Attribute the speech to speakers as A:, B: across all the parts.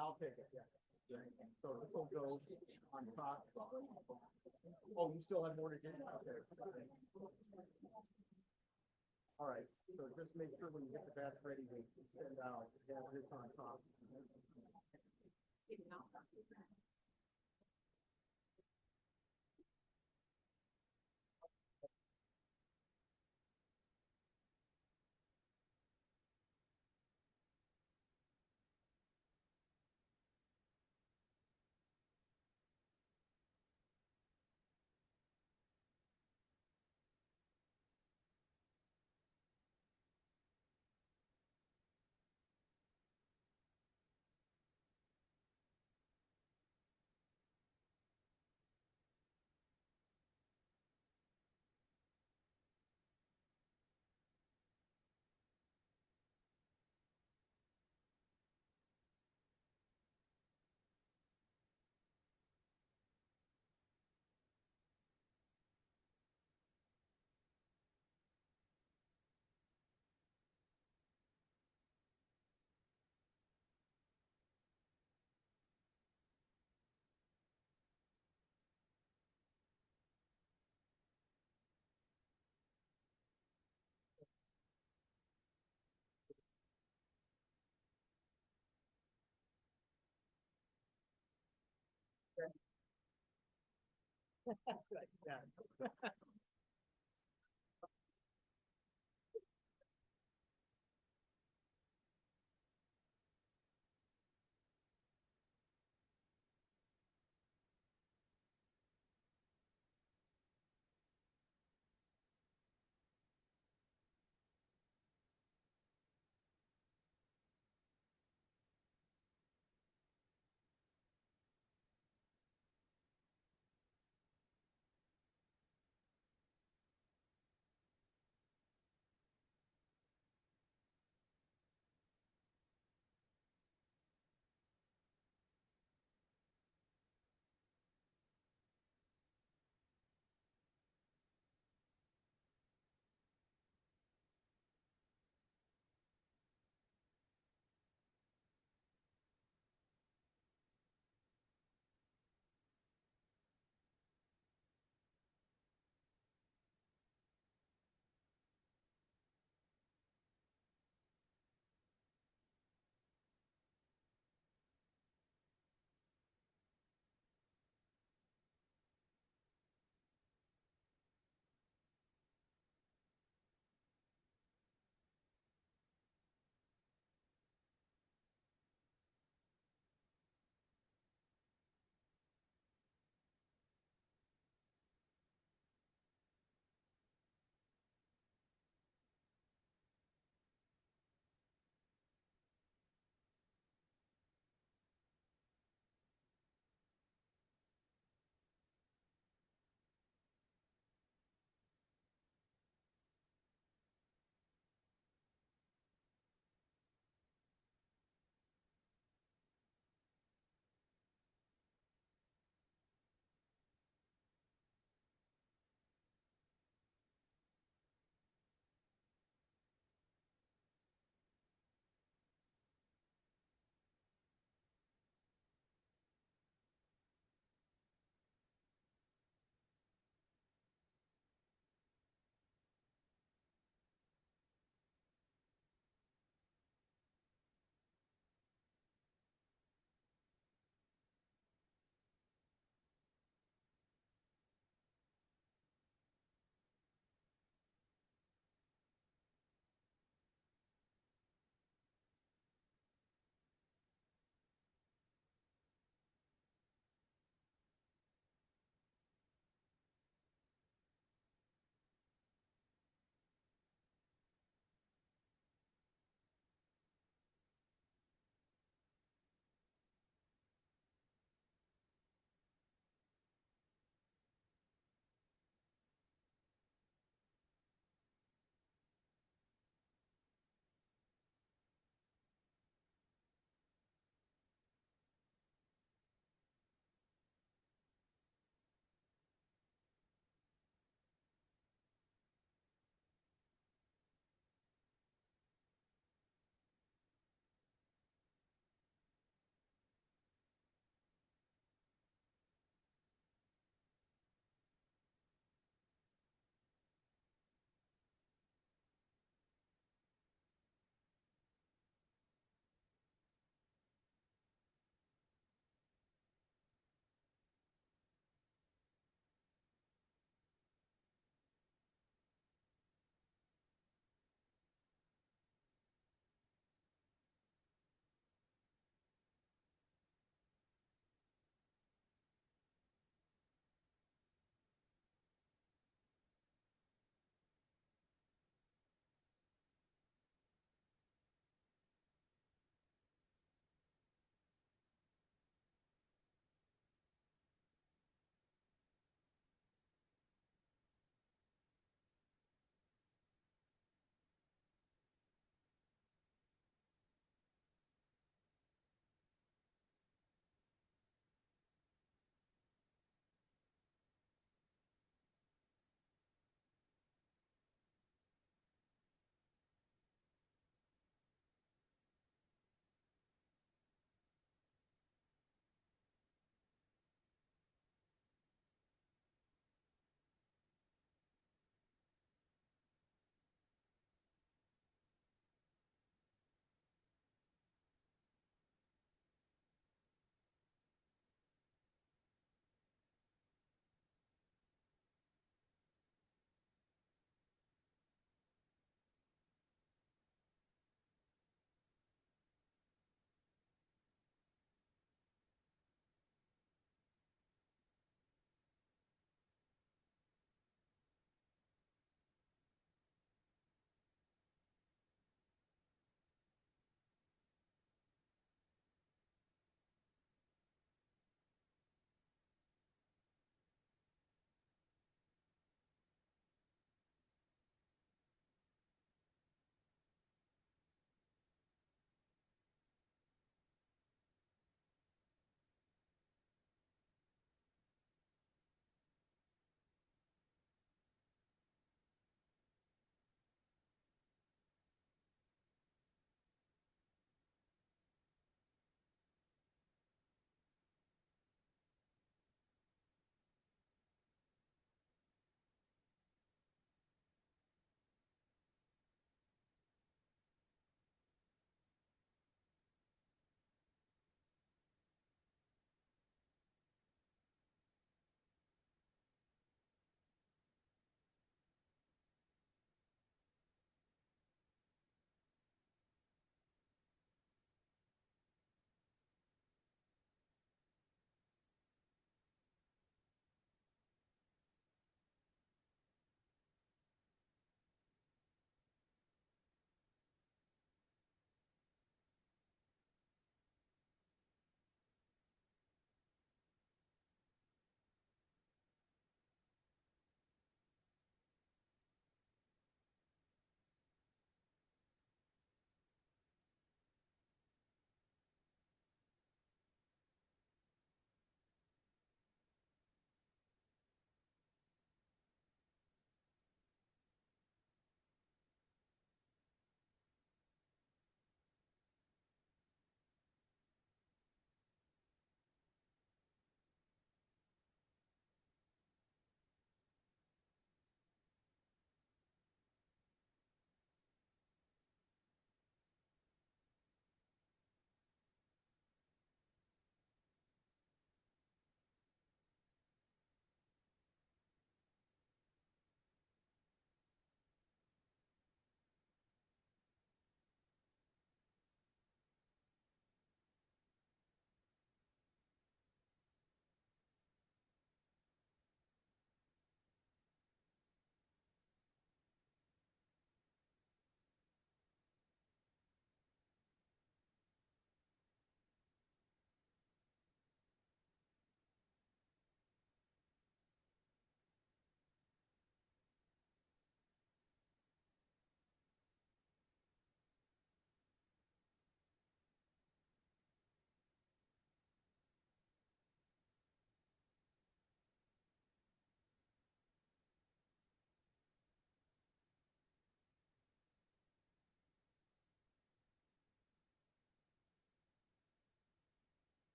A: I'll take it, yeah. So this will go on top. Oh, you still have more to do? Okay. All right, so just make sure when you get the batch ready, to send out, have this on top. Yeah.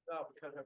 A: No, because I.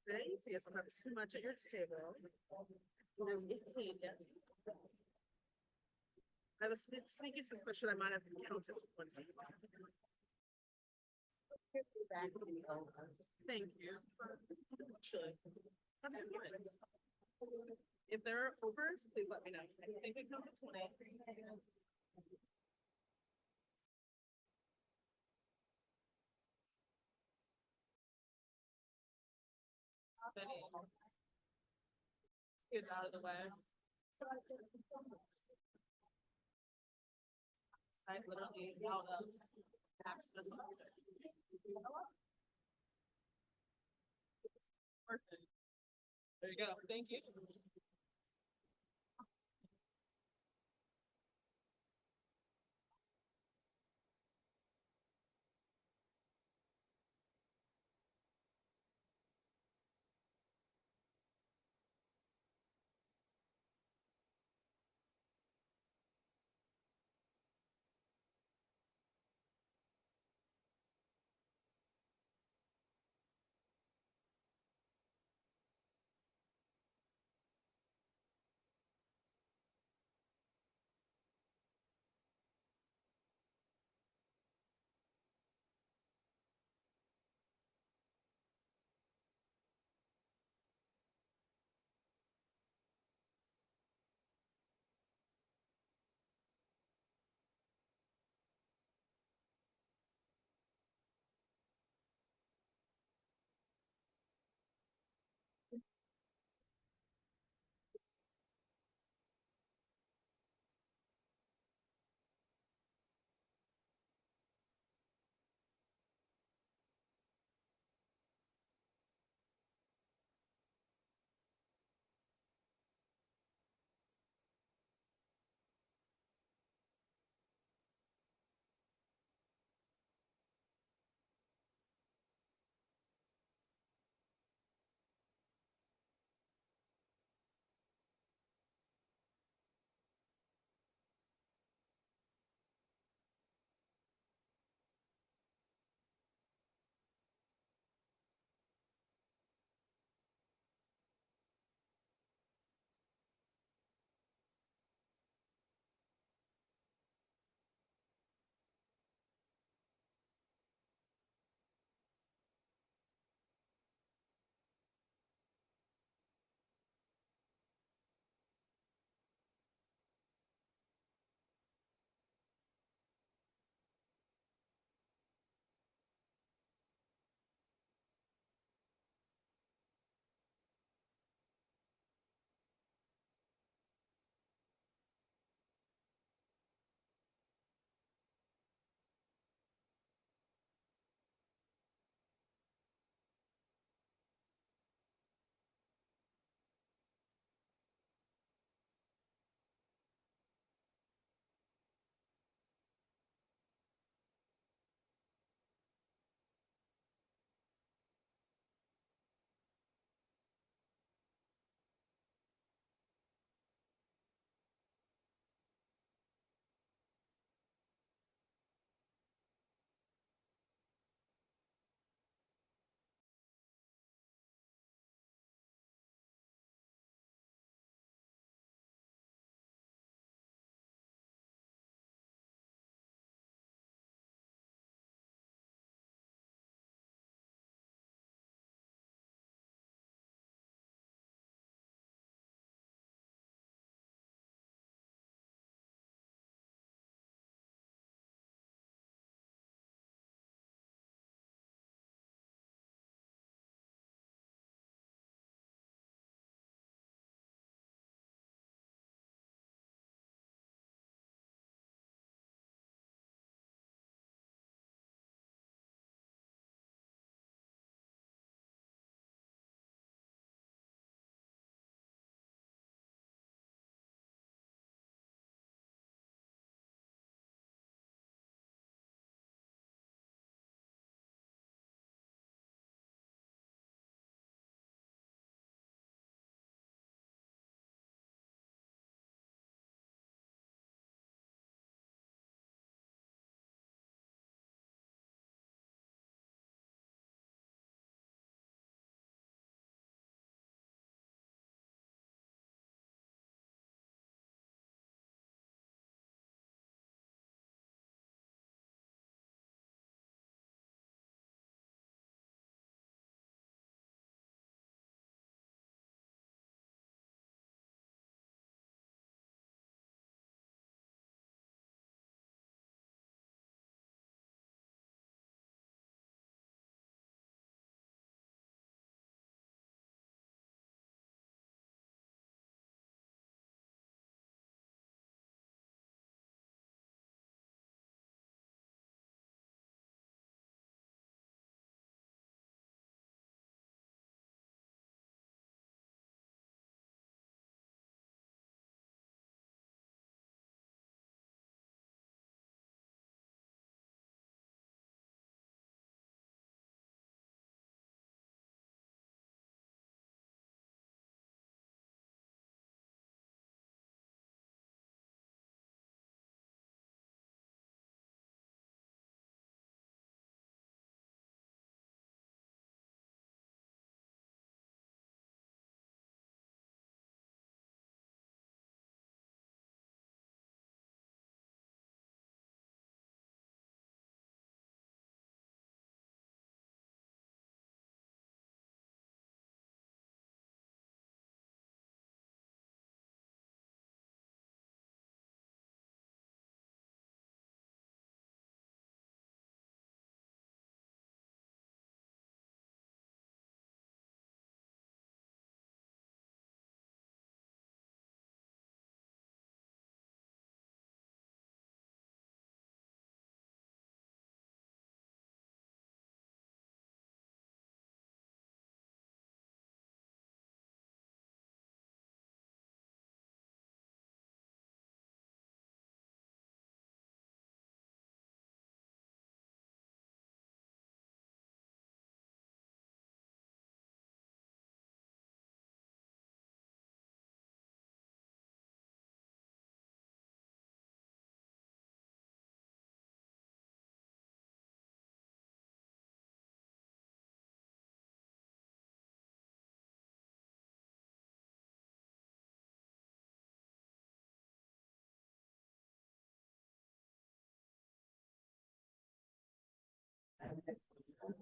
B: Okay, so yes, I'll have too much at your table. There's 18, yes. I have a sneaky suspicion I might have counted 20. Thank you. Actually, okay, good. If there are overs, please let me know. I think we counted 20. Get out of the way. I literally out of accident. Perfect. There you go. Thank you.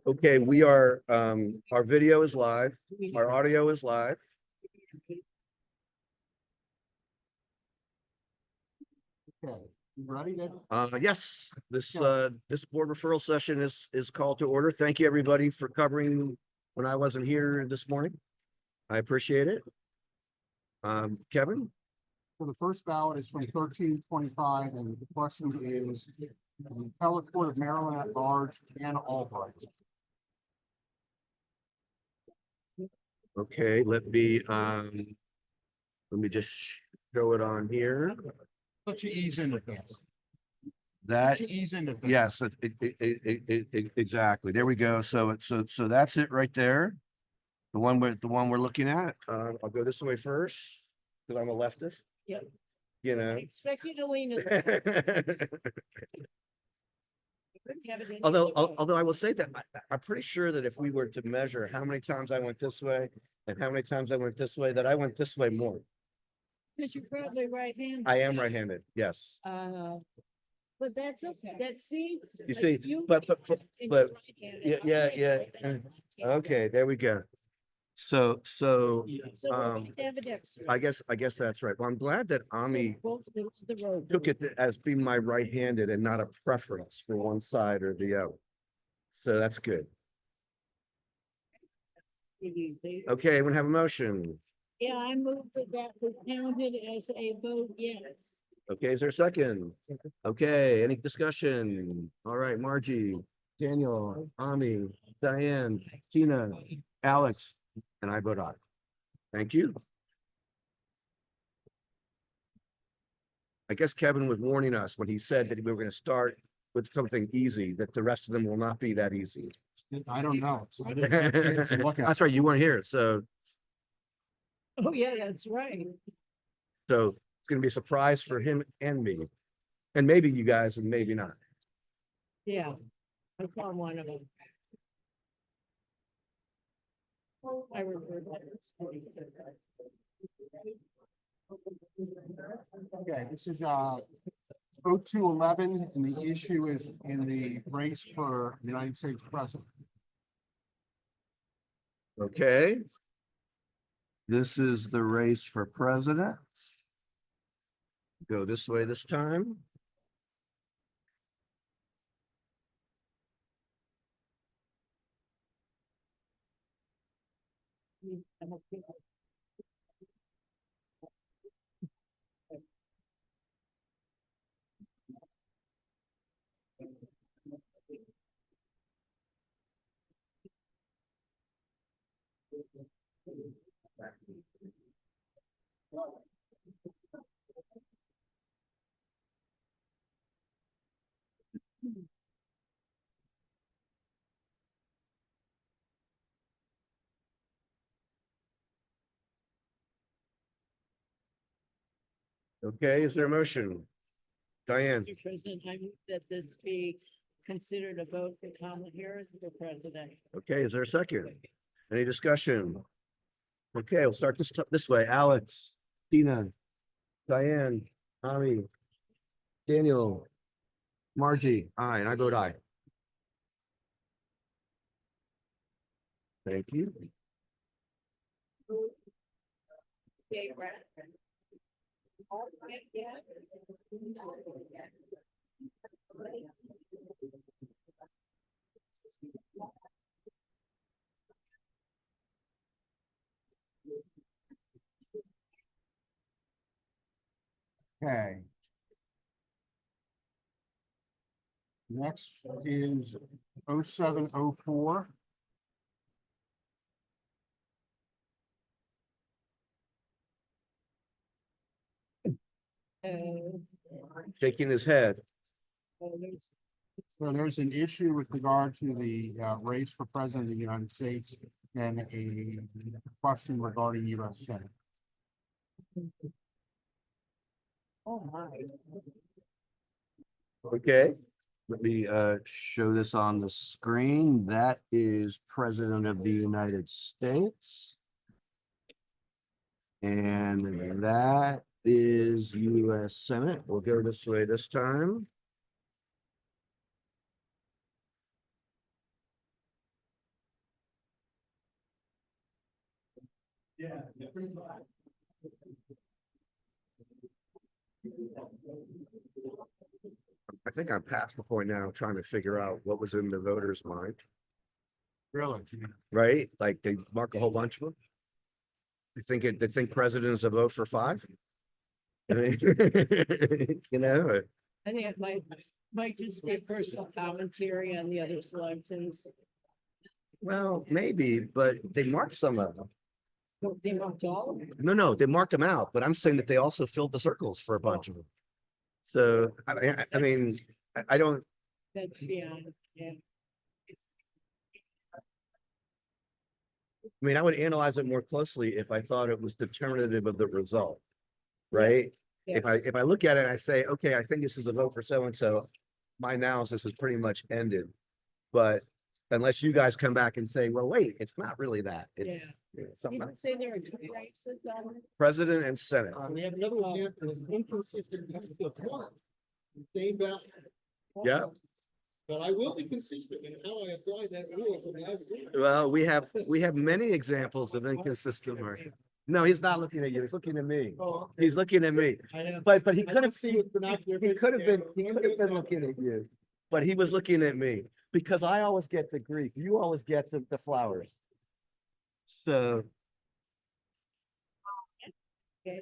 C: Okay, we are, our video is live, our audio is live.
D: Okay, you ready then?
C: Yes, this board referral session is called to order. Thank you, everybody, for covering when I wasn't here this morning. I appreciate it. Kevin,
D: So the first ballot is from 1325, and the question is the appellate court of Maryland at large and Albright.
C: okay, let me just show it on here.
D: Let you ease into things.
C: That,
D: Let you ease into things.
C: yes, exactly. There we go. So that's it right there. The one we're looking at. I'll go this way first because I'm a leftist.
E: Yep.
C: You know.
E: Expect you to lean.
C: Although I will say that I'm pretty sure that if we were to measure how many times I went this way and how many times I went this way, that I went this way more.
E: Because you're probably right-handed.
C: I am right-handed, yes.
E: But that's okay. That's, see.
C: You
E: like
C: see,
E: you-
C: but
E: and you're right-handed.
C: yeah.
E: I'm
C: Okay, there we go. So
E: So we're
C: um,
E: both ambidextrous.
C: I guess that's right. Well, I'm glad that
E: So
C: Ami
E: both the road.
C: took it as being my right-handed and not a preference for one side or the other. So that's good. Okay, everyone have a motion.
E: Yeah, I move that was counted as a vote yes.
C: Okay, is there a second? Okay, any discussion? All right, Margie, Daniel, Ami, Diane, Tina, Alex, and I vote aye. Thank you. I guess Kevin was warning us when he said that we were going to start with something easy, that the rest of them will not be that easy.
D: I don't know. I didn't have a chance to look at it.
C: That's right, you weren't here, so
E: Oh, yeah, that's right.
C: it's gonna be a surprise for him and me. And maybe you guys, and maybe not.
E: Yeah. I saw one of them. I remember that.
D: Okay, this is 0211, and the issue is in the race for United States president.
C: Okay. This is the race for president. Go this way this time. Okay, is there a motion? Diane,
E: Mr. President, I move that this be considered a vote for Kamala Harris for president.
C: okay, is there a second? Any discussion? Okay, we'll start this way. Alex, Tina, Diane, Ami, Daniel, Margie, aye, and I vote aye. Thank you.
D: Okay. Next is 0704.
C: Shaking his head.
D: So there's an issue with regard to the race for president of the United States and a question regarding US Senate.
E: Oh, my.
C: Okay, let me show this on the screen. That is President of the United States. And that is US Senate. We'll go this way this time.
A: Yeah.
C: I think I'm past the point now trying to figure out what was in the voters' mind,
D: Really?
C: right? Like they mark a whole bunch of them. They think president is a vote for five. I mean, you know,
E: I think it might just be personal commentary on the other selections.
C: well, maybe, but they marked some of them.
E: They marked all of them.
C: No, they marked them out, but I'm saying that they also filled the circles for a bunch of them. So, I mean, I don't,
E: That's beyond, yeah.
C: I mean, I would analyze it more closely if I thought it was determinative of the result, right?
E: Yeah.
C: If I look at it and I say, okay, I think this is a vote for so-and-so, my analysis is pretty much ended. But unless you guys come back and say, well, wait, it's not really that. It's
E: You
C: something
E: don't
C: else.
E: say there are two races on it?
C: President and Senate.
A: We have another example of inconsistent one. Same ballot.
C: Yeah.
A: But I will be consistent in how I apply that rule from last week.
C: Well, we have many examples of inconsistent work. No, he's not looking at you. He's looking at me.
A: Oh, okay.
C: He's looking at me.
A: I have.
C: But he
A: I
C: could have
A: didn't see what's binocular
C: he
A: vision.
C: could have been looking at you, but he was looking at me because I always get the grief. You always get the flowers. So,
E: Okay.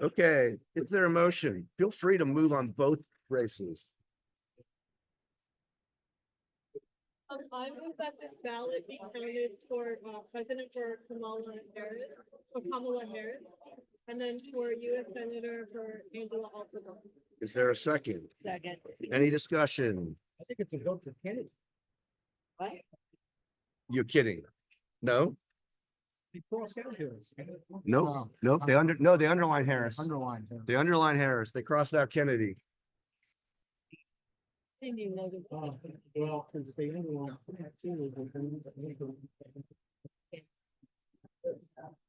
C: okay, is there a motion? Feel free to move on both races.
F: I move that this ballot be counted for president for Kamala Harris, and then for U.S. Senator for Angela Alford.
C: Is there a second?
E: Second.
C: Any discussion?
A: I think it's a vote for Kennedy.
E: What?
C: You're kidding? No?
A: He crossed out here.
C: No, they underline Harris.
D: Underlined.
C: They underline Harris. They crossed out Kennedy.
A: Well, since they underlined.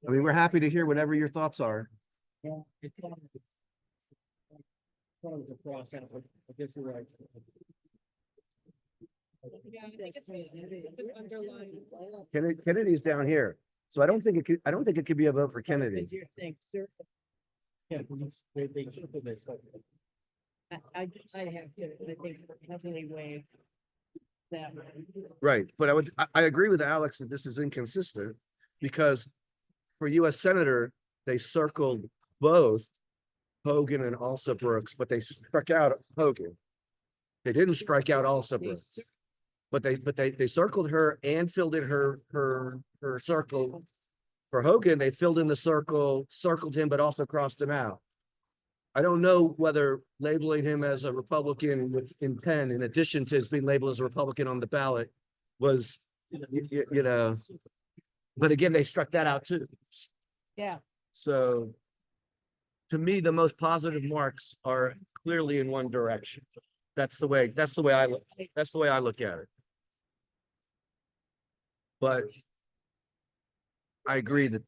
C: I mean, we're happy to hear whatever your thoughts are.
A: Yeah, it was a cross out, but I guess you're right.
F: Yeah, I think it's an underline.
C: Kennedy's down here. So I don't think it could be a vote for Kennedy.
E: Because you're saying, sir,
A: Yeah, they circled it.
E: I have to, I think, heavily weigh that.
C: Right, but I agree with Alex that this is inconsistent because for US Senator, they circled both Hogan and also Brooks, but they struck out Hogan. They didn't strike out also Brooks. But they circled her and filled in her circle. For Hogan, they filled in the circle, circled him, but also crossed him out. I don't know whether labeling him as a Republican with intent, in addition to his being labeled as a Republican on the ballot, was, you know, but again, they struck that out too.
E: Yeah,
C: So to me, the most positive marks are clearly in one direction. That's the way I look at it. But I agree that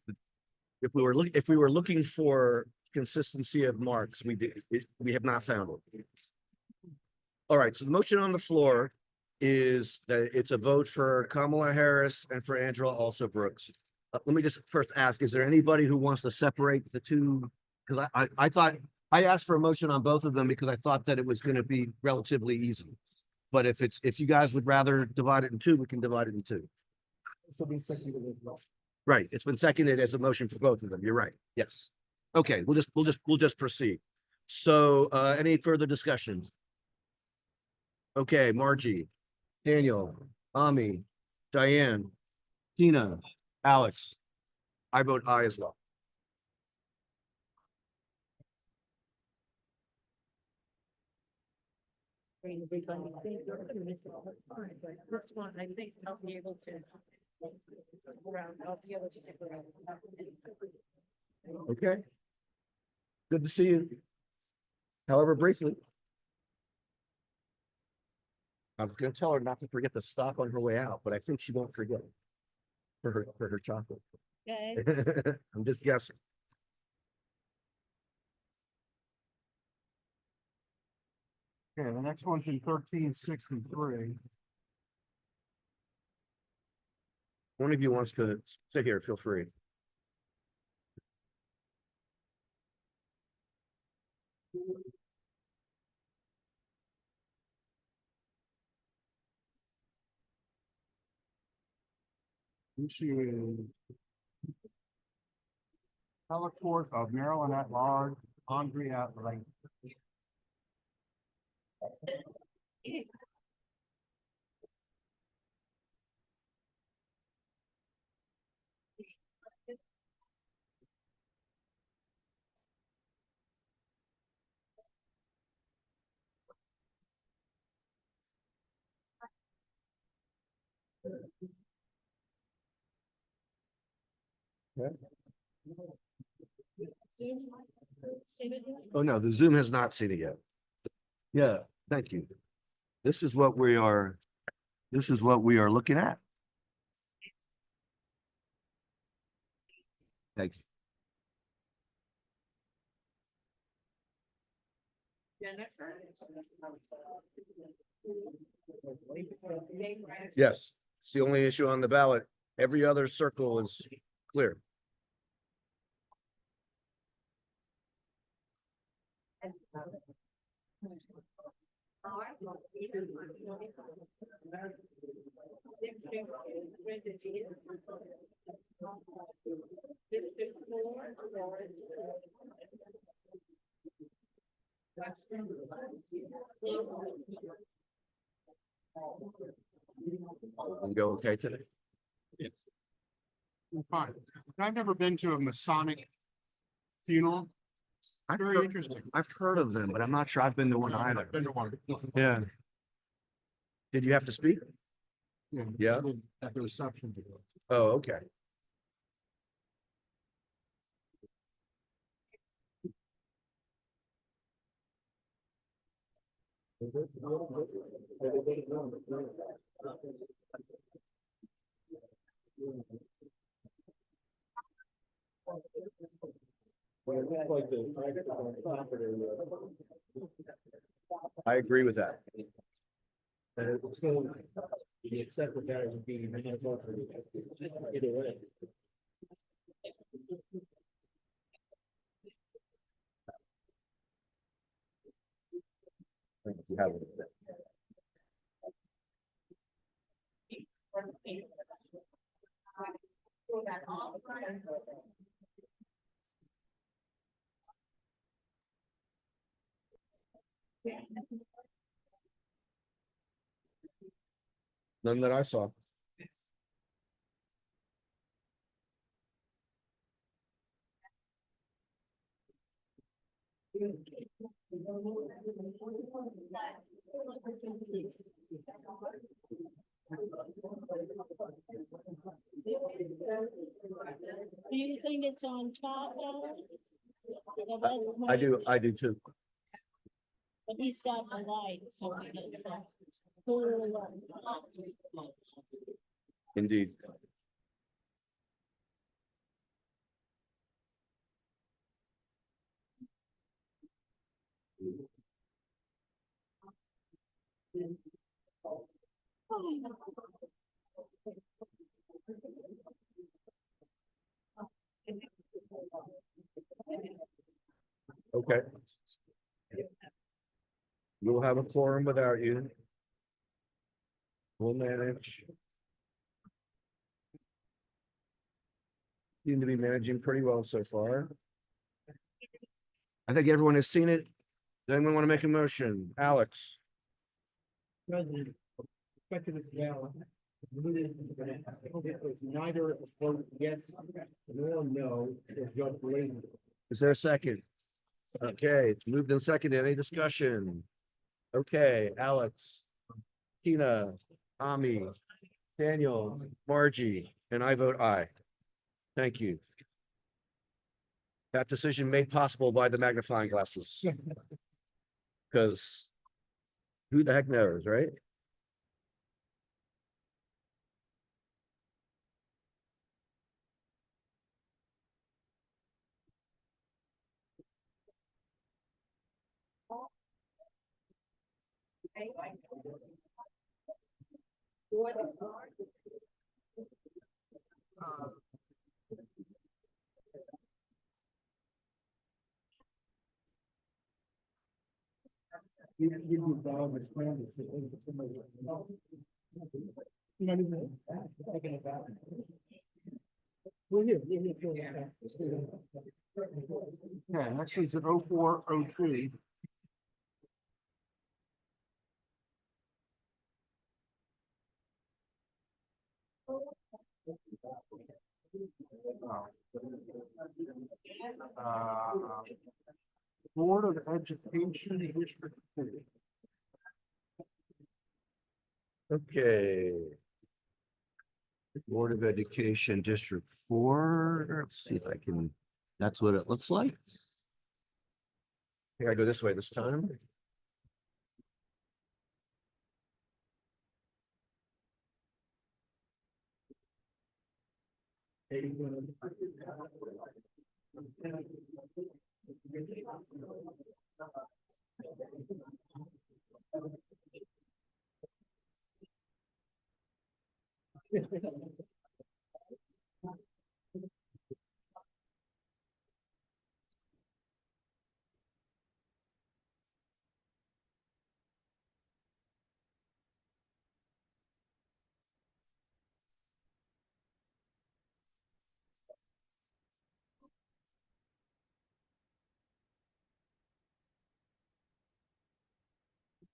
C: if we were looking for consistency of marks, we have not found it. All right, so the motion on the floor is that it's a vote for Kamala Harris and for Angela also Brooks. Let me just first ask, is there anybody who wants to separate the two? Because I thought, I asked for a motion on both of them because I thought that it was going to be relatively easy. But if you guys would rather divide it in two, we can divide it in two.
A: So be seconded as well.
C: Right, it's been seconded as a motion for both of them. You're right. Yes. Okay, we'll just proceed. So any further discussion? Okay, Margie, Daniel, Ami, Diane, Tina, Alex. I vote aye as well.
E: First one, I think I'll be able to. I'll be able to stick around.
C: Okay. Good to see you. However, briefly. I'm gonna tell her not to forget to stop on her way out, but I think she won't forget for her chocolate.
E: Okay.
C: I'm just guessing.
D: Okay, the next one's in 1363.
C: One of you wants to sit here, feel free.
D: Issue appellate court of Maryland at large, Andrea Lane.
C: Oh, no, the Zoom has not seen it yet. Yeah, thank you. This is what we are looking at. Thanks. Yes, it's the only issue on the ballot. Every other circle is clear. We go okay today?
D: Fine. I've never been to a Masonic funeral. Very interesting.
C: I've heard of them, but I'm not sure I've been to one either.
D: Been to one.
C: Yeah. Did you have to speak? Yeah.
D: At the reception.
C: Oh, okay. I agree with that.
A: It's going, you accept that that would be. Either way.
C: You have it. None that I saw.
E: Do you think it's on top, Alex?
C: I do too.
E: But he's got the light, so we can. Cool.
C: Indeed. Okay. We'll have a quorum without you. We'll manage. Seem to be managing pretty well so far. I think everyone has seen it. Does anyone want to make a motion? Alex?
A: President, respect to this ballot. It was neither a vote yes nor no, it was just blatant.
C: Is there a second? Okay, it's moved and seconded. Any discussion? Okay, Alex, Tina, Ami, Daniel, Margie, and I vote aye. Thank you. That decision made possible by the magnifying glasses. Because who the heck knows, right?
D: Okay, next is at 0402. Uh, Board of Education District 2.
C: Okay. Board of Education, District 4. Let's see if I can, that's what it looks like. Here, I go this way this time.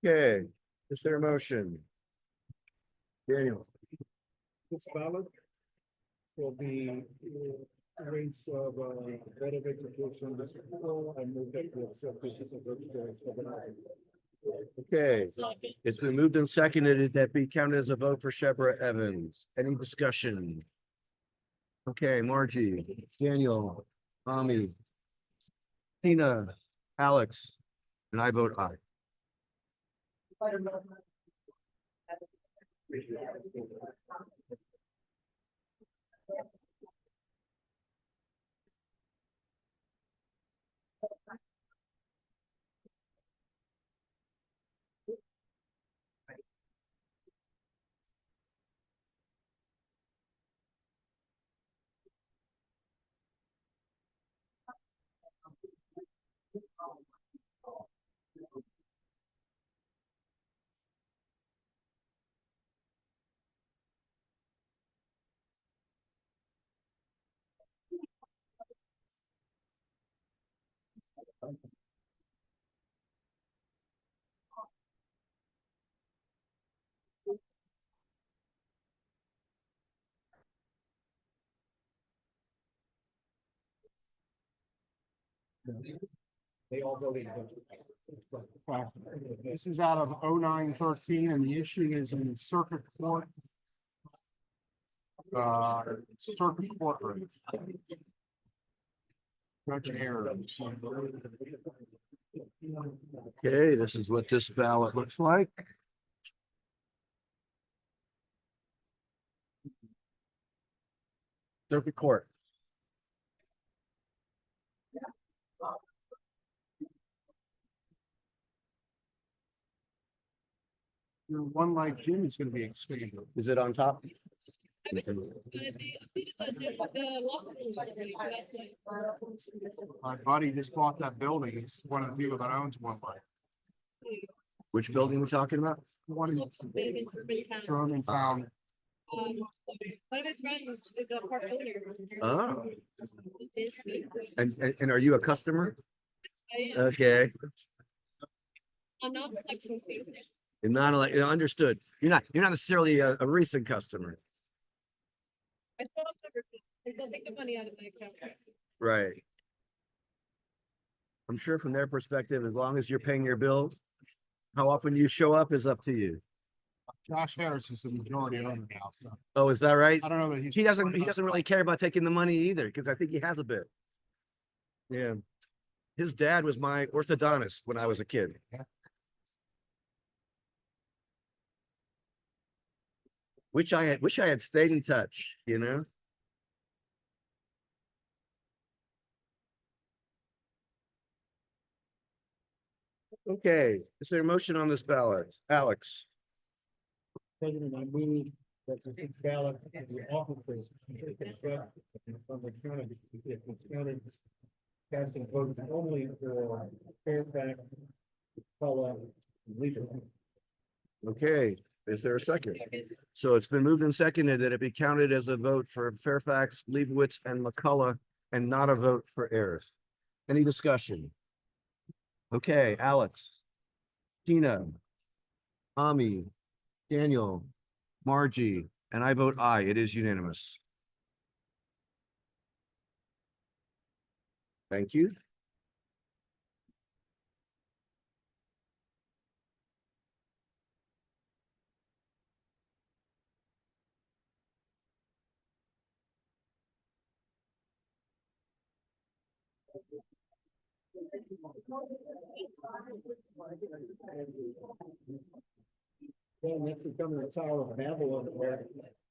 C: Okay, is there a motion? Daniel,
D: This ballot will be rates of Board of Education District 4. I move that we accept this as a vote for the night.
C: okay, it's been moved and seconded that be counted as a vote for Shebra Evans. Any discussion? Okay, Margie, Daniel, Tommy, Tina, Alex, and I vote aye.
D: They all voted. This is out of 0913, and the issue is in circuit court. Circuit court room. Judge Aaron's.
C: Okay, this is what this ballot looks like. Circuit Court.
D: Your one like Jim is gonna be expanded.
C: Is it on top?
F: They updated the locker rooms already, so that's like.
D: My buddy just bought that building. He's one of the people that owns one like.
C: Which building we talking about?
D: One in
F: Big in urban town.
D: Sherman Town.
F: One of his friends is a part owner.
C: Oh,
F: It's-
C: and are you a customer?
F: I am
C: Okay,
F: on non-flexing season.
C: and not like understood. You're not necessarily a recent customer,
F: I still don't everything. I still take the money out of my account.
C: right? I'm sure from their perspective, as long as you're paying your bill, how often you show up is up to you.
D: Josh Harris is the majority owner now, so
C: Oh, is that right?
D: I don't know that he's.
C: He doesn't really care about taking the money either, because I think he has a bit. Yeah. His dad was my orthodontist when I was a kid.
D: Yeah.
C: Wish I had stayed in touch, you know? Okay, is there a motion on this ballot? Alex,
D: President, I move that the ballot, the officers, from the county, if it's counted, casting votes only for Fairfax, Pella, legal.
C: Okay, is there a second? So it's been moved and seconded that it be counted as a vote for Fairfax, Leibowitz, and McCullough, and not a vote for Ayers. Any discussion? Okay, Alex, Tina, Ami, Daniel, Margie, and I vote aye. It is unanimous. Thank you.
D: Well, that's becoming the Tower of Babel.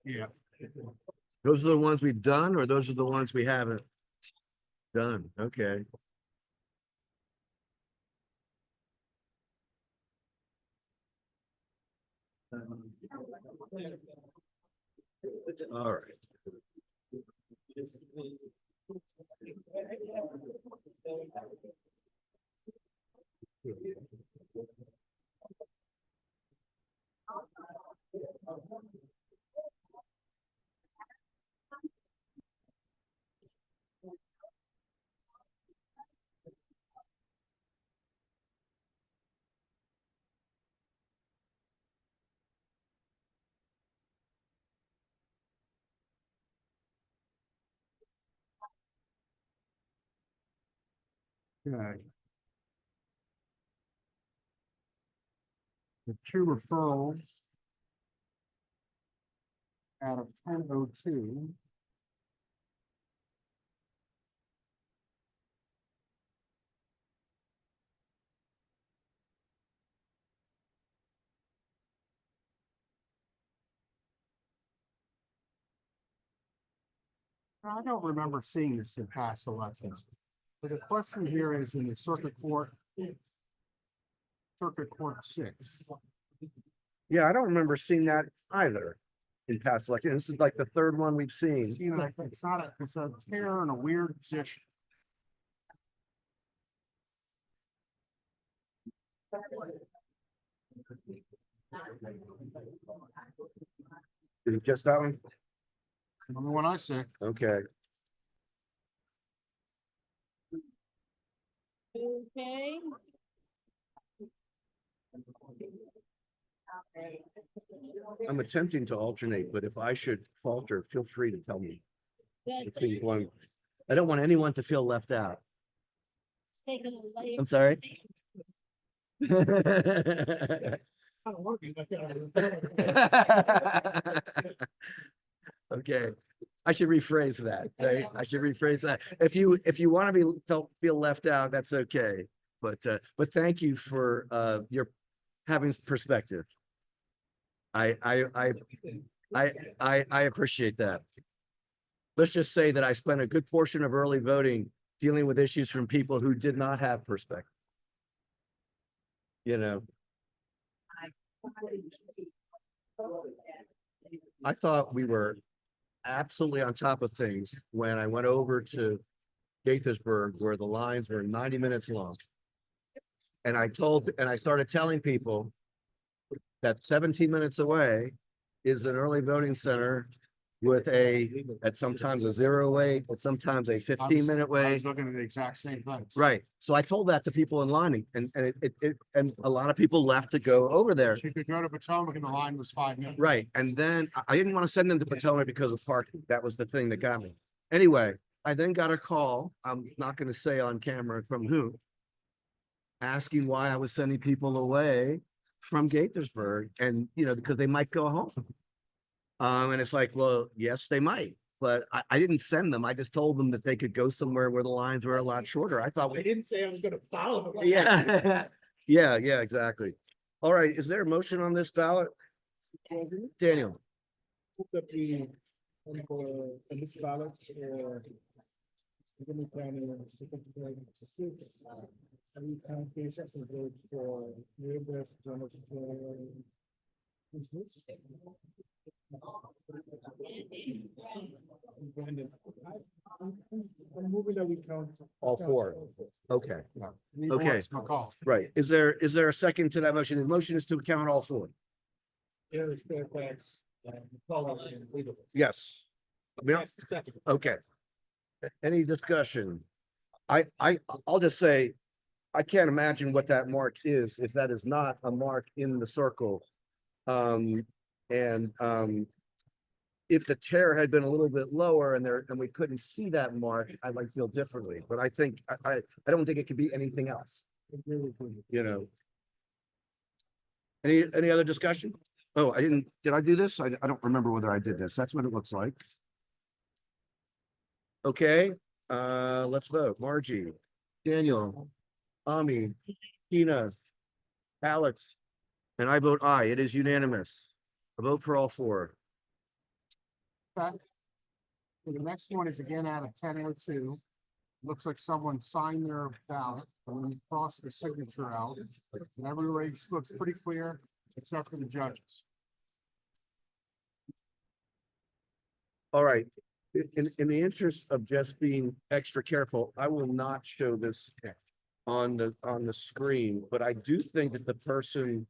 C: Yeah. Those are the ones we've done, or those are the ones we haven't done? Okay. All right.
D: Okay. The two referrals out of 1002. I don't remember seeing this in past elections. But the question here is in the circuit court 6.
C: Yeah, I don't remember seeing that either in past elections. This is like the third one we've seen.
D: You know, it's not a, it's a tear in a weird position.
C: Is it just that one?
D: Only one I see.
C: Okay.
E: Okay.
C: I'm attempting to alternate, but if I should falter, feel free to tell me. Between one. I don't want anyone to feel left out. I'm sorry. Okay, I should rephrase that, right? I should rephrase that. If you want to feel left out, that's okay. But thank you for your having perspective. I appreciate that. Let's just say that I spent a good portion of early voting dealing with issues from people who did not have perspective. You know, I thought we were absolutely on top of things when I went over to Gaithersburg, where the lines were 90 minutes long. And I started telling people that 17 minutes away is an early voting center with at sometimes a 0 wait, but sometimes a 15-minute
D: I
C: wait.
D: was looking at the exact same thing.
C: Right. So I told that to people in line, and a lot of people left to go over there.
D: You could go to Potomac and the line was 5 minutes.
C: Right. And then I didn't want to send them to Potomac because of parking. That was the thing that got me. Anyway, I then got a call. I'm not going to say on camera from who, asking why I was sending people away from Gaithersburg, and because they might go home. And it's like, well, yes, they might, but I didn't send them. I just told them that they could go somewhere where the lines were a lot shorter. I thought
A: I didn't say I was gonna follow them.
C: yeah, yeah, exactly. All right, is there a motion on this ballot? Daniel,
D: That we, on this ballot, Montgomery County, Secretary 6, every county case has to vote for Mayor Best, Jennifer. Who's this? Brandon, I'm moving that we count.
C: All four. Okay,
D: Neither
C: Okay.
D: one's McCall.
C: right. Is there a second to that motion? The motion is to count all four.
D: Harris, Fairfax, McCullough, and Leader.
C: Yes. Yeah,
D: Second.
C: okay. Any discussion? I'll just say, I can't imagine what that mark is if that is not a mark in the circle. If the tear had been a little bit lower and we couldn't see that mark, I might feel differently, but I think, I don't think it could be anything else, you know? Any other discussion? Oh, did I do this? I don't remember whether I did this. That's what it looks like. Okay, let's vote. Margie, Daniel, Ami, Tina, Alex, and I vote aye. It is unanimous. A vote for all four.
G: Okay. So the next one is again out of 10:02. Looks like someone signed their ballot and then crossed the signature out. And every race looks pretty clear, except for the judges.
C: All right, in the interest of just being extra careful, I will not show this on the screen, but I do think that the person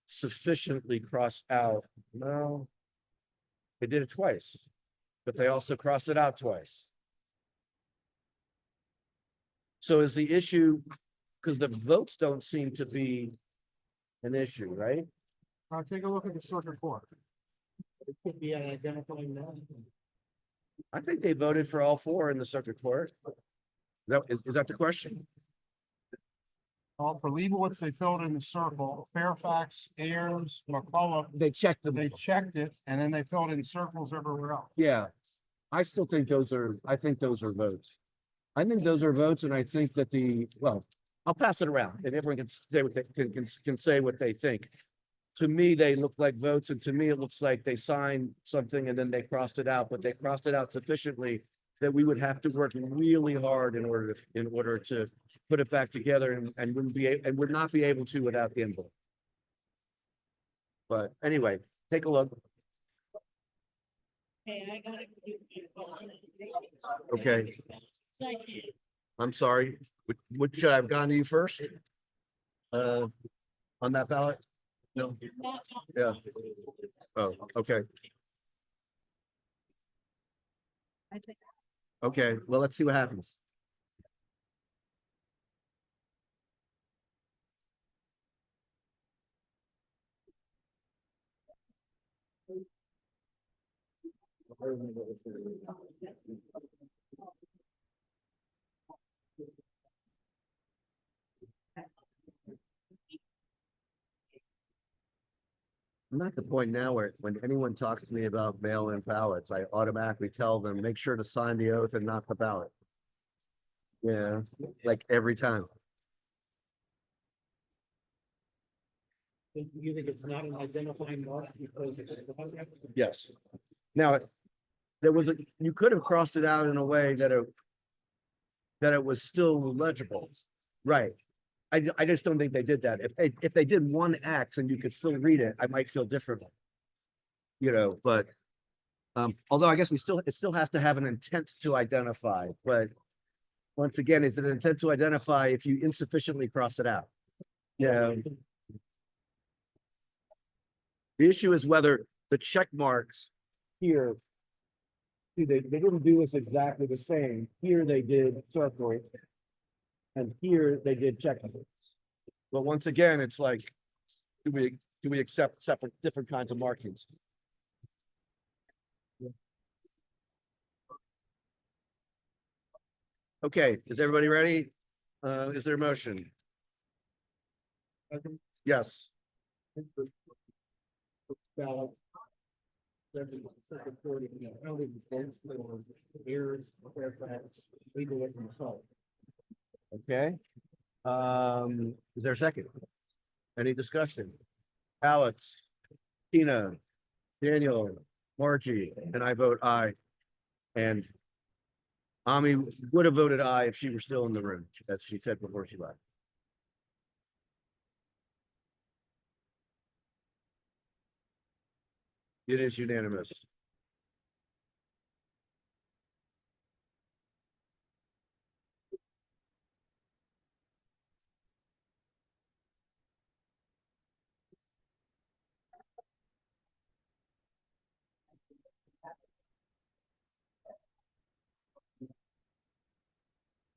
C: sufficiently crossed out. No, they did it twice, but they also crossed it out twice. So is the issue, because the votes don't seem to be an issue, right?
G: Now take a look at the circuit court.
D: It could be identifying that.
C: I think they voted for all four in the circuit court. Is that the question?
G: For Leibowitz, they filled in the circle. Fairfax, Ayers, McCullough,
C: They checked them.
G: they checked it, and then they filled in circles everywhere else.
C: Yeah, I still think I think those are votes. I think those are votes, and I think that well, I'll pass it around, and everyone can say what they can say what they think. To me, they look like votes, and to me, it looks like they signed something and then they crossed it out, but they crossed it out sufficiently that we would have to work really hard in order to put it back together and would not be able to without the envelope. But anyway, take a look.
E: Hey, I gotta.
C: Okay.
E: Second.
C: I'm sorry. What should I have gone to you first? On that ballot? No. Yeah. Oh, okay. Okay, well, let's see what happens. I'm at the point now where when anyone talks to me about mail-in ballots, I automatically tell them, make sure to sign the oath and not the ballot. Yeah, like every time.
D: You think it's not an identifying mark because.
C: Yes. Now, you could have crossed it out in a way that it was still legible. Right. I just don't think they did that. If they did one X and you could still read it, I might feel differently. You know, but although I guess it still has to have an intent to identify, but once again, is it an intent to identify if you insufficiently cross it out? Yeah. The issue is whether the check marks here, see, they didn't do this exactly the same. Here they did circle. And here they did check. But once again, it's like, do we accept different kinds of markings? Okay, is everybody ready? Is there a motion? Yes.
D: Ballot. Second 40, only the states for Ayers, Fairfax, Leibowitz, and McCullough.
C: Okay. Is there a second? Any discussion? Alex, Tina, Daniel, Margie, and I vote aye. And Ami would have voted aye if she were still in the room, as she said before she left. It is unanimous.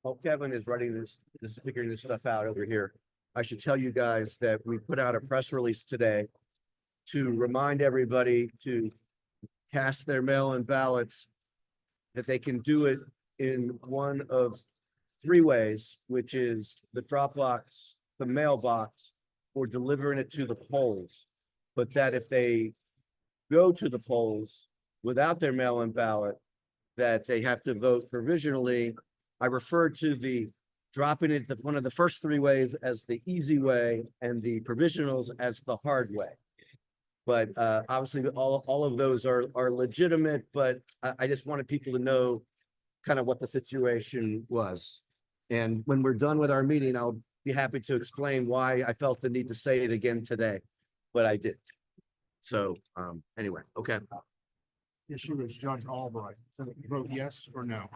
C: While Kevin is writing this figuring this stuff out over here, I should tell you guys that we put out a press release today to remind everybody to cast their mail-in ballots, that they can do it in one of three ways, which is the drop box, the mailbox, or delivering it to the polls. But that if they go to the polls without their mail-in ballot, that they have to vote provisionally. I refer to the dropping it, one of the first three ways as the easy way and the provisionals as the hard way. But obviously, all of those are legitimate, but I just wanted people to know kind of what the situation was. And when we're done with our meeting, I'll be happy to explain why I felt the need to say it again today, but I did. So anyway, okay.
G: Issue is Judge Albright. So vote yes or no.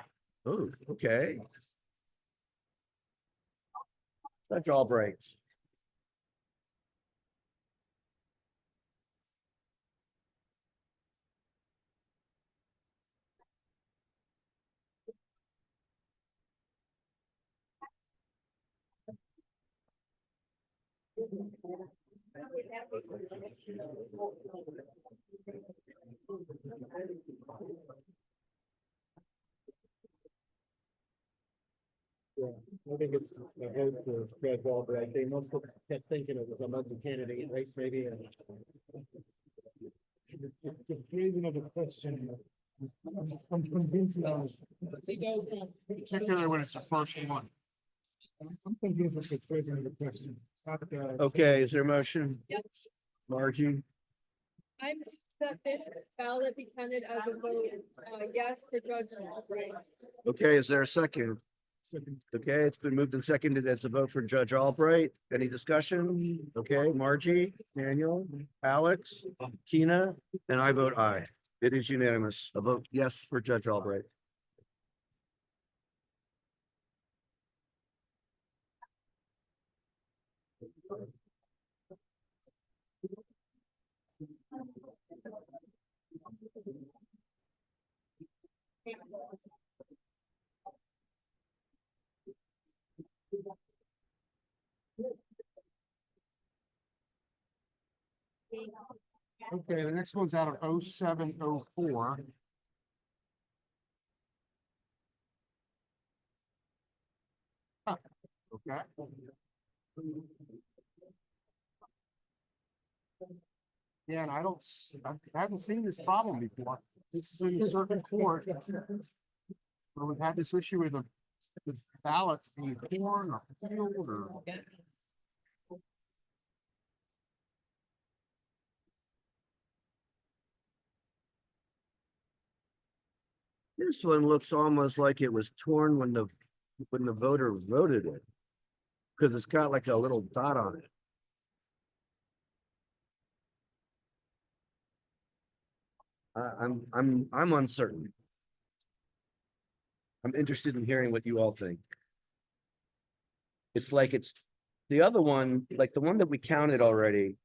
C: Oh, okay. Judge Albright.
D: Yeah, I think it's a vote for Fred Albright. They must have kept thinking it was another candidate race, maybe. And the phrasing of the question, I'm convinced now.
G: Particularly when it's the first one.
D: I'm convinced of the phrasing of the question.
C: Okay, is there a motion?
F: Yep.
C: Margie,
F: I move that this ballot be counted as a vote, yes for Judge Albright.
C: okay, is there a second?
D: Second.
C: Okay, it's been moved and seconded as a vote for Judge Albright. Any discussion? Okay, Margie, Daniel, Alex, Keena, and I vote aye. It is unanimous. A vote yes for Judge Albright.
G: Okay, the next one's out of 0704. Okay. Yeah, and I haven't seen this problem before. This is in the circuit court. Where we've had this issue with the ballot being torn or peeled or.
C: This one looks almost like it was torn when the voter voted it. Because it's got like a little dot on it. I'm uncertain. I'm interested in hearing what you all think. It's like it's the other one, like the one that we counted already.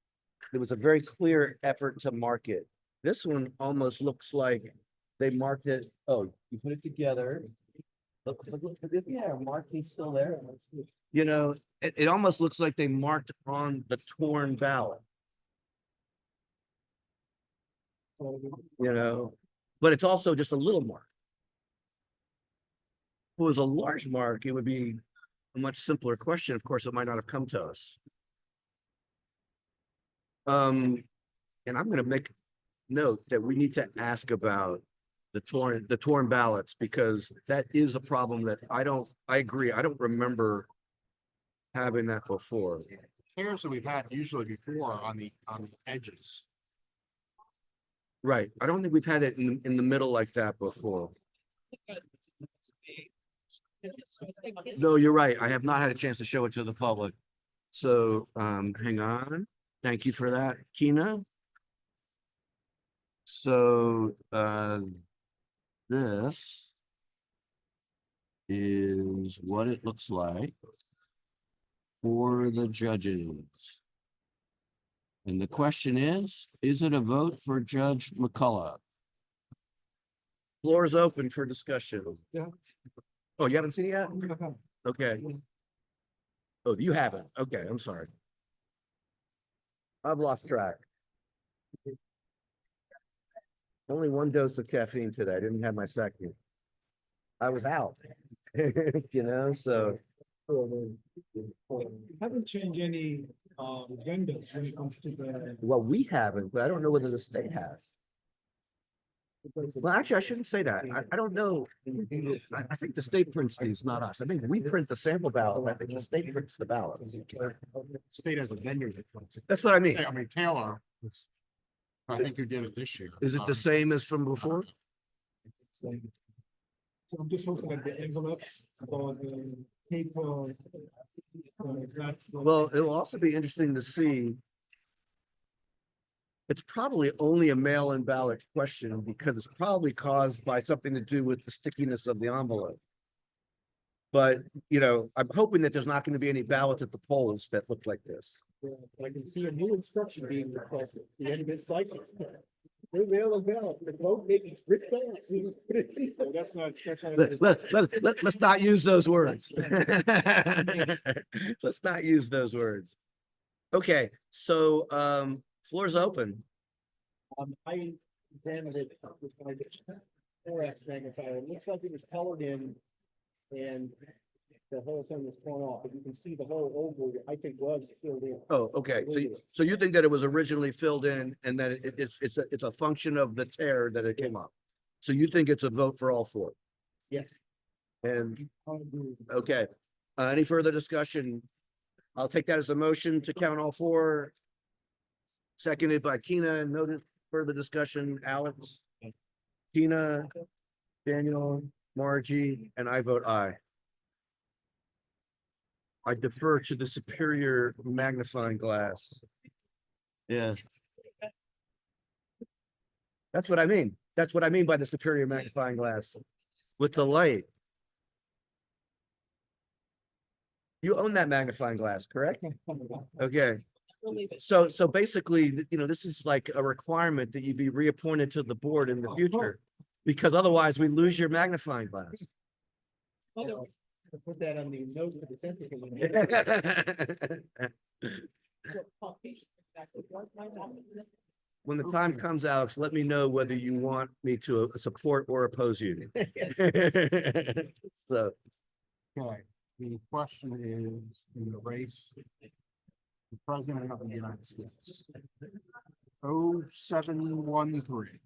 C: There was a very clear effort to mark it. This one almost looks like they marked it. Oh, you put it together. Look, yeah, marking's still there. You know, it almost looks like they marked on the torn ballot. You know, but it's also just a little mark. If it was a large mark, it would be a much simpler question. Of course, it might not have come to us. And I'm going to make note that we need to ask about the torn ballots, because that is a problem that I agree. I don't remember having that before.
G: Tears that we've had usually before on the edges.
C: Right. I don't think we've had it in the middle like that before. No, you're right. I have not had a chance to show it to the public. So hang on. Thank you for that, Keena. So this is what it looks like for the judges. And the question is it a vote for Judge McCullough? Floor is open for discussion.
D: Yeah.
C: Oh, you haven't seen it yet? Okay. Oh, you haven't? Okay, I'm sorry. I've lost track. Only one dose of caffeine today. I didn't have my second. I was out. You know, so
D: Haven't changed any vendors when it comes to the.
C: well, we haven't, but I don't know whether the state has. Well, actually, I shouldn't say that. I don't know. I think the state prints these, not us. I think we print the sample ballot. I think the state prints the ballot.
G: State has a vendor that puts it.
C: That's what I mean.
G: I mean, Taylor, I think you did it this year.
C: Is it the same as from before?
D: So I'm just hoping that the envelopes or the paper. It's not.
C: Well, it'll also be interesting to see. It's probably only a mail-in ballot question because it's probably caused by something to do with the stickiness of the envelope. But, you know, I'm hoping that there's not going to be any ballots at the polls that look like this.
D: I can see a new instruction being requested, the end of this cycle. They mail a ballot, the vote may be ripped off. That's not.
C: Let's not use those words. Let's not use those words. Okay, so floor's open.
D: I examined it with my 4X magnifier. It looks like it was colored in and the whole thing was torn off, but you can see the whole oval, I think, was filled in.
C: Oh, okay. So you think that it was originally filled in and that it's a function of the tear that it came up. So you think it's a vote for all four?
D: Yes.
C: And, okay, any further discussion? I'll take that as a motion to count all four. Seconded by Keena, and no further discussion. Alex, Keena, Daniel, Margie, and I vote aye. I defer to the superior magnifying glass. Yeah. That's what I mean. That's what I mean by the superior magnifying glass with the light. You own that magnifying glass, correct? Okay. So basically, you know, this is like a requirement that you be reappointed to the board in the future, because otherwise we lose your magnifying glass.
D: Put that on the note for the center.
C: When the time comes, Alex, let me know whether you want me to support or oppose you. So,
G: Okay, the question is in the race. The president of the United States. 0713.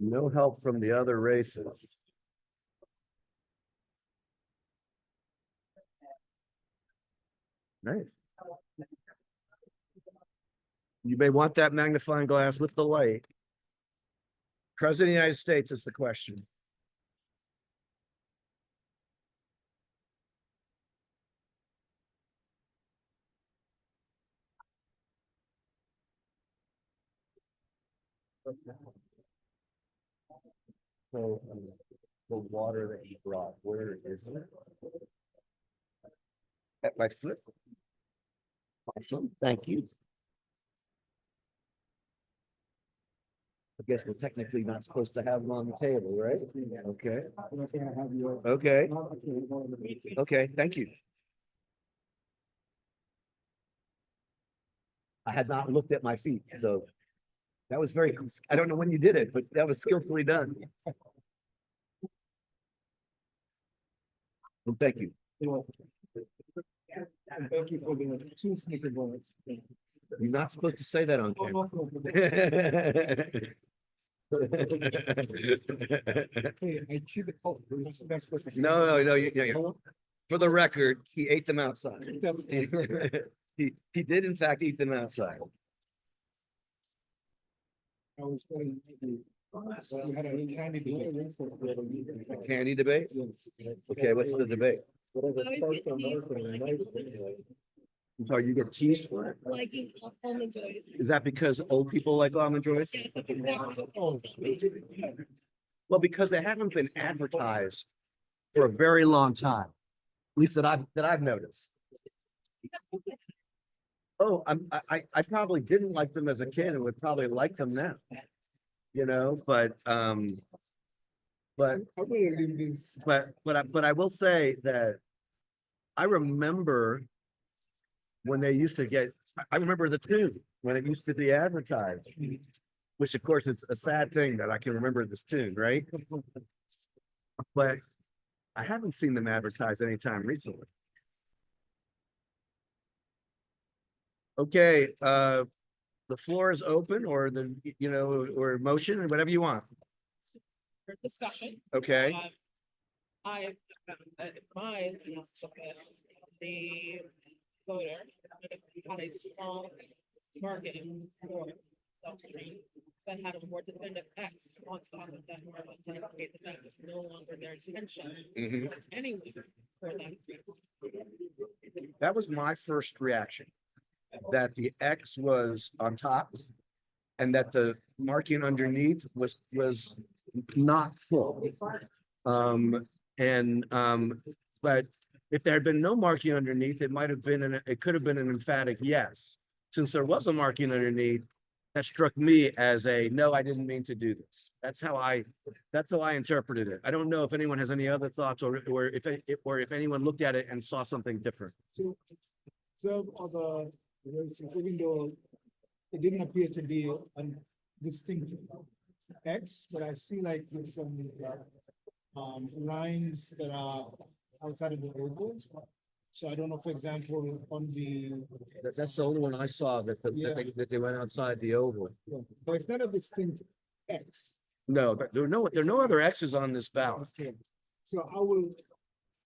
C: No help from the other races. Right. You may want that magnifying glass with the light. President of the United States is the question. So the water that you brought, where is it? At my foot. Awesome, thank you. I guess we're technically not supposed to have them on the table, right? Okay. Okay. Okay, thank you. I had not looked at my feet, so that was very, I don't know when you did it, but that was skillfully done. Well, thank you.
D: Thank you for the 2 sneaker bullets.
C: You're not supposed to say that on camera.
D: Hey, I chewed the pulp. That's supposed to say.
C: No, yeah. For the record, he ate them outside. He did in fact eat them outside.
D: I was going to. You had a candy debate.
C: Candy debate?
D: Yes.
C: Okay, what's the debate?
D: Whatever.
C: I'm sorry, you get teased for it.
F: Liking almond joys.
C: Is that because old people like almond joys?
F: Yes, that's exactly what they told me.
C: Well, because they haven't been advertised for a very long time, at least that I've noticed. Oh, I probably didn't like them as a kid and would probably like them now. You know, but but I will say that I remember when they used to get, I remember the tune when it used to be advertised, which of course is a sad thing that I can remember this tune, right? But I haven't seen them advertised anytime recently. Okay, the floor is open or or motion or whatever you want.
B: For discussion.
C: Okay,
B: I found that in my analysis, the voter had a small marketing for self-tree that had a more definitive X on top of that market to indicate that that was no longer their intention.
C: Mhm.
B: So it's anyone for that.
C: that was my first reaction. That the X was on top and that the marking underneath was not full. But if there had been no marking underneath, it might have been, it could have been an emphatic yes. Since there was a marking underneath, that struck me as a, no, I didn't mean to do this. That's how I interpreted it. I don't know if anyone has any other thoughts or if anyone looked at it and saw something different.
H: So, some of the races, even though it didn't appear to be a distinct X, but I see like with some lines that are outside of the oval. So I don't know, for example, on the,
C: That's the only one I saw that they went outside the oval.
H: but it's not a distinct X.
C: No, but there are no other X's on this ballot.
H: So I will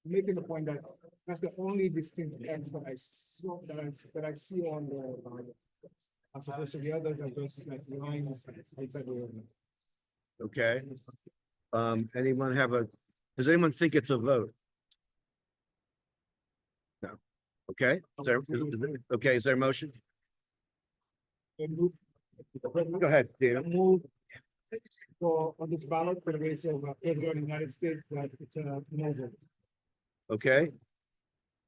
H: making the point that that's the only distinct X that I saw, that I see on the, as opposed to the others are just like lines outside the oval.
C: Okay. Does anyone think it's a vote? No. Okay, is there a motion? Go ahead, Dan.
H: Move for on this ballot for the race of President of the United States, that it's a no vote.
C: Okay.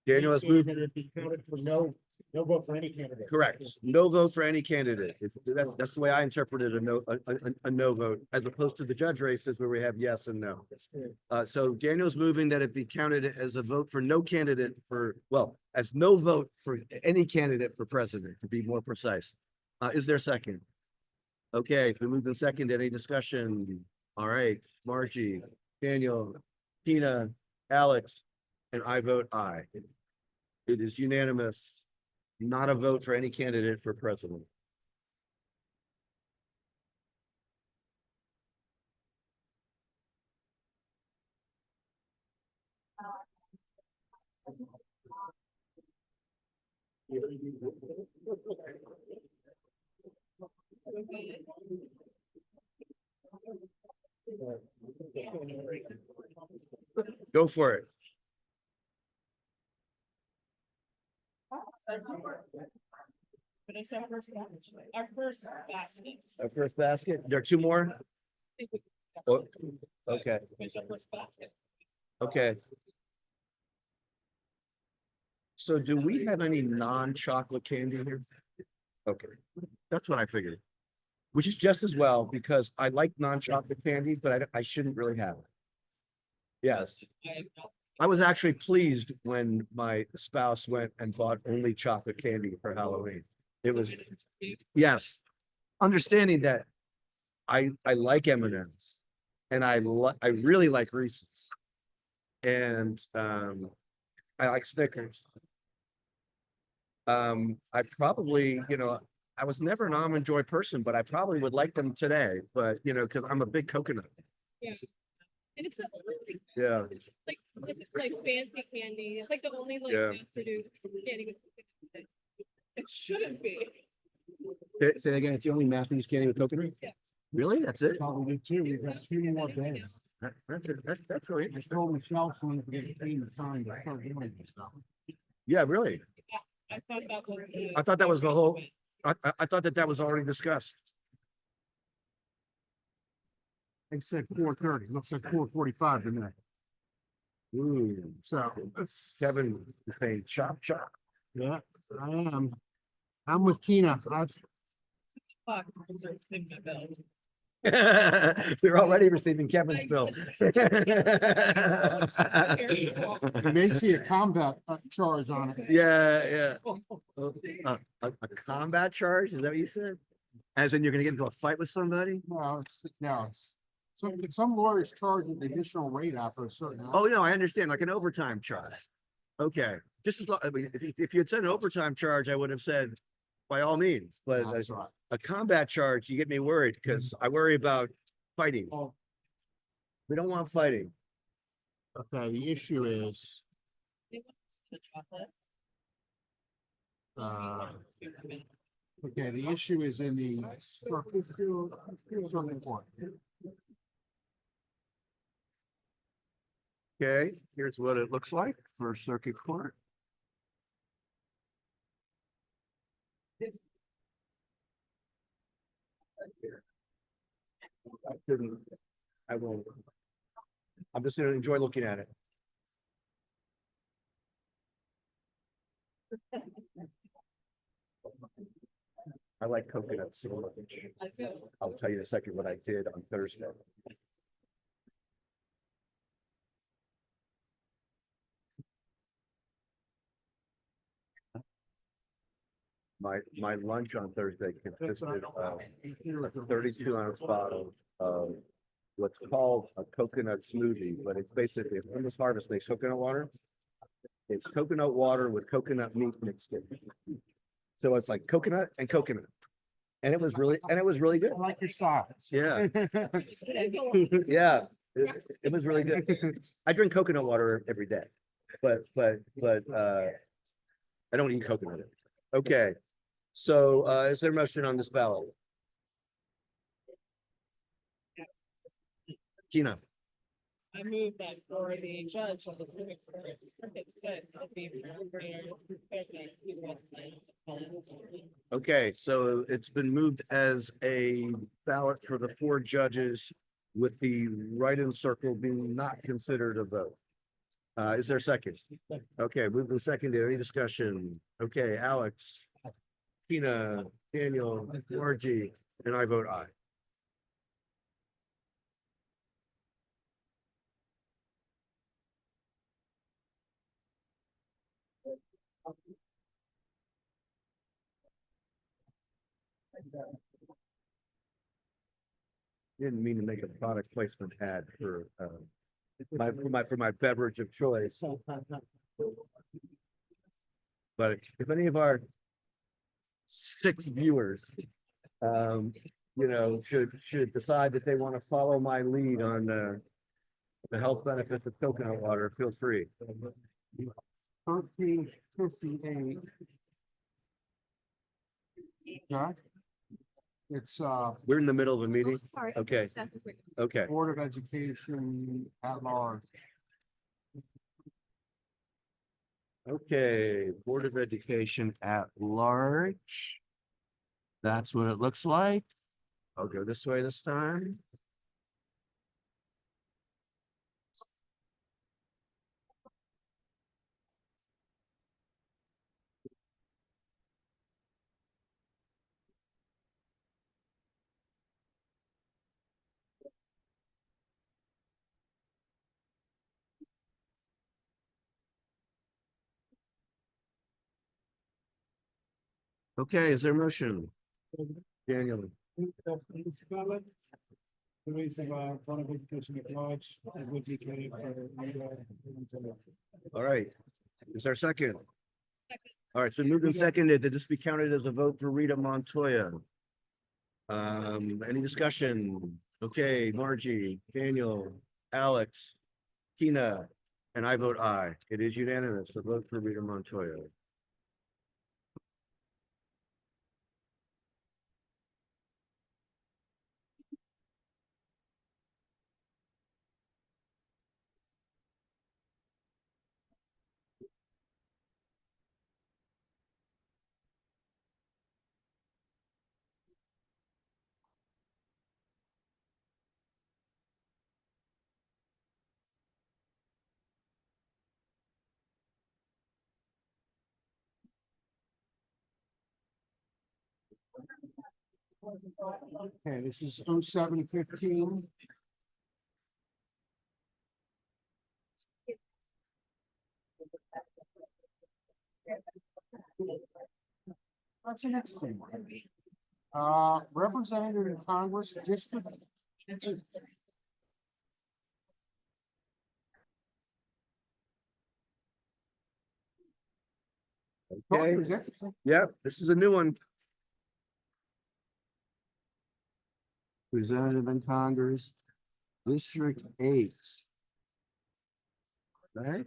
C: Daniel has moved,
G: That it be counted for no vote for any candidate.
C: correct. No vote for any candidate. That's the way I interpreted a no vote, as opposed to the judge races where we have yes and no. So Daniel's moving that it be counted as a vote for no candidate as no vote for any candidate for president, to be more precise. Is there a second? Okay, if we move to second, any discussion? All right, Margie, Daniel, Tina, Alex, and I vote aye. It is unanimous, not a vote for any candidate for president. Go for it.
B: But it's our first basket.
C: Our first basket. There are two more? Oh, okay,
B: It's our first basket.
C: okay. So do we have any non-chocolate candy here? Okay, that's what I figured. Which is just as well, because I like non-chocolate candy, but I shouldn't really have it. Yes, I was actually pleased when my spouse went and bought only chocolate candy for Halloween. It was, yes, understanding that I like M&Ms and I really like Reese's. And I like Snickers. I probably, I was never an Almond Joy person, but I probably would like them today, but because I'm a big coconut.
F: Yeah. And it's a really,
C: Yeah,
F: it's like fancy candy. It's like the only like
C: Yeah.
F: mass produced candy.
B: It shouldn't be.
C: say that again, it's the only mass-produced candy with coconut?
B: Yes.
C: Really? That's it?
G: Probably two, we've got two more days.
C: That's really
G: I
C: interesting.
G: told Michelle soon to get clean the sign, I start doing this stuff.
C: Yeah, really?
B: I thought that was.
C: I thought that was the whole- I thought that was already discussed.
G: They said 4:30. Looks like 4:45 tonight.
C: Ooh,
G: So it's,
C: Kevin is saying chop chop.
G: yeah, I am. I'm with Tina.
B: Fuck, I'll start saving my bill.
C: We're already receiving Kevin's bill.
G: You may see a combat charge on it.
C: Yeah, a combat charge, is that what you said? As in you're gonna get into a fight with somebody?
G: No, it's some lawyers charge an additional rate after a certain.
C: Oh, no, I understand, like an overtime charge. Okay, just as long, I mean, if you had said an overtime charge, I would have said by all means, but
G: That's right.
C: a combat charge, you get me worried because I worry about fighting. We don't want fighting.
G: Okay, the issue is,
B: You want the chocolate?
G: okay, the issue is in the circuit court.
C: Okay, here's what it looks like for circuit court. I won't. I'm just gonna enjoy looking at it. I like coconut so much.
B: I do.
C: I'll tell you in a second what I did on Thursday. My lunch on Thursday consisted of a 32-ounce bottle of what's called a coconut smoothie, but it's basically from this harvest makes coconut water. It's coconut water with coconut meat mixed in. So it's like coconut and coconut. And it was really good.
G: I like your style.
C: Yeah. Yeah, it was really good. I drink coconut water every day, but I don't eat coconut. Okay, so is there a motion on this ballot? Gina,
B: I move that for the judge of the civic service, circuit six, to be prepared.
C: okay, so it's been moved as a ballot for the 4 judges with the write-in circle being not considered a vote. Is there a second? Okay, moved and seconded. Any discussion? Okay, Alex, Tina, Daniel, Margie, and I vote aye. Didn't mean to make a product placement ad for my beverage of choice. But if any of our 6 viewers, should decide that they want to follow my lead on the health benefits of coconut water, feel free.
G: 1358. Okay. It's
C: We're in the middle of a meeting.
F: Sorry.
C: Okay. Okay.
G: Board of Education at large.
C: Okay, Board of Education at large. That's what it looks like. I'll go this way this time. Okay, is there a motion? Daniel,
H: This ballot, the reason why Board of Education at large, it would be carried for.
C: all right. Is there a second? All right, so moved and seconded that this be counted as a vote for Rita Montoya. Any discussion? Okay, Margie, Daniel, Alex, Tina, and I vote aye. It is unanimous. The vote for Rita Montoya.
G: Okay, this is 0715. That's an interesting one. Representative in Congress, District 8.
C: Okay,
G: Is interesting.
C: yep, this is a new one. Representative in Congress, District 8. Right?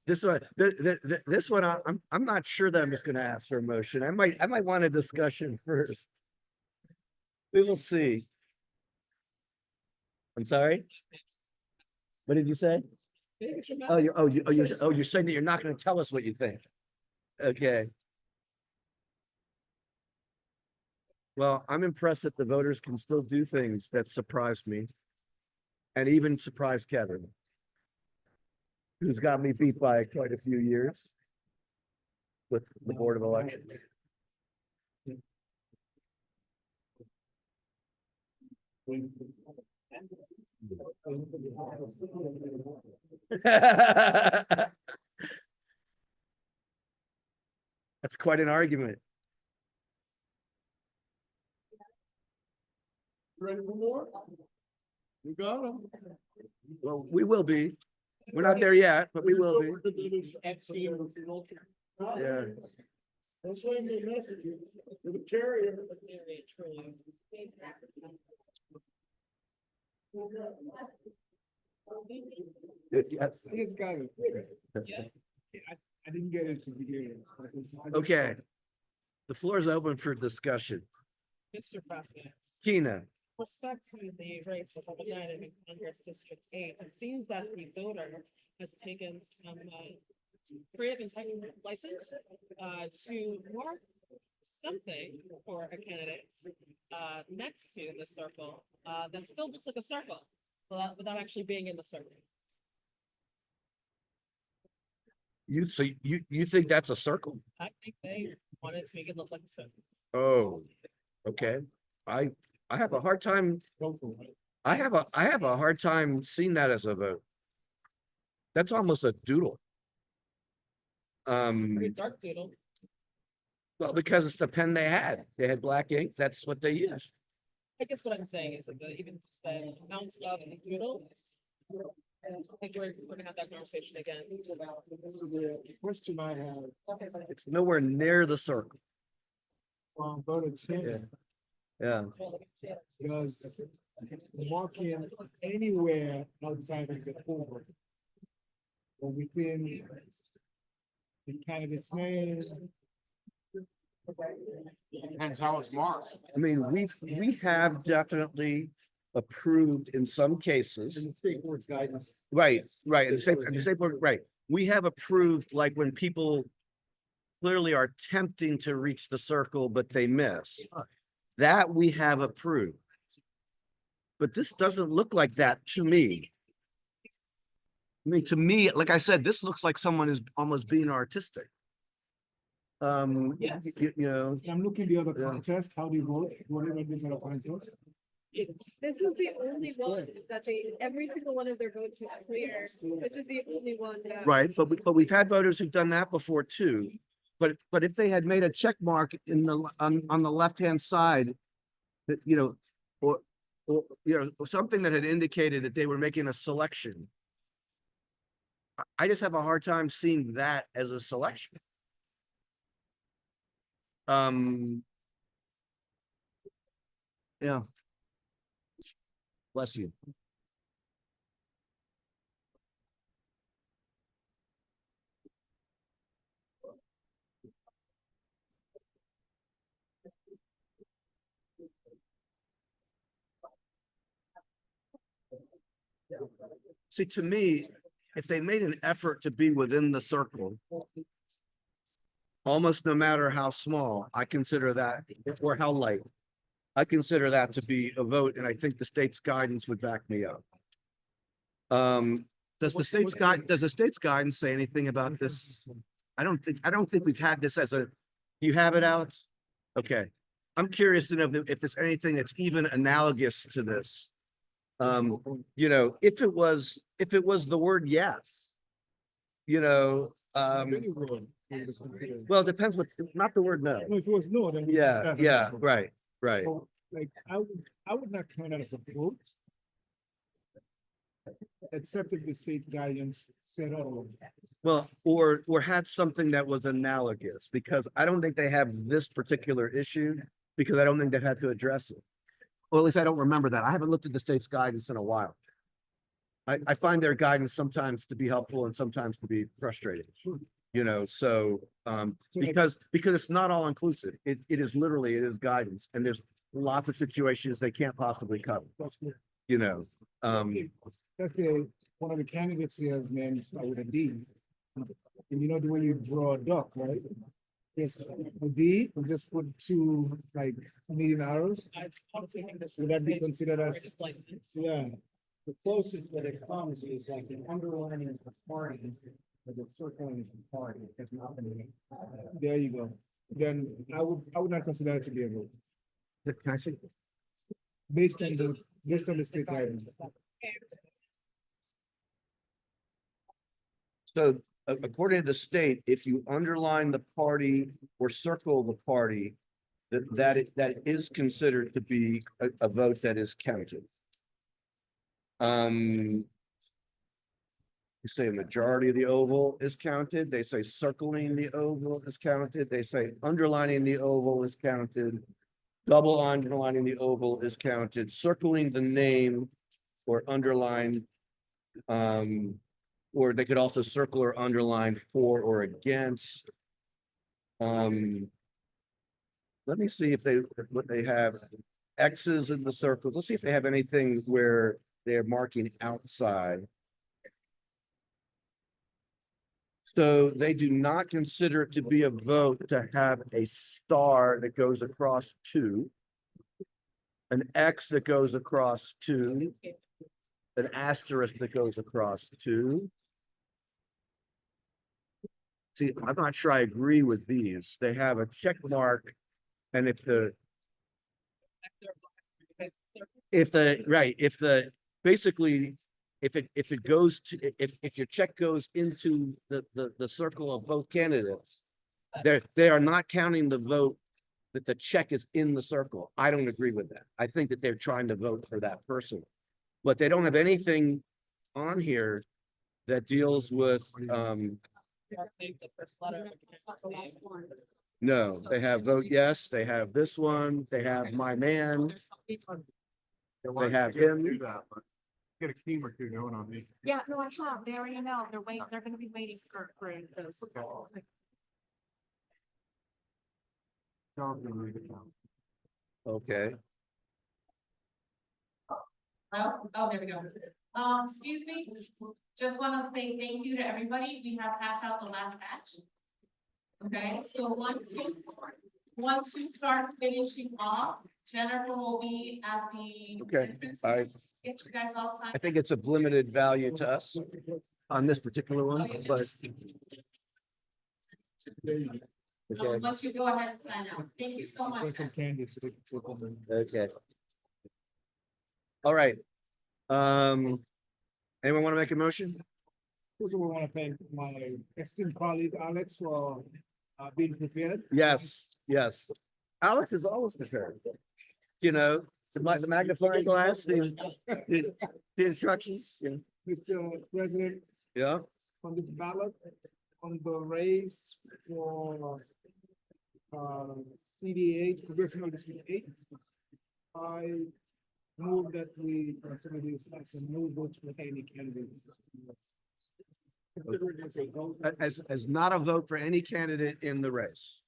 C: This one, this one, I'm not sure that I'm just gonna ask for a motion. I might want a discussion first. We will see. I'm sorry? What did you say? You're saying that you're not gonna tell us what you think? Okay. Well, I'm impressed that the voters can still do things that surprise me. And even surprise Kevin. Who's got me beat by quite a few years. With the Board of Elections. That's quite an argument.
A: Ready for more? We got them.
C: Well, we will be. We're not there yet, but we will be. Yeah.
H: That's why they message you, with a carrier.
C: Yes.
H: This guy. I didn't get it to begin.
C: Okay. The floor is open for discussion.
B: Mr. President,
C: Tina,
B: respect to the race of Representative in Congress District 8, it seems that the voter has taken some creative and technical license to mark something for a candidate next to the circle that still looks like a circle without actually being in the circle.
C: you think that's a circle?
B: I think they wanted to make it look like a circle.
C: Oh, okay. I have a hard time. I have a hard time seeing that as a vote. That's almost a doodle.
B: Pretty dark doodle.
C: Well, because it's the pen they had. They had black ink. That's what they used.
B: I guess what I'm saying is that even just the amount of the doodles. I think we're gonna have that conversation again.
H: So the question I have,
C: It's nowhere near the circle.
H: voter 10,
C: Yeah.
H: does marking anywhere outside of the over. Or within the candidate's name.
G: Depends how it's marked.
C: I mean, we have definitely approved in some cases.
H: In the state board's guidance.
C: Right, right. And the same, right. We have approved like when people clearly are attempting to reach the circle, but they miss. That we have approved. But this doesn't look like that to me. I mean, to me, like I said, this looks like someone is almost being artistic.
B: Yes.
C: You know,
H: I'm looking the other
C: Yeah.
H: contest, how they vote, whatever this other contest.
F: This is the only one that every single one of their votes is clear. This is the only one that.
C: right, but we've had voters who've done that before too. But if they had made a check mark in the on the left-hand side, that or something that had indicated that they were making a selection. I just have a hard time seeing that as a selection. Yeah. Bless you. See, to me, if they made an effort to be within the circle, almost no matter how small, I consider that, or how light, I consider that to be a vote, and I think the state's guidance would back me up. Does the state's guidance say anything about this? I don't think we've had this as a, do you have it, Alex? Okay, I'm curious to know if there's anything that's even analogous to this. You know, if it was the word yes, you know, well, it depends what, not the word no.
H: No, if it was no, then. we
C: Yeah,
H: discuss
C: yeah,
H: it.
C: right, right.
H: So, like, I would not count that as a vote. Except if the state guidance said otherwise.
C: Well, or had something that was analogous, because I don't think they have this particular issue, because I don't think they've had to address it. Or at least I don't remember that. I haven't looked at the state's guidance in a while. I find their guidance sometimes to be helpful and sometimes to be frustrating. You know, so, because it's not all inclusive. It is literally, it is guidance, and there's lots of situations they can't possibly cover,
H: That's clear.
C: you know.
H: Okay, one of the candidates here's name start with a D. And you know the way you draw a duck, right? Yes, a D, we just put two like median arrows.
B: I honestly think this.
H: Would that be considered as-
B: Greatest license.
H: Yeah,
D: The closest that it comes is like an underlining of the party, with a circling of the party, if not
H: there you go. Then I would not consider it to be a vote.
C: Can I say?
H: Based on the state guidance.
C: So according to the state, if you underline the party or circle the party, that is considered to be a vote that is counted. You say a majority of the oval is counted. They say circling the oval is counted. They say underlining the oval is counted. Double underlining the oval is counted. Circling the name or underline, or they could also circle or underline for or against. Let me see if what they have X's in the circles. Let's see if they have anything where they're marking outside. So they do not consider it to be a vote to have a star that goes across two, an X that goes across two, an asterisk that goes across two. See, I'm not sure I agree with these. They have a check mark, and if basically, if it goes to, if your check goes into the circle of both candidates, they are not counting the vote that the check is in the circle. I don't agree with that. I think that they're trying to vote for that person, but they don't have anything on here that deals with, no, they have vote yes, they have this one, they have my man, they have him.
G: Get a team or two going on me.
I: Yeah, no, I have, they already know, they're gonna be waiting for those.
C: Okay,
J: Oh, there we go. Excuse me, just want to say thank you to everybody. We have passed out the last batch. Okay, so once you start finishing off, Jennifer will be at the.
C: Okay,
J: entrance.
C: I-
J: Get you guys all signed.
C: I think it's of limited value to us on this particular one, but. Okay,
J: Once you go ahead and sign out. Thank you so much, guys.
C: okay. All right. Anyone want to make a motion?
H: First of all, I want to thank my esteemed colleague Alex for being prepared.
C: Yes, yes. Alex is always prepared. You know, the magnifying glass, the instructions,
H: Mr. President,
C: yeah.
H: on this ballot, on the race for CDH, Congressional District 8, I move that we consider this as a no vote for any candidates. Consider it as a vote.
C: As not a vote for any candidate in the race.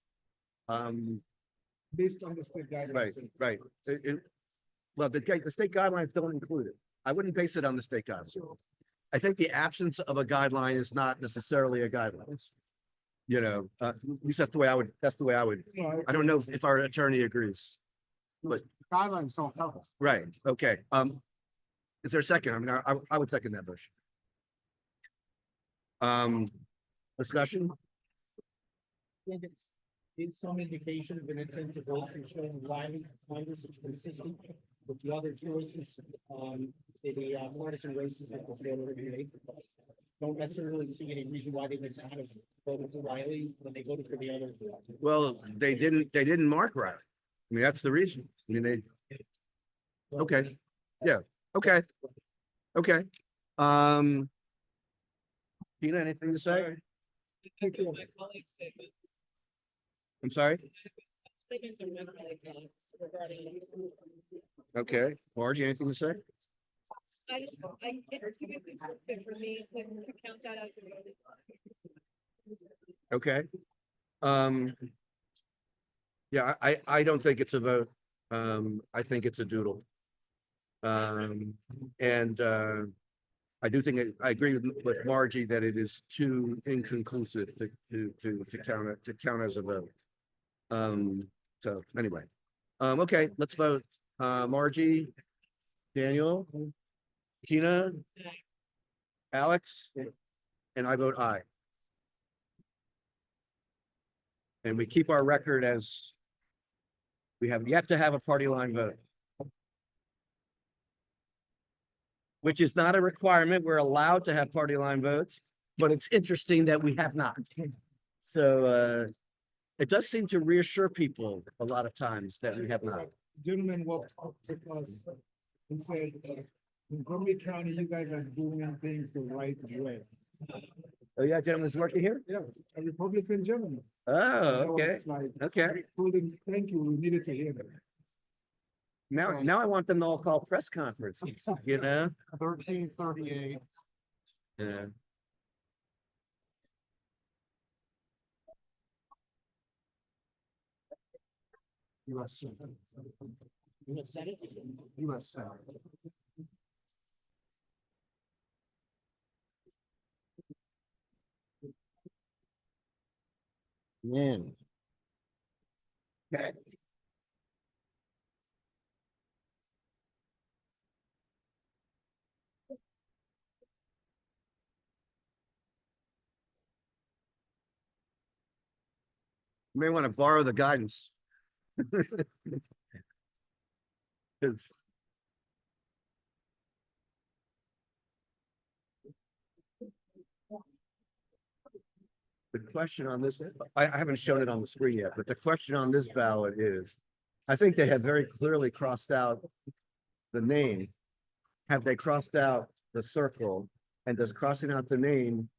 H: Based on the state guidelines.
C: Right. Well, the state guidelines don't include it. I wouldn't base it on the state guidelines. I think the absence of a guideline is not necessarily a guideline. You know, at least that's the way I would,
H: No,
C: I don't know if our attorney agrees. But
G: guidelines don't cover.
C: Right, okay, is there a second? I mean, I would second that motion. Discussion?
D: It's some indication of an intent to vote concerning Riley's Congress is consistent with the other choices, the partisan races that the state made. Don't necessarily see any reason why they would not have voted for Riley when they voted for the other.
C: Well, they didn't mark right. I mean, that's the reason. I mean, they, okay, yeah, okay, okay. Tina, anything to say?
B: My colleague's statement.
C: I'm sorry?
B: Statements are my colleague's comments regarding.
C: Okay, Margie, anything to say?
F: I it's too good for me to count that as a vote.
C: Okay. Yeah, I don't think it's a vote. I think it's a doodle. And I do think I agree with Margie that it is too inconclusive to count as a vote. So anyway, okay, let's vote. Margie, Daniel, Tina, Alex, and I vote aye. And we keep our record as we have yet to have a party line vote. Which is not a requirement. We're allowed to have party line votes, but it's interesting that we have not. So it does seem to reassure people a lot of times that we have not.
H: Gentleman walked up to us and said, in Montgomery County, you guys are doing things the right way.
C: Oh, yeah, gentleman's working here?
H: Yeah, a Republican gentleman.
C: Oh,
H: I
C: okay,
H: was like,
C: okay.
H: I told him, thank you, we needed to hear that.
C: Now I want them to all call press conferences, you know?
G: 1338.
C: Yeah.
G: US Senate. US Senate.
C: Man. Okay. You may want to borrow the guidance. 'Cause the question on this, I haven't shown it on the screen yet, but the question on this ballot is, I think they have very clearly crossed out the name. Have they crossed out the circle? And does crossing out the name,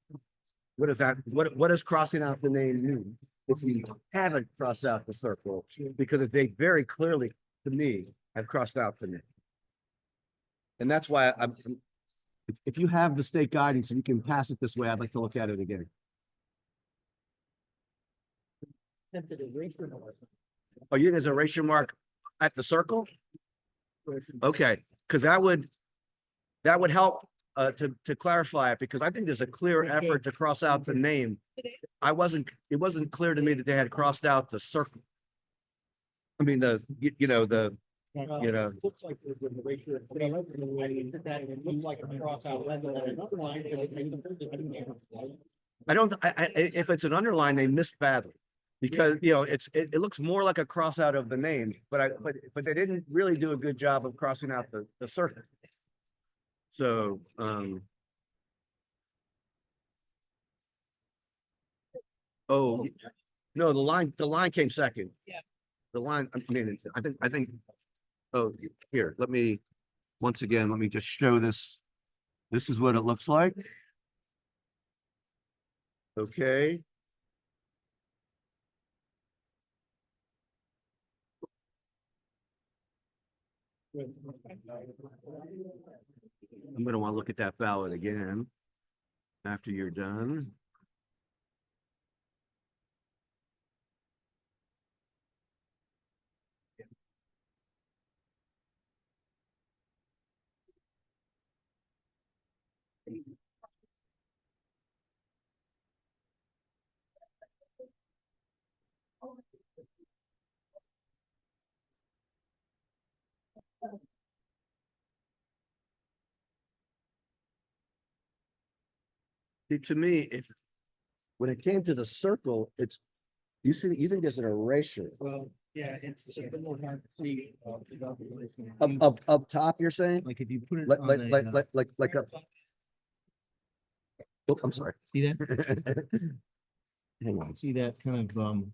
C: what is that, what does crossing out the name mean? If you haven't crossed out the circle, because they very clearly, to me, have crossed out the name. And that's why if you have the state guidance and you can pass it this way, I'd like to look at it again. Oh, you there's a erasure mark at the circle? Okay, because that would help to clarify it, because I think there's a clear effort to cross out the name. It wasn't clear to me that they had crossed out the circle. I mean, you know.
D: Looks like there's an erasure. But I like the way you did that, it looked like a cross out rather than an underline.
C: I don't, if it's an underline, they missed badly. Because, you know, it looks more like a cross out of the name, but they didn't really do a good job of crossing out the circle. So, oh, no, the line came second.
B: Yeah.
C: The line, I mean, I think, oh, here, once again, let me just show this. This is what it looks like. Okay. I'm gonna want to look at that ballot again after you're done. See, to me, when it came to the circle, you think there's an erasure.
D: Well, yeah, it's a bit more hard to see. Without the relation.
C: Up top, you're saying?
D: Like if you put it
C: Like,
D: on
C: like,
D: a,
C: like up. Oh, I'm sorry.
D: see that,
C: Hang on.
D: see that kind of,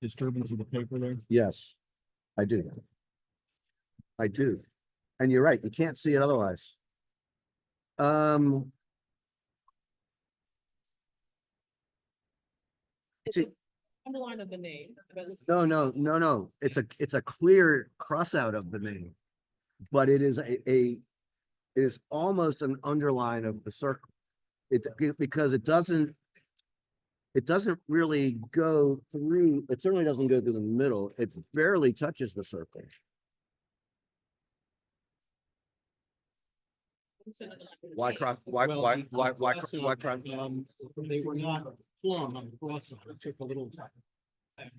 D: disturbance of the paper there?
C: Yes, I do. I do. And you're right, you can't see it otherwise. See,
B: Underline of the name. But it's-
C: no. It's a clear cross out of the name. But it is it is almost an underline of the circle. Because it doesn't really go through, it certainly doesn't go through the middle. It barely touches the circle.
B: it's an underline of the
C: Why
B: name.
C: cross, why cross?
D: They were not plumb on the cross. It took a little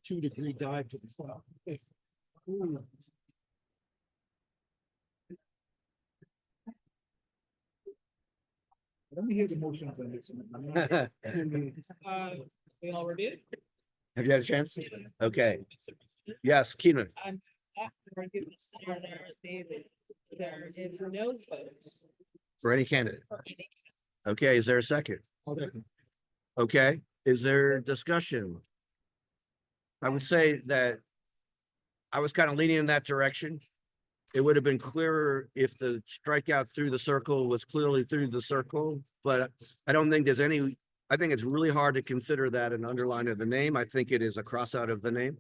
D: 2-degree dive to the side. Ooh.
H: Let me hear the motions on this one.
B: We all reviewed?
C: Have you had a chance? Okay, yes, Keenan.
B: And after giving Senator David, there is no votes
C: For any candidate.
B: for any.
C: Okay, is there a second? Okay, is there discussion? I would say that I was kind of leaning in that direction. It would have been clearer if the strikeout through the circle was clearly through the circle, but I don't think there's any, I think it's really hard to consider that an underline of the name. I think it is a cross out of the name.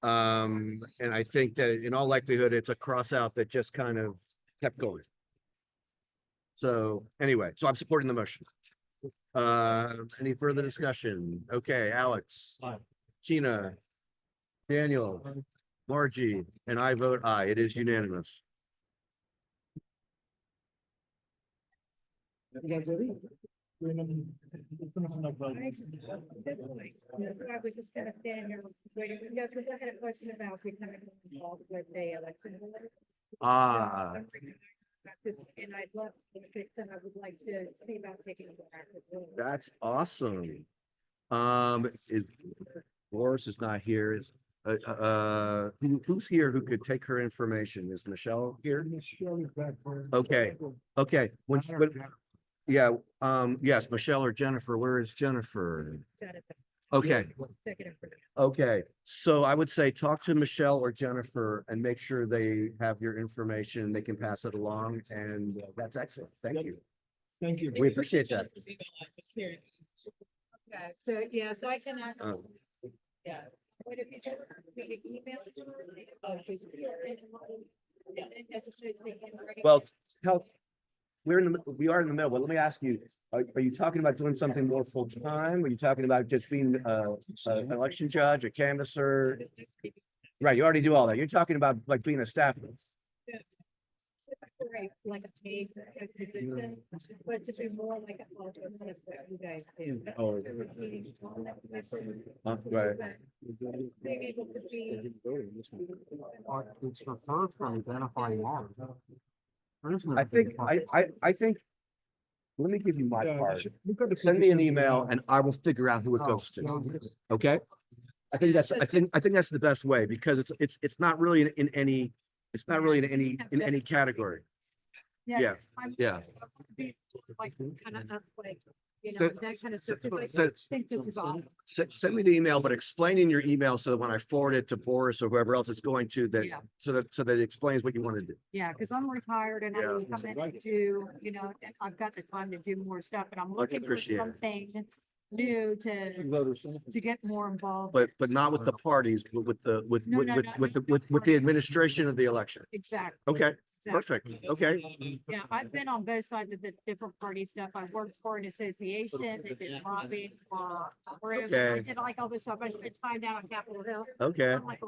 C: And I think that in all likelihood, it's a cross out that just kind of kept going. So anyway, so I'm supporting the motion. Any further discussion? Okay, Alex.
D: Aye.
C: Tina. Daniel. Margie, and I vote aye. It is unanimous.
I: I was just gonna stand here waiting, because I had a question about becoming involved with the election.
C: Ah,
I: And I'd love, and I would like to see about taking it back.
C: that's awesome. Is Boris is not here. Is who's here who could take her information? Is Michelle here? Okay, okay. Yeah, yes, Michelle or Jennifer. Where is Jennifer? Okay, okay. So I would say talk to Michelle or Jennifer and make sure they have your information. They can pass it along, and that's excellent. Thank you.
D: Thank you.
C: We appreciate that.
I: Okay, so, yes, I can,
B: Yes.
I: what if you just read an email?
B: Oh, she's
C: Well, we are in the middle, but let me ask you, are you talking about doing something more full time? Are you talking about just being an election judge, a canvasser? Right, you already do all that. You're talking about like being a staffer.
I: Like a paid position, but to be more like a office of what you guys do.
C: Oh. Right.
I: Being able to be.
G: It's the first one identifying ours.
C: I think, let me give you my card. Send me an email and I will figure out who it goes to. Okay? I think that's the best way because it's not really in any, it's not really in any category. Yeah, yeah.
I: Like, kind of, like, you
C: So-
I: know, that kind of stuff, 'cause I
C: so-
I: think this is awesome.
C: Send me the email, but explain in your email so that when I forward it to Boris or whoever else it's going to, that,
I: Yeah.
C: so that it explains what you want to do.
I: Yeah, because I'm retired and I
C: Yeah.
I: come in and do, you know, and I've got the time to do more stuff, and I'm looking for
C: appreciate it.
I: something new to get more involved.
C: But not with the parties, but with the,
I: No, no, no,
C: with the administration of the election.
I: Exactly.
C: Okay,
I: exactly.
C: perfect. Okay.
I: Yeah, I've been on both sides of the different party stuff. I worked for an association that did lobbying for a group. I
C: Okay.
I: did like all this stuff. I spent time down on Capitol Hill.
C: Okay.
I: I'm like,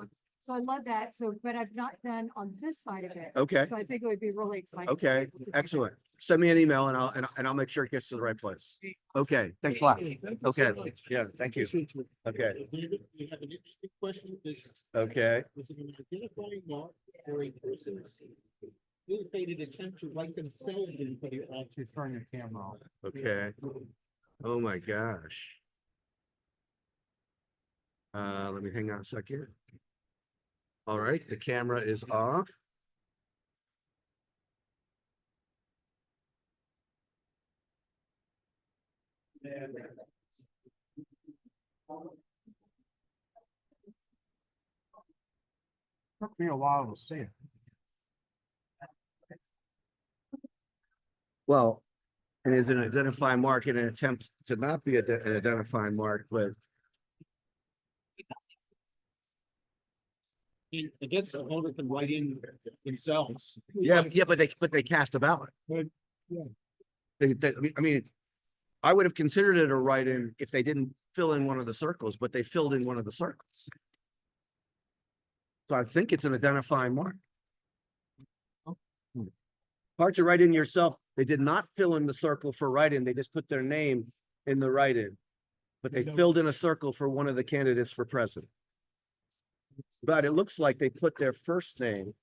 I: so I love that. So, but I've not done on this side of it.
C: Okay.
I: So I think it would be really exciting. to be
C: Okay,
I: able to do that.
C: excellent. Send me an email and I'll make sure it gets to the right place. Okay, thanks a lot. Okay, yeah, thank you. Okay,
D: We have an interesting question.
C: okay.
D: Was it an identifying mark or a person's ill-fated attempt to write themselves in for the
G: To turn your camera on.
C: Okay. Oh my gosh. Let me hang on a second. All right, the camera is off.
G: Took me a while to see it.
C: Well, it is an identifying mark in an attempt to not be an identifying mark, but
D: Against the owner can write in themselves.
C: yeah, but they cast a ballot.
H: But, yeah.
C: I mean, I would have considered it a write-in if they didn't fill in one of the circles, but they filled in one of the circles. So I think it's an identifying mark. Hard to write in yourself. They did not fill in the circle for write-in. They just put their name in the write-in. But they filled in a circle for one of the candidates for president. But it looks like they put their first name.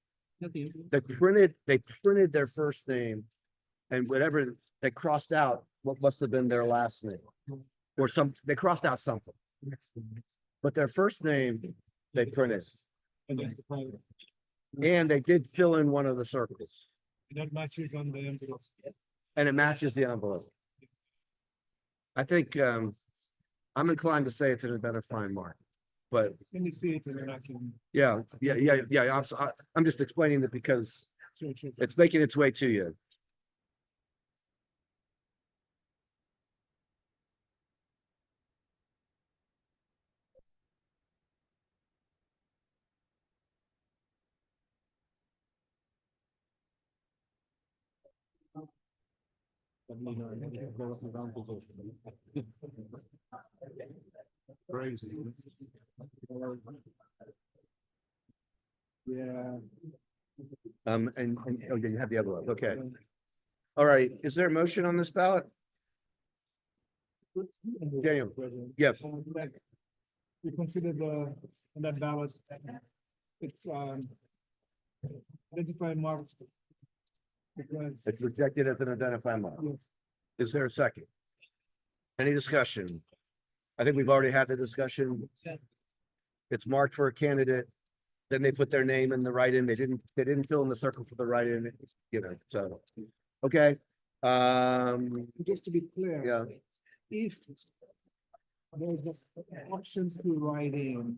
C: They printed their first name and whatever they crossed out, what must have been their last name. Or they crossed out something. But their first name, they printed. And they did fill in one of the circles.
H: That matches on the envelope.
C: And it matches the envelope. I think I'm inclined to say it's an identifying mark, but
H: Let me see it and then I can.
C: yeah. I'm just explaining it because
H: Sure.
C: it's making its way to you.
D: Crazy.
H: Yeah.
C: And oh, yeah, you have the envelope. Okay. All right. Is there a motion on this ballot? Daniel, yes.
H: We consider that ballot, it's, identifying mark. Because,
C: It's rejected as an identifying mark.
H: yes,
C: Is there a second? Any discussion? I think we've already had the discussion. It's marked for a candidate. Then they put their name in the write-in. They didn't fill in the circle for the write-in, so, okay.
H: just to be clear.
C: Yeah,
H: If there's an option to write in,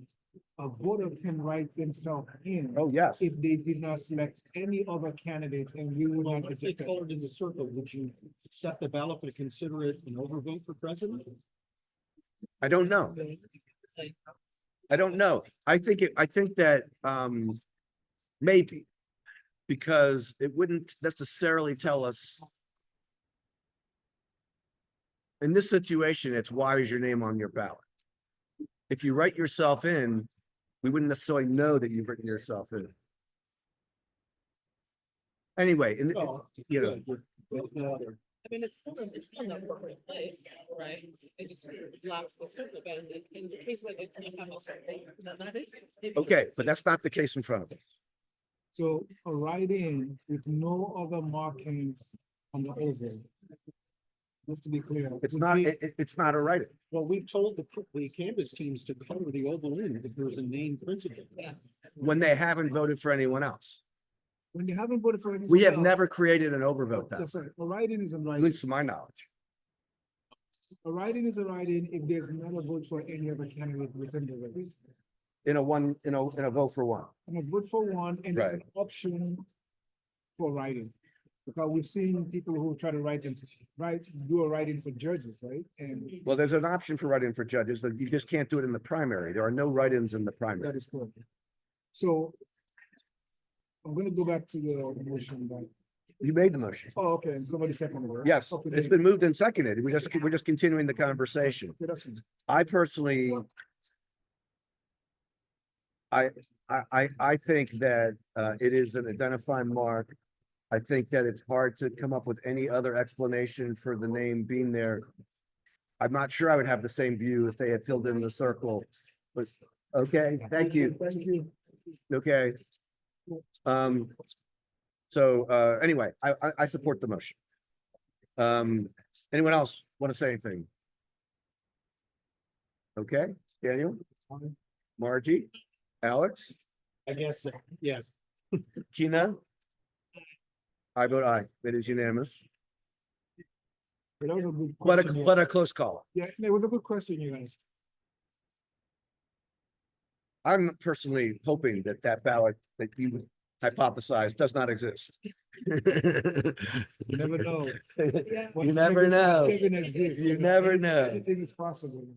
H: a voter can write themselves in.
C: oh, yes.
H: If they did not select any other candidate and we would
D: Well,
H: not
D: if they
H: reject it.
D: colored in the circle, would you accept the ballot but consider it an overvote for president?
C: I don't know. I don't know. I think that, maybe. Because it wouldn't necessarily tell us. In this situation, it's why is your name on your ballot? If you write yourself in, we wouldn't necessarily know that you've written yourself in. Anyway, you know,
B: I mean, it's still in the appropriate place, right? It just blocks the circle, but in the case like it can't have a circle, that is.
C: okay, but that's not the case in front of us.
H: So a write-in with no other markings on the oval. Just to be clear.
C: It's
H: would
C: not,
H: be-
C: it's not a write-in.
D: Well, we've told the canvas teams to color the oval in if there's a named principal.
B: Yes.
C: When they haven't voted for anyone else.
H: When you haven't voted for anyone
C: We have
H: else-
C: never created an overvote ballot,
H: That's right, a write-in is a
C: at
H: write-in.
C: least to my knowledge.
H: A write-in is a write-in if there's not a vote for any other candidate within the race.
C: In a vote for one.
H: And a vote for one, and there's an
C: Right.
H: option for writing. Because we've seen people who try to do a write-in for judges, right? And
C: Well, there's an option for write-in for judges, but you just can't do it in the primary. There are no write-ins in the primary.
H: that is correct. So I'm gonna go back to the motion that,
C: You made the motion.
H: oh, okay, and somebody seconded it. right?
C: Yes,
H: Okay,
C: it's been moved and seconded. We're just continuing the conversation.
H: okay, that's fine.
C: I personally. I think that it is an identifying mark. I think that it's hard to come up with any other explanation for the name being there. I'm not sure I would have the same view if they had filled in the circle, but, okay, thank you.
H: Thank you.
C: Okay. Anyway, I support the motion. Anyone else want to say anything? Okay, Daniel, Margie, Alex,
D: I guess, yes.
C: Tina. I vote aye. It is unanimous,
H: That was a good
C: but
H: question.
C: but a close call.
H: Yeah, it was a good question you asked.
C: I'm personally hoping that that ballot that you hypothesized does not exist.
H: You never know.
C: You never know.
H: Kevin exists.
C: You never know.
H: Anything is possible.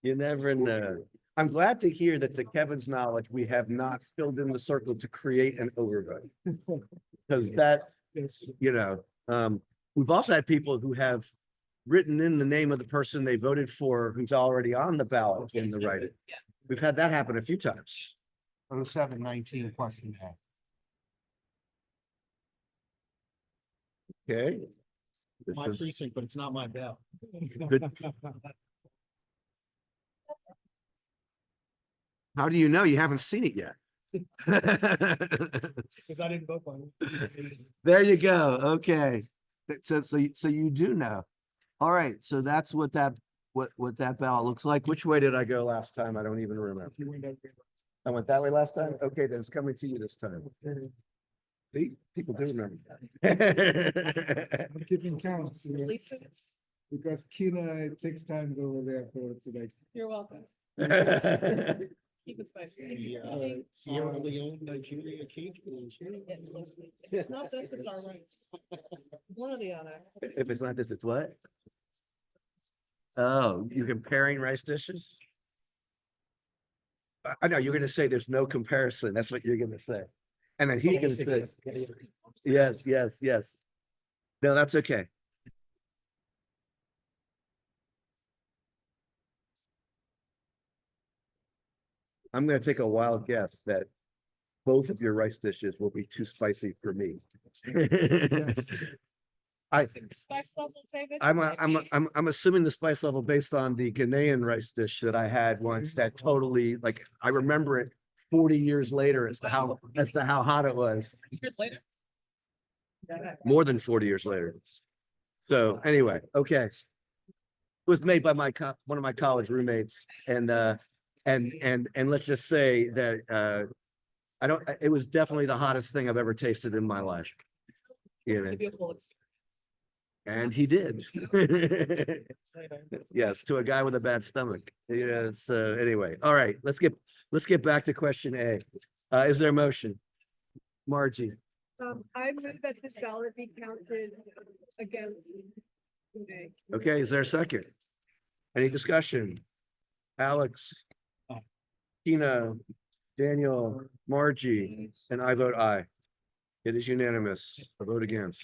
C: You never know. I'm glad to hear that to Kevin's knowledge, we have not filled in the circle to create an overvote. Because that,
H: Yes.
C: you know, we've also had people who have written in the name of the person they voted for who's already on the ballot in the writing. We've had that happen a few times.
G: 0719 question A.
C: Okay. This
D: My
C: is-
D: precinct, but it's not my ballot.
C: Good. How do you know? You haven't seen it yet.
H: Because I didn't vote on it.
C: There you go. Okay. So you do know. All right. So that's what that ballot looks like. Which way did I go last time? I don't even remember.
H: You went that way.
C: I went that way last time? Okay, then it's coming to you this time. See, people do remember.
H: I'm keeping count, you know,
B: Lisa, it's-
H: because Kina takes time over there for today.
B: you're welcome. Keep it spicy.
D: Sierra Leone, Nigeria, cake.
B: Yeah, listen, it's not this, it's our rights. One or the other.
C: If it's not this, it's what? Oh, you're comparing rice dishes? I know, you're gonna say there's no comparison. That's what you're gonna say. And then he's gonna say, yes. No, that's okay. I'm gonna take a wild guess that both of your rice dishes will be too spicy for me.
B: Spice level, David?
C: I'm assuming the spice level based on the Ghanaian rice dish that I had once that totally, like, I remember it 40 years later as to how hot it was.
B: Years later.
C: More than 40 years later. So anyway, okay. It was made by one of my college roommates, and let's just say that it was definitely the hottest thing I've ever tasted in my life. You know,
B: Maybe a full experience.
C: and he did. Yes, to a guy with a bad stomach. Yeah, so anyway, all right, let's get back to question A. Is there a motion? Margie,
F: I move that this ballot be counted against. today.
C: okay, is there a second? Any discussion? Alex, Tina, Daniel, Margie, and I vote aye. It is unanimous. A vote against.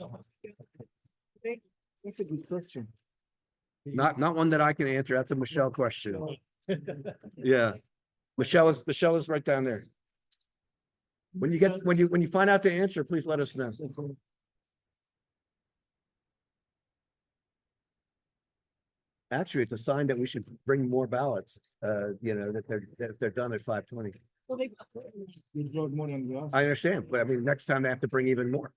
H: That's a good question.
C: Not one that I can answer. That's a Michelle question. Yeah. Michelle is right down there. When you find out the answer, please let us know. Actually, it's a sign that we should bring more ballots, you know, that if they're done at 5:20.
B: Well, they,
H: You vote more than the last.
C: I understand, but I mean, next time they have to bring even more.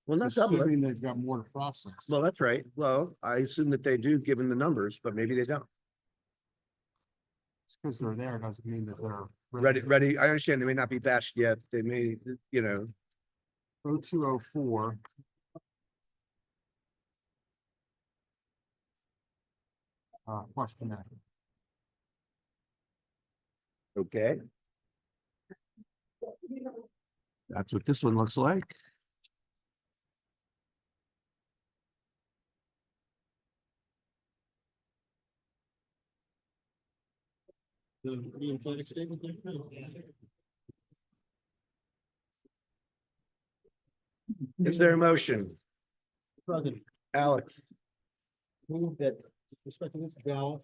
C: Well, not double it.
G: Assuming they've got more to process.
C: Well, that's right. Well, I assume that they do, given the numbers, but maybe they don't.
G: It's because they're there, doesn't mean that they're
C: Ready. I understand they may not be batched yet. They may, you know,
G: 0204. Question A.
C: okay. That's what this one looks like.
D: The emphatic statement there?
C: Is there a motion?
D: President,
C: Alex,
D: move that with respect to this ballot,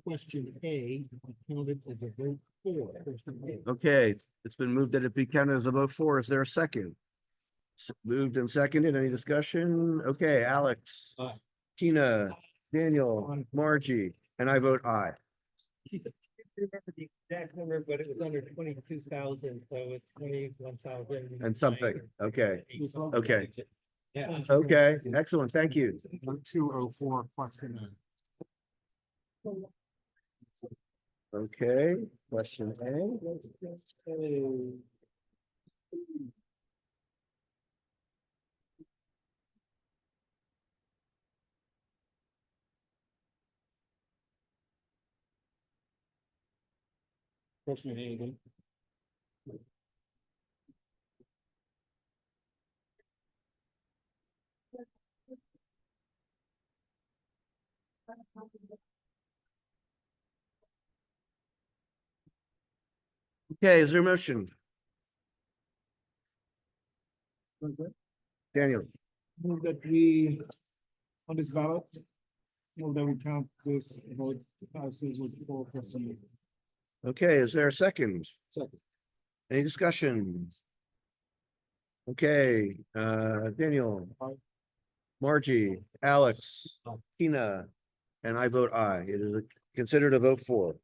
D: question A, counted as a vote for. Question A.
C: okay, it's been moved that it be counted as a vote for. Is there a second? Moved and seconded. Any discussion? Okay, Alex,
D: Aye.
C: Tina, Daniel, Margie, and I vote aye.
D: She said, I can't remember the exact number, but it was under 22,000, so it's 21,000.
C: And something. Okay, okay.
D: Yeah.
C: okay, excellent. Thank you.
G: 0204 question A.
C: Okay, question A.
D: Question A again.
C: Okay, is there a motion? Daniel,
H: Move that we, on this ballot, move that we count this vote as a vote for question A.
C: okay, is there a second?
H: Second.
C: Any discussion? Okay, Daniel. Margie, Alex, Tina, and I vote aye. It is considered a vote for.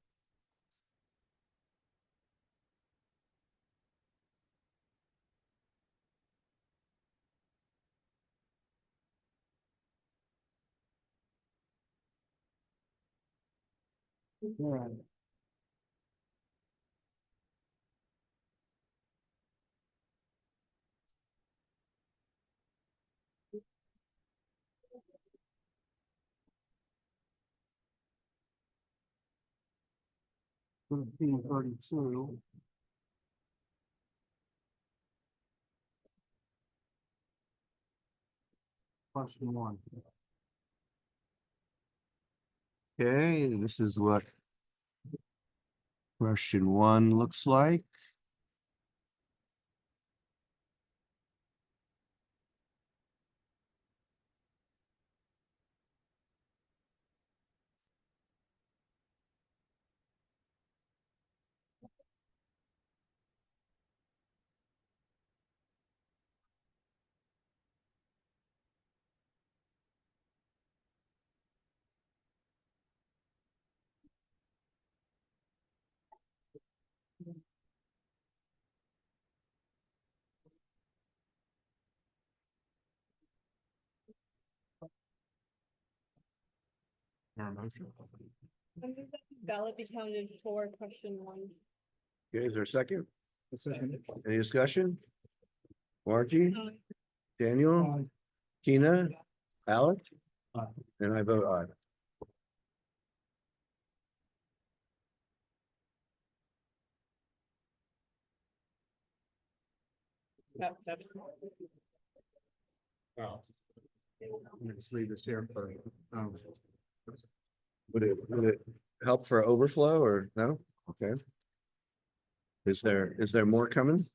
G: Fifteen 32. Question 1.
C: Okay, this is what question 1 looks like.
F: Ballot be counted for question 1.
C: Okay, is there a second?
H: A second.
C: Any discussion? Margie,
F: Aye.
C: Daniel, Tina, Alex, and I vote aye.
G: Let's leave this here for,
C: Would it help for overflow or no? Okay. Is there more coming?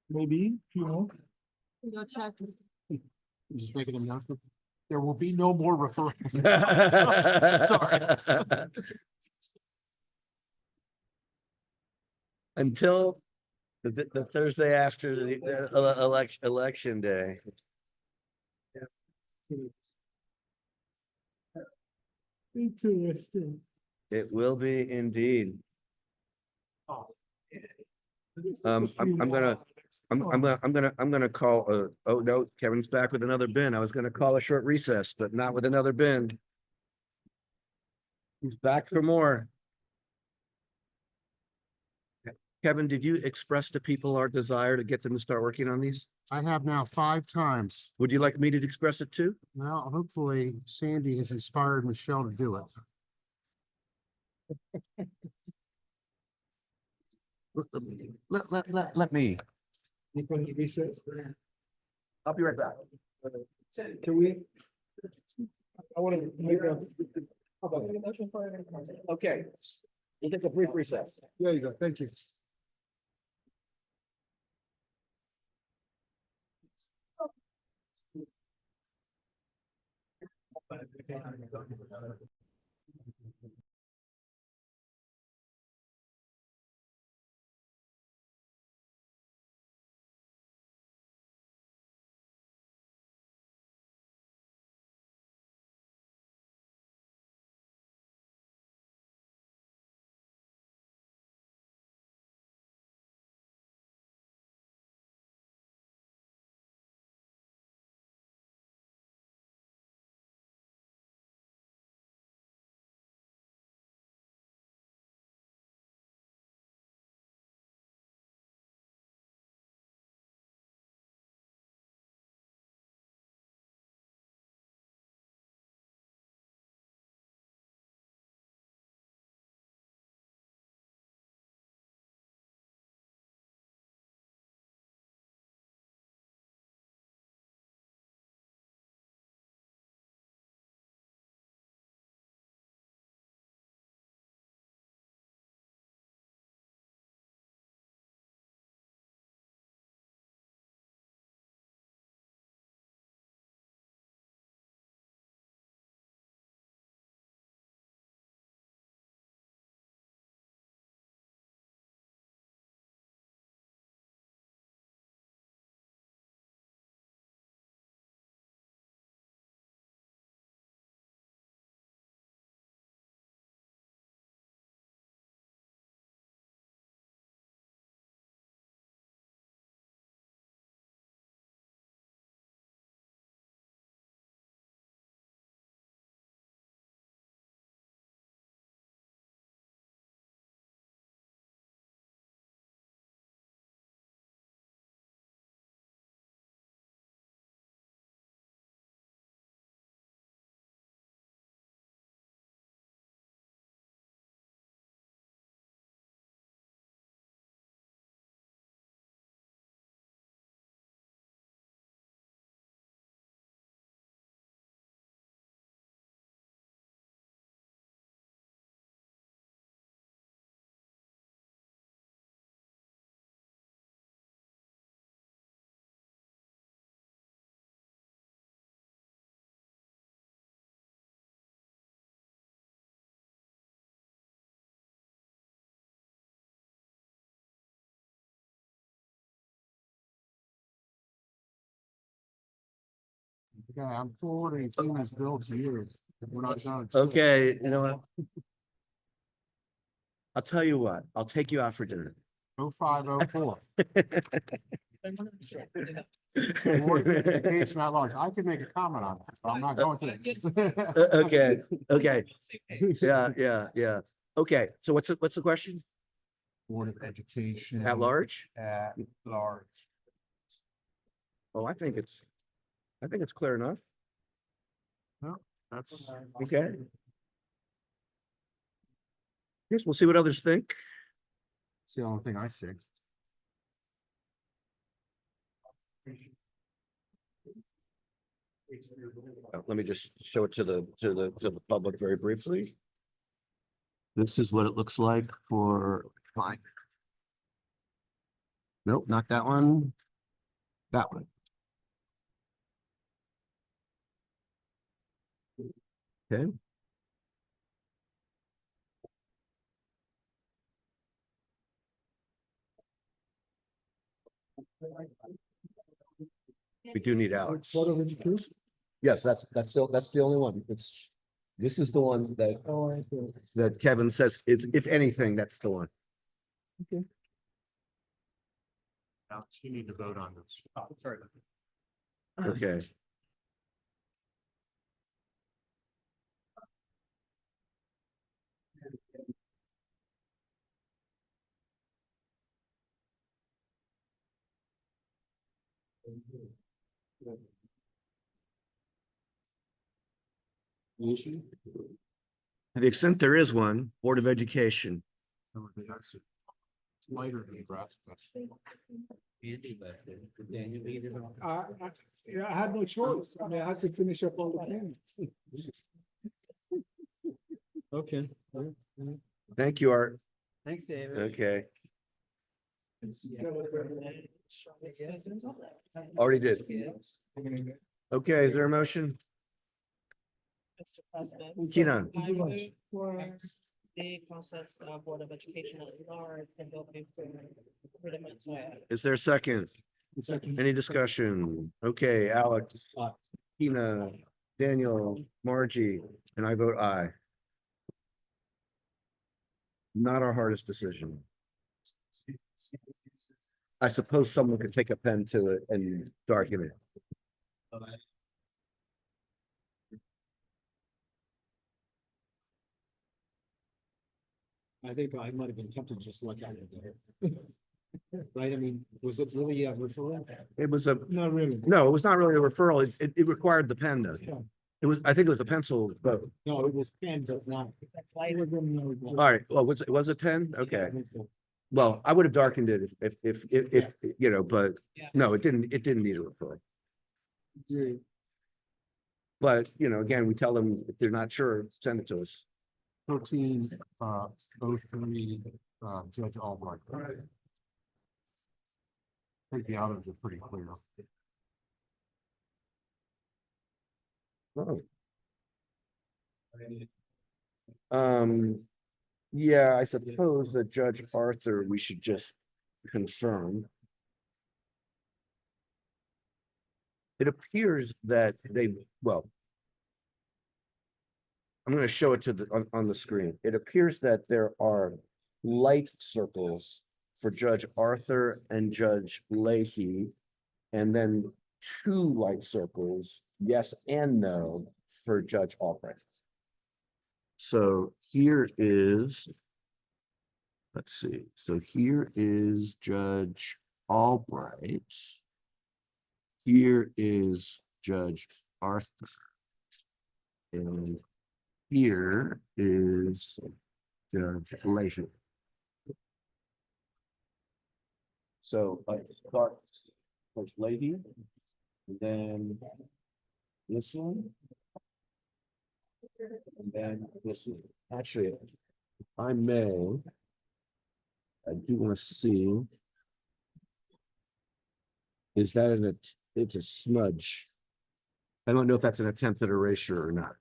H: Maybe, you know,
F: Go check.
G: just make an announcement. There will be no more referrals.
C: Sorry. Until the Thursday after the election day.
H: interesting.
C: It will be indeed. I'm gonna call, oh no, Kevin's back with another bin. I was gonna call a short recess, but not with another bin. He's back for more. Kevin, did you express to people our desire to get them to start working on these?
G: I have now 5 times.
C: Would you like me to express it too?
G: Well, hopefully Sandy has inspired Michelle to do it.
C: Let me.
H: You can recess.
C: I'll be right back.
H: Can we? I want to make a.
C: Okay. We'll take a brief recess.
G: There you go. Thank you. Okay, I'm forwarding Tina's bill to you. We're not done.
C: Okay, you know what? I'll tell you what, I'll take you out for dinner.
G: 0504. Board of Education at large. I can make a comment on that, but I'm not going to.
C: Okay, okay, yeah. Okay, so what's the question?
G: Board of Education.
C: At large?
G: At large.
C: Oh, I think it's clear enough.
G: No, that's.
C: Okay. Yes, we'll see what others think.
G: It's the only thing I see.
C: Let me just show it to the public very briefly. This is what it looks like for fine. Nope, not that one. That one. Okay. We do need Alex.
H: Board of Education?
C: Yes, that's the only one. This is the one that
H: Oh, okay.
C: that Kevin says it's, if anything, that's the one.
G: Alex, you need to vote on this. Oh, sorry.
C: Okay. To the extent there is one, Board of Education.
G: That would be nice. It's lighter than grass.
H: Yeah, I had no choice. I mean, I had to finish up all the things.
D: Okay.
C: Thank you, Art.
E: Thanks, David.
C: Okay, already did. Okay, is there a motion?
B: Mr. President.
C: Keenan.
B: I move for the concepts of Board of Education at large and go for Rudiments Way.
C: Is there a second? Any discussion? Okay, Alex, Tina, Daniel, Margie, and I vote aye. Not our hardest decision. I suppose someone could take a pen to it and darken it.
D: I think I might have been tempted to just look at it there. Right, I mean, was it really a referral?
C: It was a,
H: Not really.
C: no, it was not really a referral. It required the pen though. It was, I think it was the pencil vote.
D: No, it was pen, but not.
C: All right, well, was it pen? Okay. Well, I would have darkened it if, you know, but no, it didn't need a referral. But, you know, again, we tell them if they're not sure, send it to us.
G: 13, 03, Judge Albright. I think the others are pretty clear.
C: Yeah, I suppose that Judge Arthur, we should just confirm. It appears that well, I'm going to show it to on the screen. It appears that there are light circles for Judge Arthur and Judge Leahy, and then 2 light circles, yes and no, for Judge Albright. So here is, let's see, so here is Judge Albright. Here is Judge Arthur. And here is Judge Leahy. So I start Judge Leahy, and then this one. And then this one. Actually, I do want to see. Is that it's a smudge. I don't know if that's an attempted erasure or not.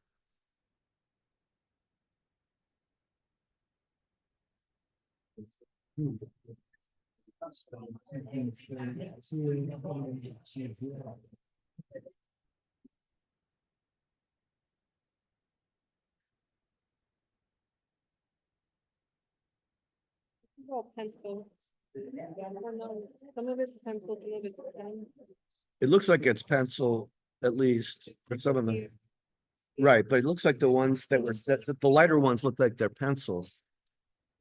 F: all pencil. I don't know, some of it's pencil, some of it's pen.
C: It looks like it's pencil, at least, for some of them. Right, but it looks like the ones that were, the lighter ones look like they're pencil.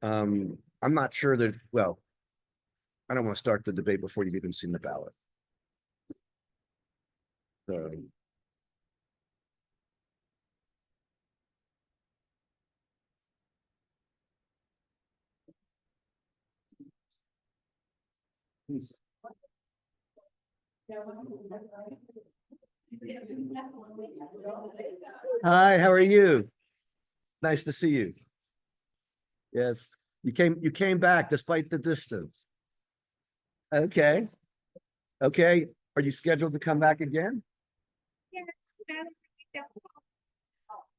C: I'm not sure that, well, I don't want to start the debate before you've even seen the ballot. So. Hi, how are you? Nice to see you. Yes, you came back despite the distance. Okay. Okay, are you scheduled to come back again?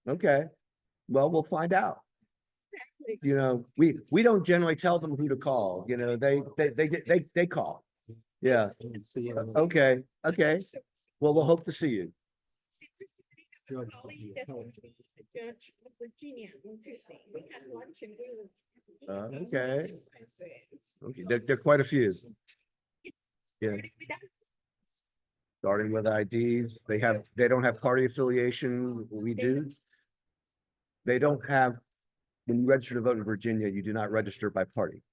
C: Okay, well, we'll find out. You know, we don't generally tell them who to call, you know, they call. Yeah, okay, okay. Well, we'll hope to see you.
B: Judge of Virginia on Tuesday. We had lunch and we were.
C: Okay. Okay, there are quite a few. Yeah. Starting with IDs, they don't have party affiliation, we do. They don't have, when you register to vote in Virginia, you do not register by party.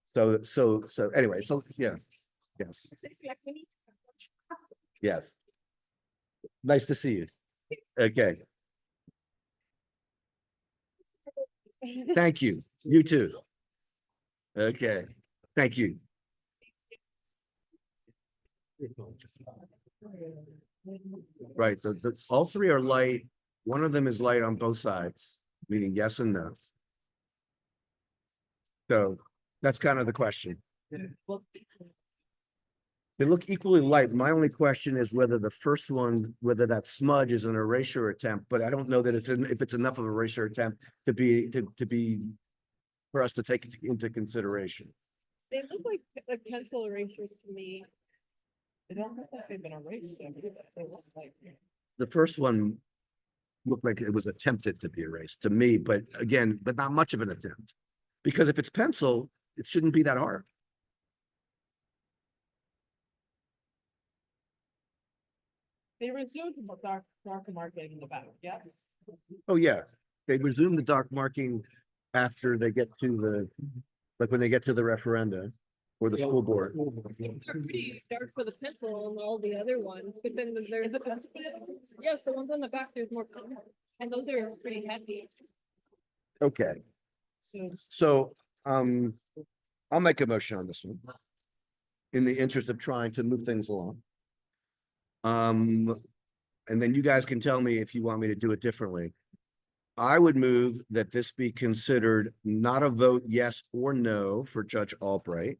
C: So anyway, so yes, yes, yes. Nice to see you. Okay. Thank you. You too. Okay. Thank you. Right, all three are light. One of them is light on both sides, meaning yes and no. So that's kind of the question. They look equally light. My only question is whether the first one, whether that smudge is an erasure attempt, but I don't know that if it's enough of an erasure attempt to be for us to take it into consideration.
B: They look like pencil erasures to me. They don't look like they've been erased. They look like.
C: The first one looked like it was attempted to be erased to me, but again, but not much of an attempt. Because if it's pencil, it shouldn't be that hard.
B: They resumed dark marking in the back, yes?
C: Oh, yeah. They resume the dark marking after they get to like when they get to the referenda or the school board.
F: They're pretty dark for the pencil and all the other ones, but then there's a pencil. Yes, the ones on the back, there's more pencil, and those are pretty heavy.
C: Okay. So, I'll make a motion on this one. In the interest of trying to move things along. And then you guys can tell me if you want me to do it differently. I would move that this be considered not a vote yes or no for Judge Albright,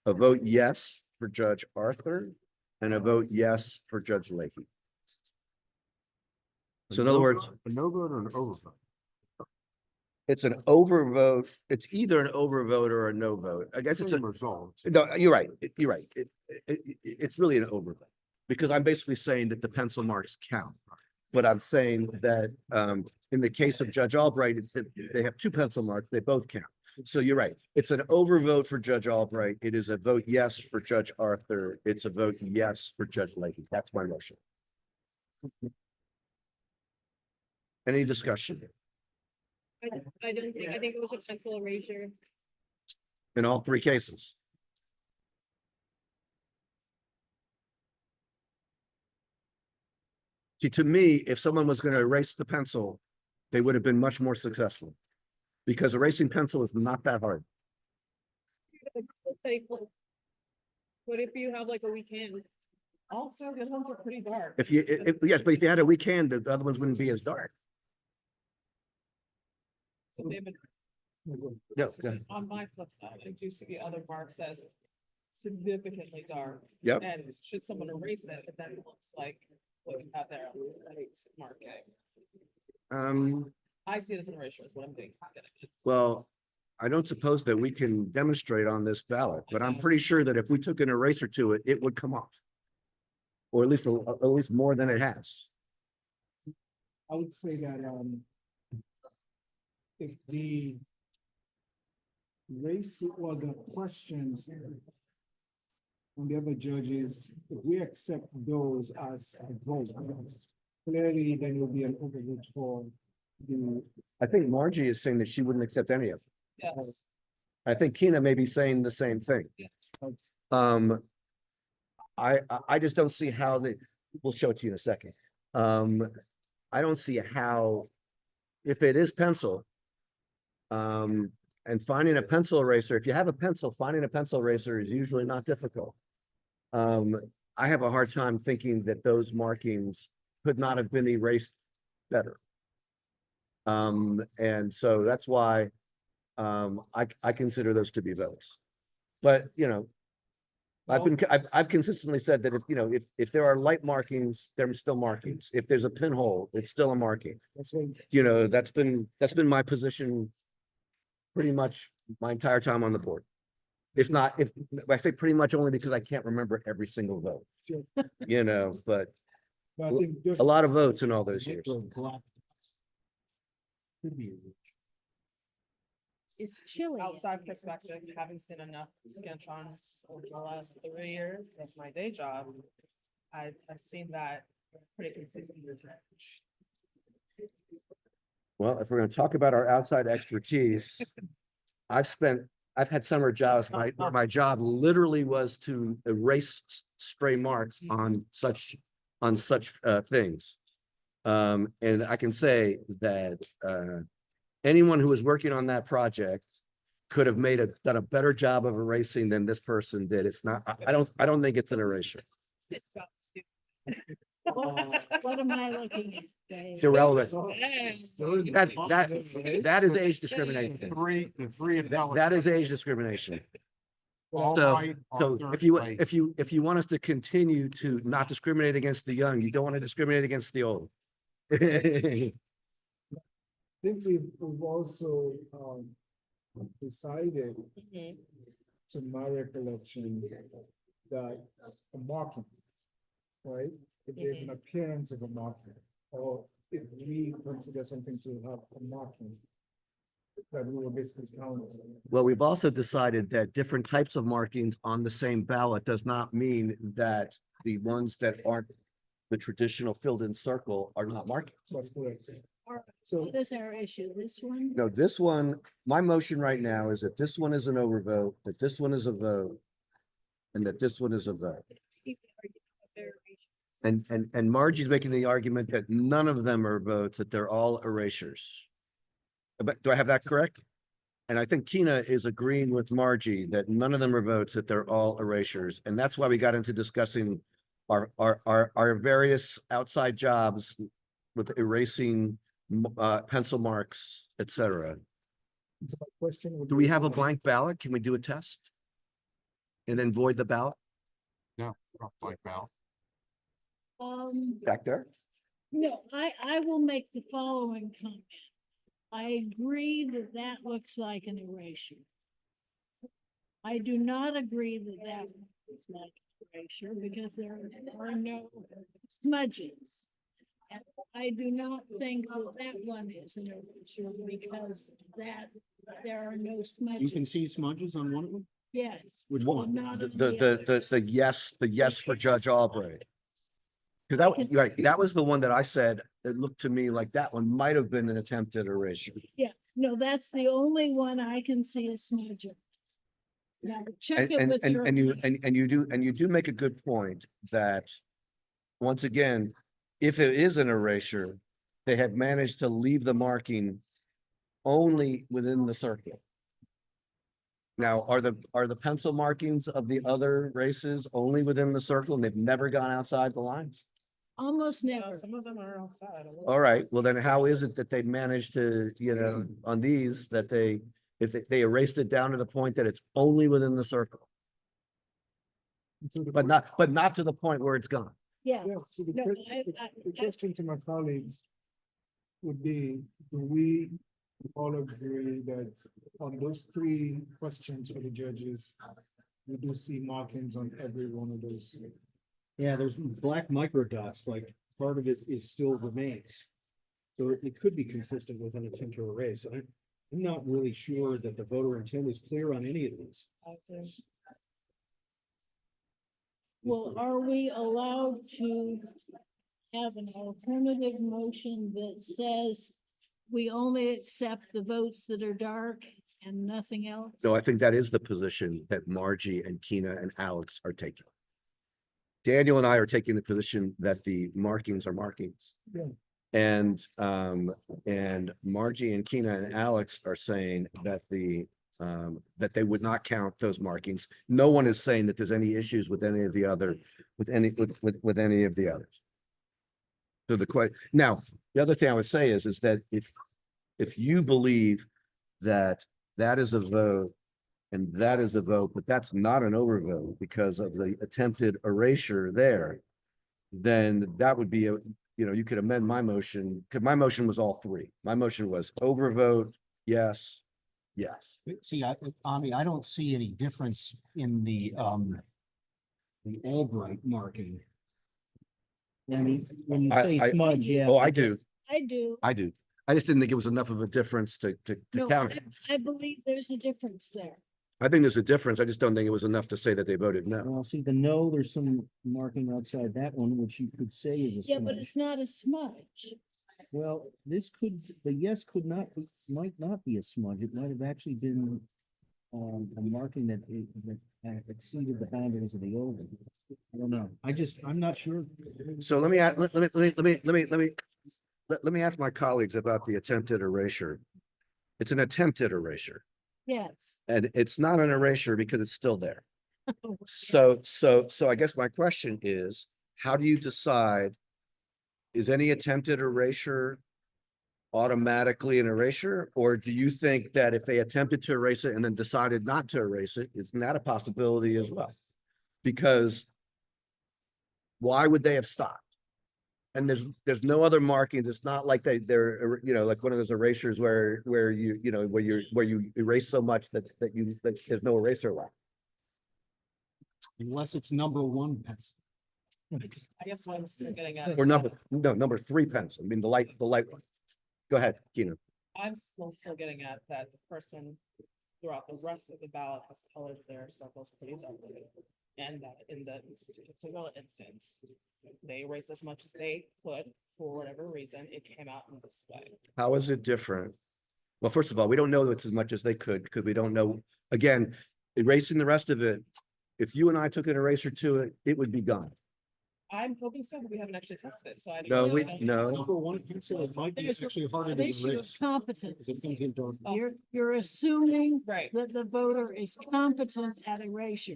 C: a vote yes for Judge Arthur, and a vote yes for Judge Leahy. So in other words,
G: A no vote or an overvote?
C: it's an overvote. It's either an overvote or a no vote. I guess it's a
G: results.
C: no. You're right. You're right. It's really an overvote because I'm basically saying that the pencil marks count. But I'm saying that in the case of Judge Albright, they have two pencil marks. They both count. So you're right. It's an overvote for Judge Albright. It is a vote yes for Judge Arthur. It's a vote yes for Judge Leahy. That's my motion. Any discussion?
F: I think it was a pencil erasure.
C: In all three cases? See, to me, if someone was going to erase the pencil, they would have been much more successful. Because erasing pencil is not that hard.
F: What if you have like a weekend?
B: Also, the ones are pretty dark.
C: Yes, but if you had a weekend, the other ones wouldn't be as dark.
B: So they've been.
C: Yeah, go ahead.
B: On my flip side, I do see the other marks as significantly dark.
C: Yep.
B: And should someone erase it, then it looks like what you have there on the right marking. I see it as an erasure is what I'm thinking.
C: Well, I don't suppose that we can demonstrate on this ballot, but I'm pretty sure that if we took an eraser to it, it would come off. Or at least more than it has.
H: I would say that, if the race, well, the questions on the other judges, if we accept those as a vote, clearly then will be an overvote for the,
C: I think Margie is saying that she wouldn't accept any of them.
B: Yes,
C: I think Keena may be saying the same thing.
B: yes.
C: Um, I just don't see how we'll show it to you in a second. I don't see how, if it is pencil, and finding a pencil eraser, if you have a pencil, finding a pencil eraser is usually not difficult. I have a hard time thinking that those markings could not have been erased better. And so that's why, I consider those to be votes. But, you know, I've consistently said that if there are light markings, they're still markings. If there's a pinhole, it's still a marking.
H: that's what,
C: You know, that's been my position pretty much my entire time on the board. If not, if I say pretty much only because I can't remember every single vote,
H: sure.
C: you know, but
H: But I think just.
C: a lot of votes in all those years.
I: It's chilly.
B: Outside perspective, having seen enough scantrons over the last 3 years of my day job, I've seen that pretty consistently.
C: Well, if we're going to talk about our outside expertise, I've had summer jobs. My job literally was to erase stray marks on such things. And I can say that anyone who was working on that project could have done a better job of erasing than this person did. It's not. I don't think it's an erasure.
I: What am I looking at?
C: It's irrelevant. That is age discrimination.
G: The three.
C: That is age discrimination.
G: All
C: So,
G: right,
C: so
G: Arthur,
C: if you
G: right.
C: want us to continue to not discriminate against the young, you don't want to discriminate against the old.
H: I think we've also, decided, to my recollection, that a marking, right? If there's an appearance of a marking, or if we consider something to have a marking, that we will basically count.
C: Well, we've also decided that different types of markings on the same ballot does not mean that the ones that aren't the traditional filled-in circle are not markings.
H: That's correct.
I: So what is our issue? This one?
C: No, this one, my motion right now is that this one is an overvote, that this one is a vote, and that this one is a vote. And Margie's making the argument that none of them are votes, that they're all erasures. But do I have that correct? And I think Keena is agreeing with Margie that none of them are votes, that they're all erasures. And that's why we got into discussing our various outside jobs with erasing pencil marks, etc.
H: So my question would
C: Do we
H: be-
C: have a blank ballot? Can we do a test? And then void the ballot
G: No, not like Val.
C: back there?
I: No, I will make the following comment. I agree that that looks like an erasure. I do not agree that that looks like an erasure because there are no smudges. And I do not think that that one is an erasure because there are no smudges.
D: You can see smudges on one of them?
I: Yes.
C: Which one?
I: Not on
C: The yes for Judge Albright. Because that was the one that I said, it looked to me like that one might have been an attempted erasure.
I: Yeah, no, that's the only one I can see a smudge of. Now, check it with your.
C: And you do make a good point that, once again, if it is an erasure, they have managed to leave the marking only within the circle. Now, are the pencil markings of the other races only within the circle and they've never gone outside the lines?
I: Almost never.
B: Some of them are outside. a little
C: All right, well then how is it that they managed to, on these, that if they erased it down to the point that it's only within the circle,
H: So the
C: but not to the point where it's gone?
I: Yeah.
H: Yeah, so the
I: No,
H: the question to my colleagues would be, do we all agree that on those three questions for the judges, we do see markings on every one of those?
D: Yeah, there's black micro dots, like part of it is still remains. So it could be consistent with an attempt to erase. I'm not really sure that the voter intent is clear on any of these.
I: Well, are we allowed to have an alternative motion that says we only accept the votes that are dark and nothing else?
C: So I think that is the position that Margie and Keena and Alex are taking. Daniel and I are taking the position that the markings are markings.
H: Yeah.
C: And Margie and Keena and Alex are saying that that they would not count those markings. No one is saying that there's any issues with any of the other, with any of the others. So now, the other thing I would say is that if you believe that that is a vote and that is a vote, but that's not an overvote because of the attempted erasure there, then that would be you could amend my motion, because my motion was all three. My motion was overvote, yes, yes.
K: See, I don't see any difference in the Albright marking. When you say smudge, yeah.
C: Oh, I do.
I: I do.
C: I do. I just didn't think it was enough of a difference to
I: No,
C: count it.
I: I believe there's a difference there.
C: I think there's a difference. I just don't think it was enough to say that they voted no.
K: Well, see, the no, there's some marking outside that one, which you could say is a
I: Yeah, but
K: smudge.
I: it's not a smudge.
K: Well, the yes might not be a smudge. It might have actually been a marking that exceeded the boundaries of the oval. I don't know. I'm not sure.
C: So let me ask my colleagues about the attempted erasure. It's an attempted erasure.
I: Yes.
C: And it's not an erasure because it's still there. So I guess my question is, how do you decide, is any attempted erasure automatically an erasure? Or do you think that if they attempted to erase it and then decided not to erase it, isn't that a possibility as well? Because why would they have stopped? And there's no other markings. It's not like they're like one of those erasures where you erase so much that there's no eraser left.
K: Unless it's number one pencil.
B: I guess what I'm still getting at.
C: Or
B: is
C: number 3 pencil. I mean, the light one. Go ahead, Keena.
B: I'm still getting at that the person throughout the rest of the ballot has colored their circles pretty darkly. And that in the particular instance, they erased as much as they could for whatever reason, it came out in this way.
C: How is it different? Well, first of all, we don't know it's as much as they could because we don't know, again, erasing the rest of it. If you and I took an eraser to it, it would be gone.
B: I'm hoping so, but we haven't actually tested it, so I don't
C: No,
B: know.
C: no.
K: Number one pencil, it might be
I: There's
K: actually harder
I: An
K: to
I: issue of
K: erase.
I: competence.
K: Because it comes in dark.
I: You're assuming
B: Right.
I: that the voter is competent at erasure.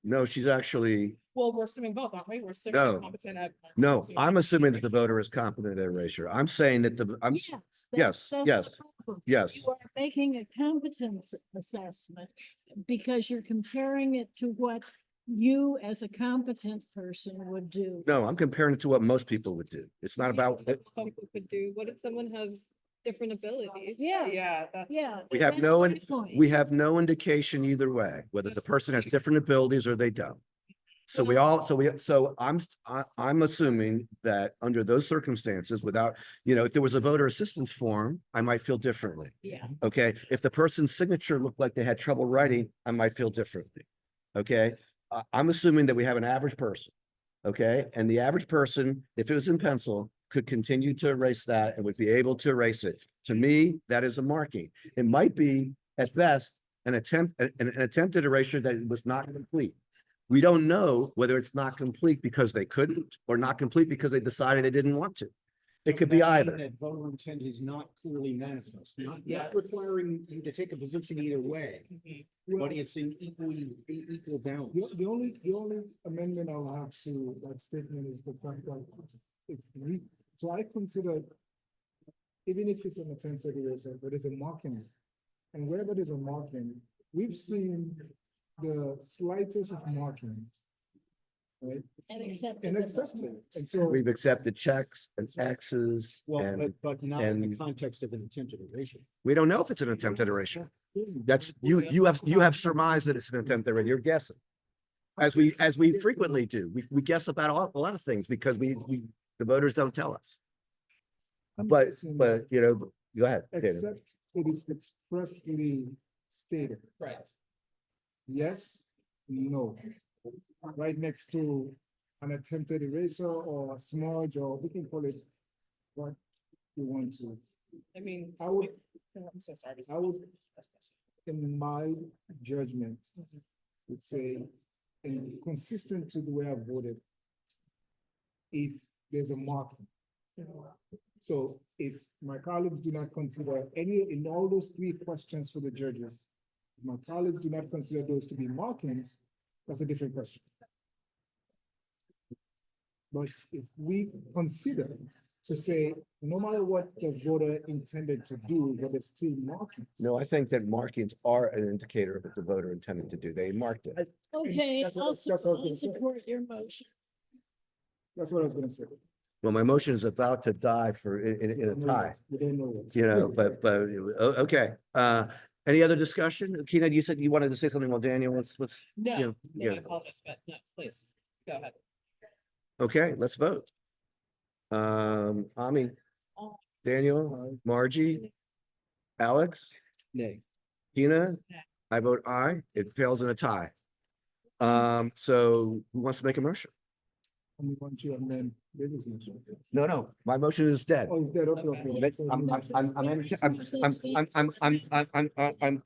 C: No, she's actually,
B: Well, we're assuming both, aren't we? We're assuming
C: No.
B: they're competent at.
C: no, I'm assuming that the voter is competent at erasure. I'm saying that
I: Yes.
C: yes,
I: that's
C: yes,
I: the problem.
C: yes.
I: You are making a competence assessment because you're comparing it to what you as a competent person would do.
C: No, I'm comparing it to what most people would do. It's not about,
F: Some people could do, what if someone has different abilities?
I: Yeah,
B: Yeah, that's.
I: yeah.
C: we have
I: that's
C: no,
I: my point.
C: we have no indication either way, whether the person has different abilities or they don't. So I'm assuming that under those circumstances, without, if there was a voter assistance form, I might feel differently.
I: Yeah.
C: Okay, if the person's signature looked like they had trouble writing, I might feel differently. Okay, I'm assuming that we have an average person. Okay, and the average person, if it was in pencil, could continue to erase that and would be able to erase it. To me, that is a marking. It might be at best an attempted erasure that was not complete. We don't know whether it's not complete because they couldn't or not complete because they decided they didn't want to. It could be either.
K: That voter intent is not clearly manifest, not
B: Yes.
K: requiring you to take a position either way, but it's in equal balance.
H: The only amendment I'll have to that statement is the fact that so I consider, even if it's an attempted eraser, but it's a marking. And wherever there's a marking, we've seen the slightest of markings, right?
I: And accept.
H: And accepted. And so,
C: We've accepted checks and X's
K: Well,
C: and
K: but not in the
C: and-
K: context of an attempted erasure.
C: we don't know if it's an attempted erasure. That's, you have surmised that it's an attempted erasure. You're guessing. As we frequently do. We guess about a lot of things because the voters don't tell us.
H: I'm
C: But,
H: guessing
C: go ahead, David.
H: Except it is expressly stated,
B: Right.
H: yes, no. Right next to an attempted erasure or a smudge, or we can call it what you want to.
B: I mean.
H: I would-
B: I'm so sorry.
H: I would- In my judgment, would say, and consistent to the way I voted, if there's a marking. So if my colleagues do not consider any, in all those three questions for the judges, if my colleagues do not consider those to be markings, that's a different question. But if we consider to say, no matter what the voter intended to do, but it's still markings.
C: No, I think that markings are an indicator of what the voter intended to do. They marked it.
I: Okay,
H: That's what-
I: I'll,
H: that's what I was
I: I'll
H: gonna say.
I: support your motion.
H: That's what I was gonna say.
C: Well, my motion is about to die for in a tie,
H: We don't know yet.
C: you know, but, okay. Any other discussion? Keenan, you said you wanted to say something while Daniel was,
B: No,
C: Yeah,
B: no, I
C: yeah.
B: apologize, but no, please, go ahead.
C: okay, let's vote. Ami, Daniel, Margie, Alex,
K: Nay.
C: Tina,
B: Nay.
C: I vote aye. It fails in a tie. So who wants to make a motion?
H: And we want to amend David's motion.
C: No, my motion is dead.
H: Oh, is that okay?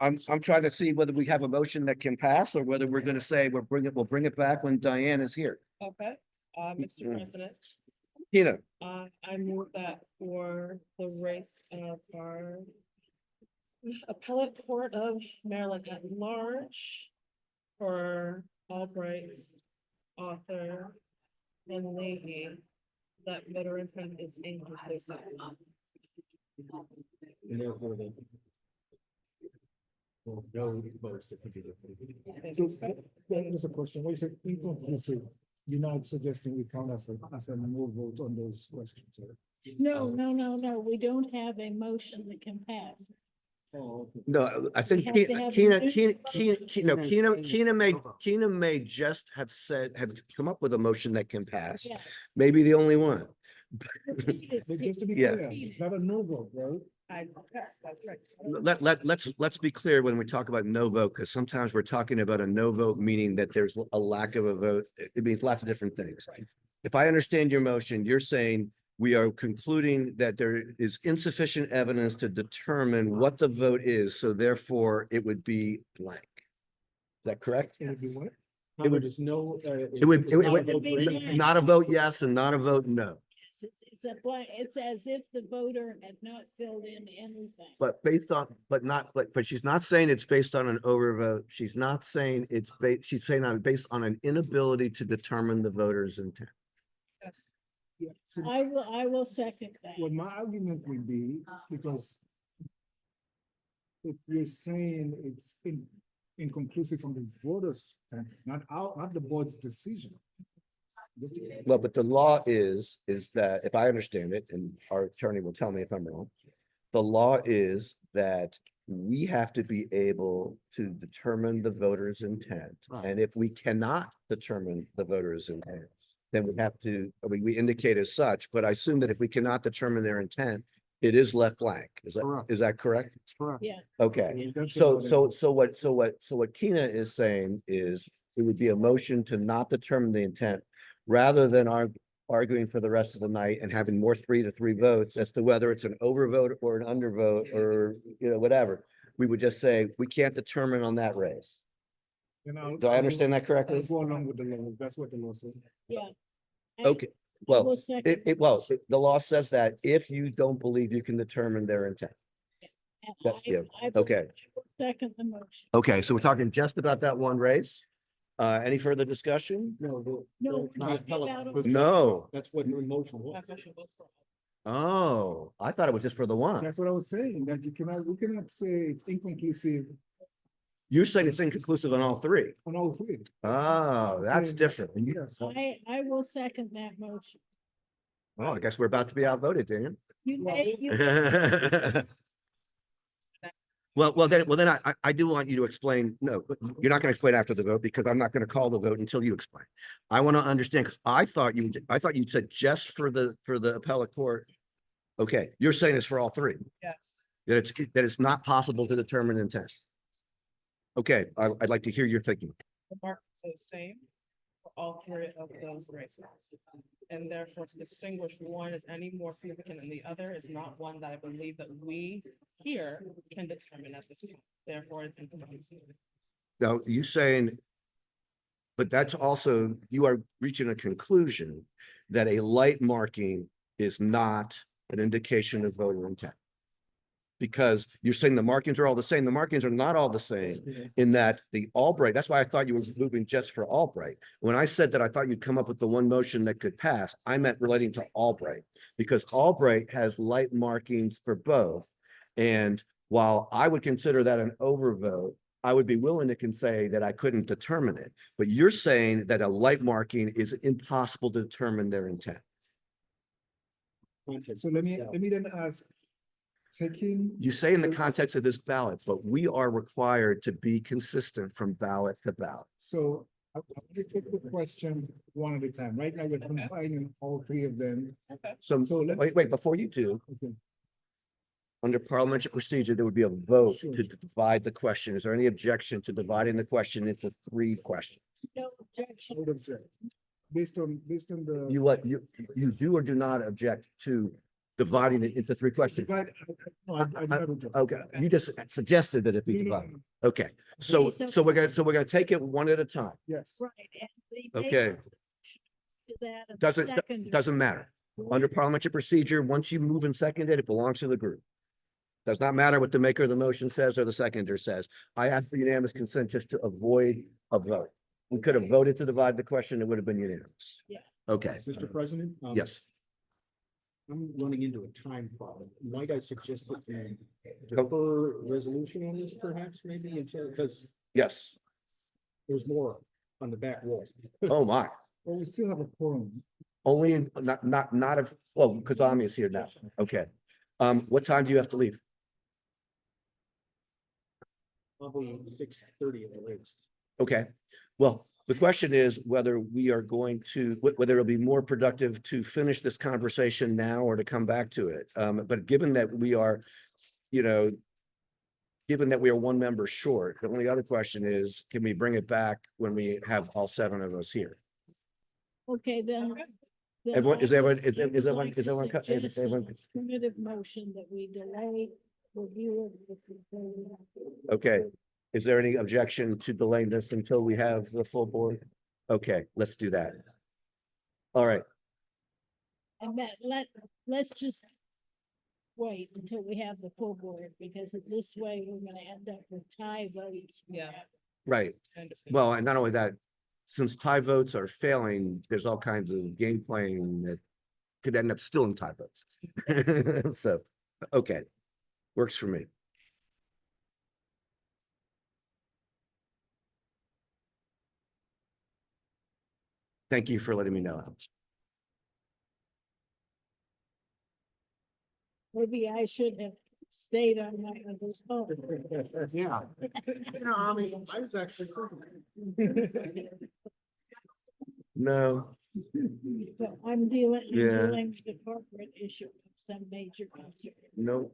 C: But I'm trying to see whether we have a motion that can pass or whether we're gonna say we'll bring it back when Diane is here.
B: Okay, Mr. President,
C: Tina,
B: I move that for the race of our appellate court of Maryland at large for Albright's author and Leahy, that voter intent is inconclusive.
D: And therefore, no votes to continue.
H: So, that is a question. What is it inconclusive? You're not suggesting we count as a no vote on those questions, right?
I: No, we don't have a motion that can pass.
H: Oh, okay.
C: no, I think
I: We have to have
C: Keena may just have come up with a motion that can pass.
I: Yes.
C: Maybe the only one.
H: But just to be
C: Yeah.
H: clear, it's not a no vote, right?
B: That's right.
C: Let's be clear when we talk about no vote, because sometimes we're talking about a no vote, meaning that there's a lack of a vote. It means lots of different things. If I understand your motion, you're saying we are concluding that there is insufficient evidence to determine what the vote is, so therefore it would be blank. Is that correct?
H: It would be what?
C: It would-
D: There's no.
C: It would, not a vote yes and not a vote no.
I: It's a blank, it's as if the voter had not filled in anything.
C: But based on, but she's not saying it's based on an overvote. She's not saying it's she's saying based on an inability to determine the voter's intent.
B: Yes.
H: Yeah, so
I: I will second that.
H: what my argument would be, because if you're saying it's inconclusive from the voters, not the board's decision.
C: Well, but the law is that, if I understand it, and our attorney will tell me if I'm wrong, the law is that we have to be able to determine the voter's intent.
G: Right.
C: And if we cannot determine the voter's intent, then we have to, we indicate as such, but I assume that if we cannot determine their intent, it is left blank.
G: Correct.
C: Is that correct?
G: That's correct.
I: Yeah,
C: Okay.
H: That's
C: So
H: the-
C: what Keena is saying is it would be a motion to not determine the intent rather than arguing for the rest of the night and having more 3-3 votes as to whether it's an overvote or an undervote or, whatever. We would just say, we can't determine on that race. Do I understand that correctly?
H: I'll go along with the law. That's what the law says.
I: yeah.
C: Okay,
I: I will
C: well,
I: second
C: the law says that if you don't believe you can determine their intent.
I: that.
C: yeah,
I: I will-
C: okay.
I: I will Second the motion.
C: Okay, so we're talking just about that one race. Any further discussion?
H: No.
I: No,
H: not-
C: No.
D: That's what your motion was.
B: That motion was for.
C: Oh, I thought it was just for the one.
H: That's what I was saying, that we cannot say it's inconclusive
C: You're saying it's inconclusive on all three.
H: on all three.
C: Oh, that's different.
H: Yes.
I: I will second that motion.
C: Oh, I guess we're about to be outvoted, Daniel.
I: You may, you,
C: Well, then I do want you to explain. No, you're not going to explain after the vote because I'm not going to call the vote until you explain. I want to understand because I thought you said just for the appellate court. Okay, you're saying it's for all three.
B: Yes.
C: that it's not possible to determine intent. Okay, I'd like to hear your thinking.
B: The markings are the same for all three of those races. And therefore, to distinguish one as any more significant than the other is not one that I believe that we here can determine at this time. Therefore, it's inconclusive.
C: Now, you saying, but that's also, you are reaching a conclusion that a light marking is not an indication of voter intent. Because you're saying the markings are all the same. The markings are not all the same in that the Albright, that's why I thought you were moving just for Albright. When I said that I thought you'd come up with the one motion that could pass, I meant relating to Albright. Because Albright has light markings for both. And while I would consider that an overvote, I would be willing to say that I couldn't determine it. But you're saying that a light marking is impossible to determine their intent.
H: So let me then ask, taking.
C: You say in the context of this ballot, but we are required to be consistent from ballot to ballot.
H: So I'm going to take the question one at a time. Right now, we're combining all three of them.
C: So
H: let-
C: wait, before you do,
H: Okay.
C: under parliamentary procedure, there would be a vote
H: Sure.
C: to divide the question. Is there any objection to dividing the question into 3 questions?
I: No
H: I
I: objection.
H: would object. Based on the.
C: You do or do not object to dividing it into 3 questions?
H: No, I do not object.
C: Okay, you just suggested that it be
H: No, no,
C: divided.
H: no.
C: Okay, so we're gonna take it one at a time.
H: Yes.
I: Right. And they
C: Okay,
I: to that and
C: doesn't
I: second-
C: doesn't matter. Under parliamentary procedure, once you move and second it, it belongs to the group. Does not matter what the maker of the motion says or the seconder says. I ask for unanimous consent just to avoid a vote. We could have voted to divide the question, it would have been unanimous.
I: Yeah.
C: Okay,
D: Mr. President?
C: yes.
D: I'm running into a time problem. Might I suggest that we defer resolution on this perhaps, maybe until, because
C: Yes.
D: there's more on the back wall.
C: Oh, my.
H: Well, we still have a quorum.
C: Only in, not if, well, because Ami is here now. Okay. What time do you have to leave?
D: Probably 6:30 at the latest.
C: Okay, well, the question is whether we are going to, whether it'll be more productive to finish this conversation now or to come back to it. But given that we are, given that we are 1 member short, the only other question is, can we bring it back when we have all 7 of us here?
I: Okay, then.
C: Everyone, is
I: I
C: everyone,
I: would-
C: is
I: I would
C: everyone,
I: like
C: is
I: to
C: everyone, is
I: suggest an
C: everyone,
I: alternative motion that we delay review of the proposal.
C: okay. Is there any objection to delaying this until we have the full board? Okay, let's do that. All right,
I: And let's just wait until we have the full board, because this way we're gonna end up with tie votes.
B: Yeah.
C: right.
B: I understand.
C: Well, and not only that, since tie votes are failing, there's all kinds of game playing that could end up still in tie votes. So, okay, works for me. Thank you for letting me know.
I: Maybe I should have stayed on my other phone.
G: Yeah.
H: I was actually.
C: No,
I: So I'm dealing
C: Yeah.
I: with the corporate issue of some major concern.
C: no,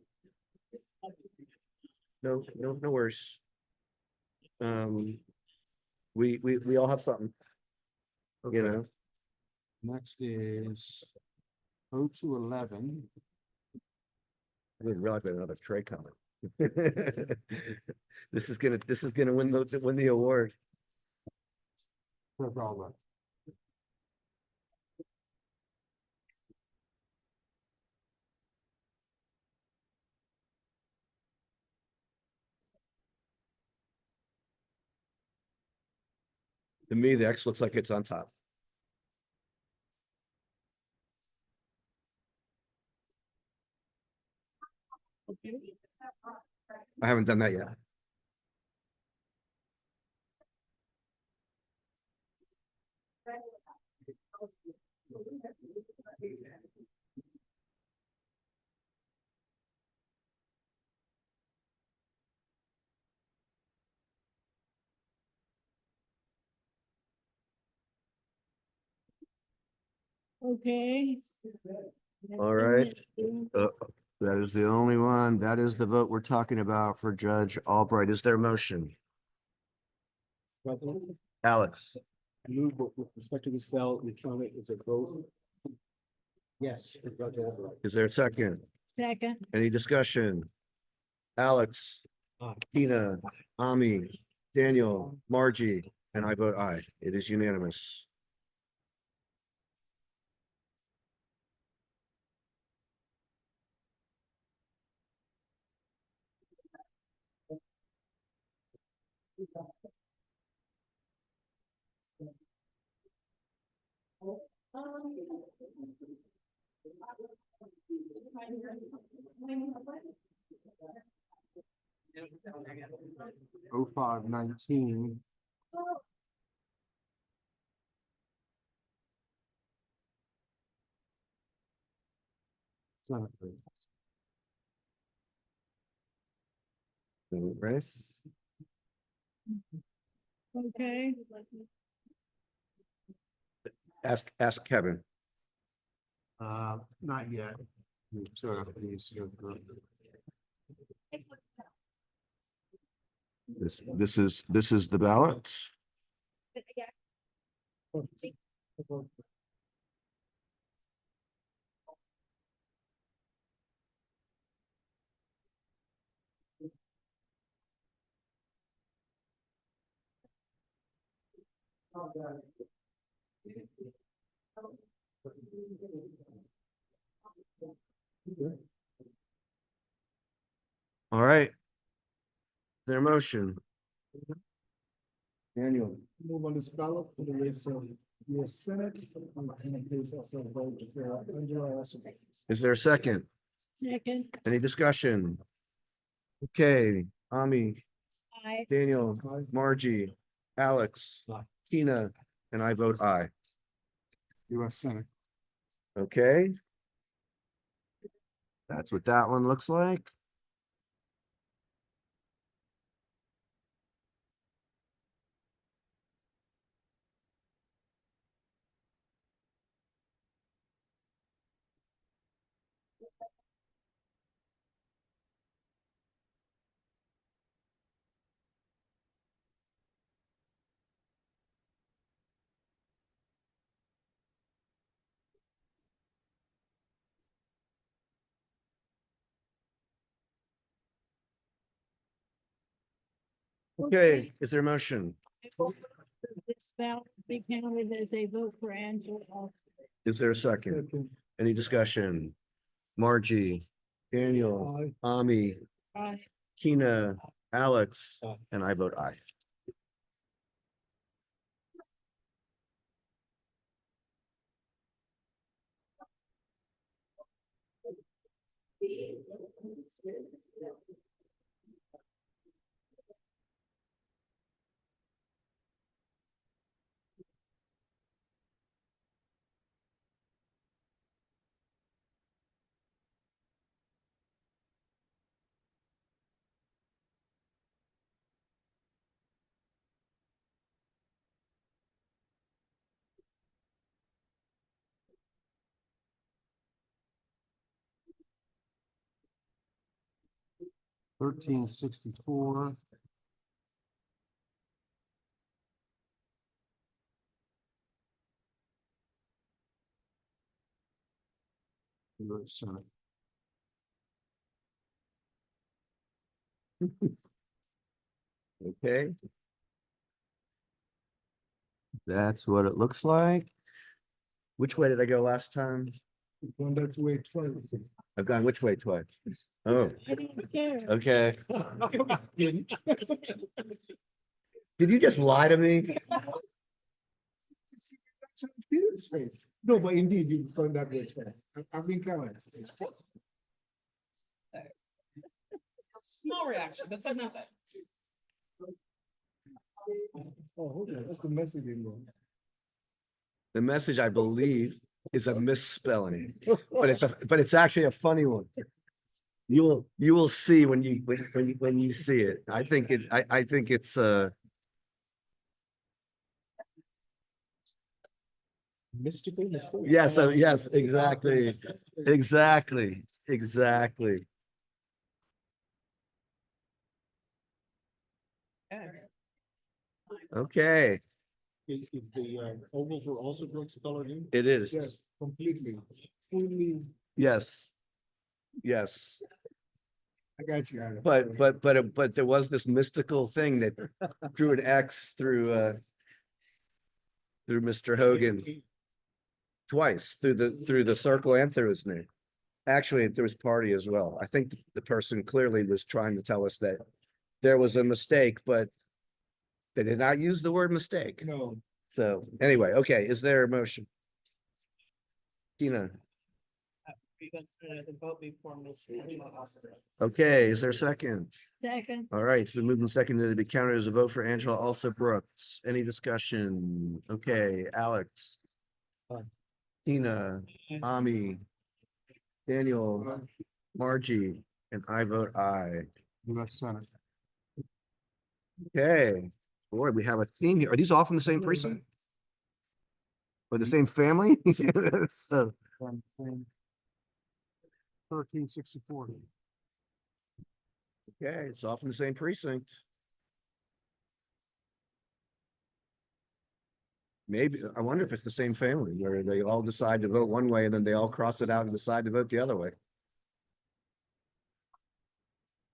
C: no worries. We all have something, you know.
G: Next is 0211.
C: I didn't realize we had another tray coming. This is gonna win the award.
G: No problem.
C: To me, the X looks like it's on top. I haven't done that yet.
I: Okay.
C: All right. That is is the only one. That is the vote we're talking about for Judge Albright. Is there a motion?
D: President,
C: Alex,
D: I move with respect to this ballot, we count it as a vote. Yes. for Judge Albright.
C: is there a second?
I: Second,
C: Any discussion? Alex,
D: Aye.
C: Tina, Ami, Daniel, Margie, and I vote aye. It is unanimous.
G: Oh, 0519. Senate race.
C: Race.
I: okay,
C: Ask Kevin.
G: Not yet. Sure, please, go through.
C: This is the ballot. All right. Their motion. Daniel,
H: Move on this ballot for the race of US Senate, and place also a vote for Angela Alvarez.
C: is there a second?
I: second,
C: Any discussion? Okay, Ami,
I: I,
C: Daniel, Margie, Alex, Tina, and I vote aye.
G: US Senate.
C: Okay. That's what that one looks like. Okay, is there a motion?
I: this ballot be counted as a vote for Angela.
C: Is there a second? Any discussion? Margie, Daniel,
H: Aye.
C: Ami,
I: I,
C: Tina, Alex, and I vote aye.
G: $13.64. US Senate.
C: Okay. That's what it looks like. Which way did I go last time?
H: Going that way twice.
C: I've gone which way twice? Oh,
I: I don't care.
C: okay. Did you just lie to me?
H: Felix face. No, but indeed, you've gone that way twice. I've been counting.
B: Small reaction, that's not bad.
H: Oh, hold on, that's the message in there.
C: The message, I believe, is a misspelling, but it's actually a funny one. You will see when you see it. I think it's
H: Mystical mistake.
C: yes, exactly. Okay,
D: If the ovals were also Brooks colored in?
C: it is.
H: Yes, completely, fully,
C: Yes. Yes.
H: I got you, Alex.
C: But there was this mystical thing that drew an X through Mr. Hogan twice, through the circle and through his name. Actually, through his party as well. I think the person clearly was trying to tell us that there was a mistake, but they did not use the word mistake.
H: No,
C: So anyway, okay, is there a motion? Tina,
B: We go through the vote before Ms. Angela Alster.
C: okay, is there a second?
I: Second,
C: All right, it's been moved and seconded to be counted as a vote for Angela also Brooks. Any discussion? Okay, Alex. Tina, Ami, Daniel, Margie, and I vote aye.
G: US Senate.
C: Okay, boy, we have a theme here. Are these all from the same precinct? Or the same family? So,
G: 1364.
C: okay, it's all from the same precinct. Maybe, I wonder if it's the same family where they all decide to vote one way and then they all cross it out and decide to vote the other way.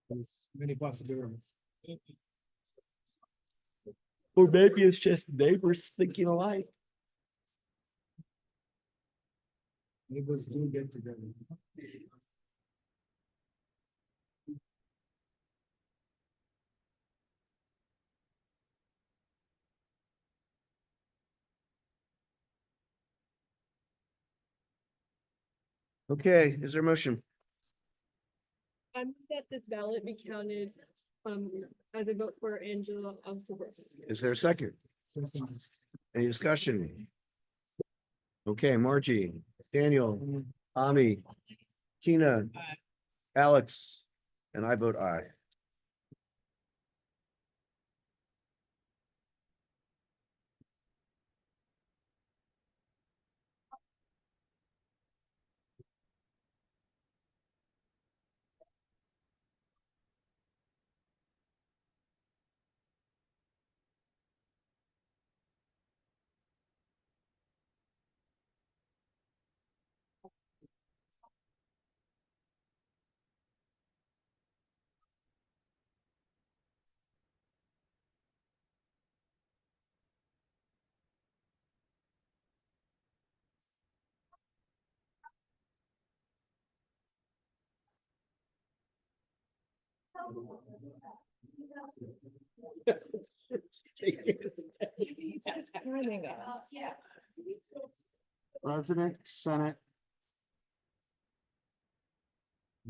H: there's many possibilities.
C: Or maybe it's just neighbors thinking alike.
H: Neighbors do get together.
C: Okay, is there a motion?
F: I move that this ballot be counted, as a vote for Angela Alsobrook.
C: Is there a second? Any discussion? Okay, Margie, Daniel, Ami, Tina, Alex, and I vote aye.
G: President, Senate.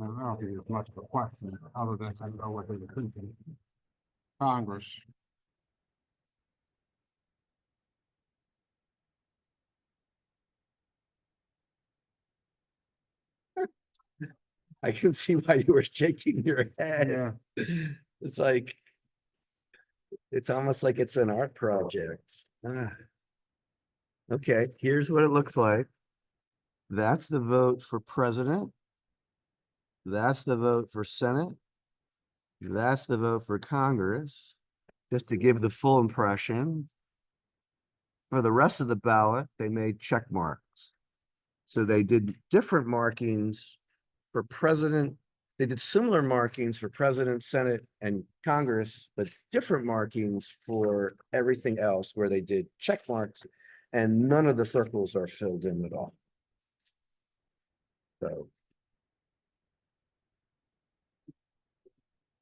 G: I don't think it's much of a question, other than I know what they were thinking. Congress.
C: I can see why you were shaking your head.
G: Yeah.
C: It's like, it's almost like it's an art project. Ah. Okay, here's what it looks like. That's the vote for president. That's the vote for Senate. That's the vote for Congress. Just to give the full impression. For the rest of the ballot, they made check marks. So they did different markings for president. They did similar markings for president, Senate, and Congress, but different markings for everything else where they did check marks, and none of the circles are filled in at all. So.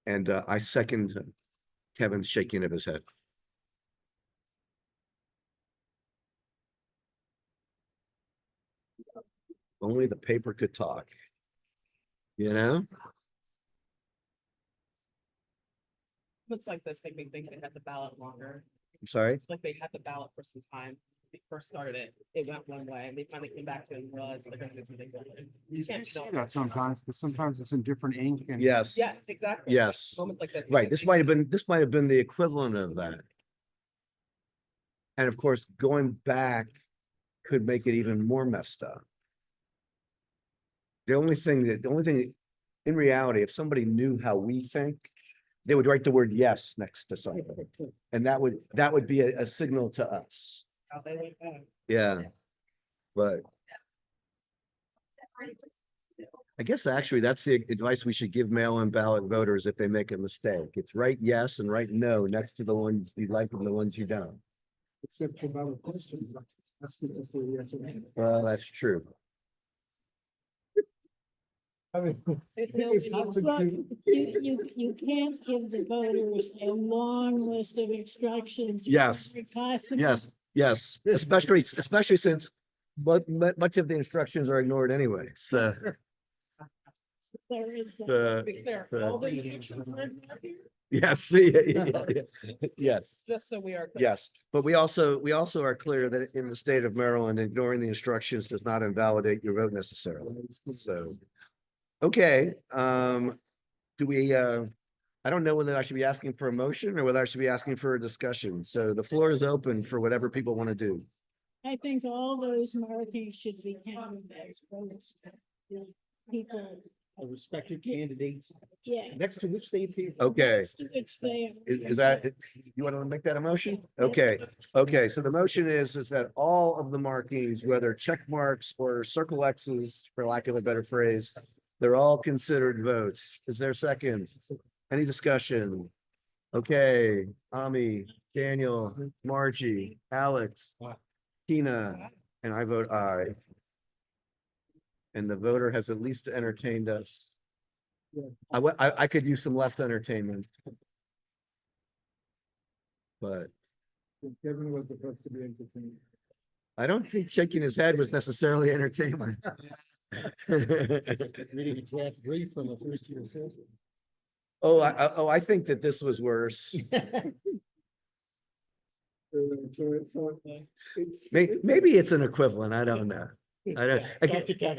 C: And I second Kevin's shaking of his head. Only the paper could talk. You know?
B: Looks like this, make me think they had the ballot longer,
C: I'm sorry.
B: like they had the ballot for some time. They first started it went one way, and they finally came back to it and realized they're gonna do something different.
G: You
B: Can't
G: see
B: know.
G: that sometimes, because sometimes it's in different ink and.
C: Yes.
B: Yes, exactly.
C: Yes.
B: Moments like that.
C: Right. This might have been the equivalent of that. And of course, going back could make it even more messed up. The only thing in reality, if somebody knew how we think, they would write the word yes next to something. And that would be a signal to us.
B: How they went back.
C: Yeah. But I guess actually that's the advice we should give mail-in ballot voters if they make a mistake. It's write yes and write no next to the ones you like and the ones you don't.
H: Except for valid questions, that's good to say yes or no.
C: Well, that's true.
H: I mean,
F: It's
H: it's hard to
I: Look,
H: do.
I: you can't give the voters a long list of instructions. for
C: Yes.
I: every possible-
C: Yes, especially since much of the instructions are ignored anyway. So,
I: There is that.
C: the,
B: Be clear, all the instructions are in here,
C: yes, yes,
B: just so we are. clear.
C: yes. But we also are clear that in the state of Maryland, ignoring the instructions does not invalidate your vote necessarily. So, okay, do we, I don't know whether I should be asking for a motion or whether I should be asking for a discussion. So the floor is open for whatever people want to do.
I: I think all those markings should be counted as votes. The people,
K: Respected candidates
I: yeah.
K: next to which they appear.
C: Okay.
I: next to which they are.
C: Is that, you want to make that a motion? Okay, so the motion is that all of the markings, whether check marks or circle X's, for lack of a better phrase, they're all considered votes. Is there a second? Any discussion? Okay, Ami, Daniel, Margie, Alex, Tina, and I vote aye. And the voter has at least entertained us. I could use some less entertainment. But
H: Kevin was the first to be entertained.
C: I don't think shaking his head was necessarily entertainment.
K: Reading a draft brief from the first year session.
C: I think that this was worse. Maybe it's an equivalent. I don't know. I don't,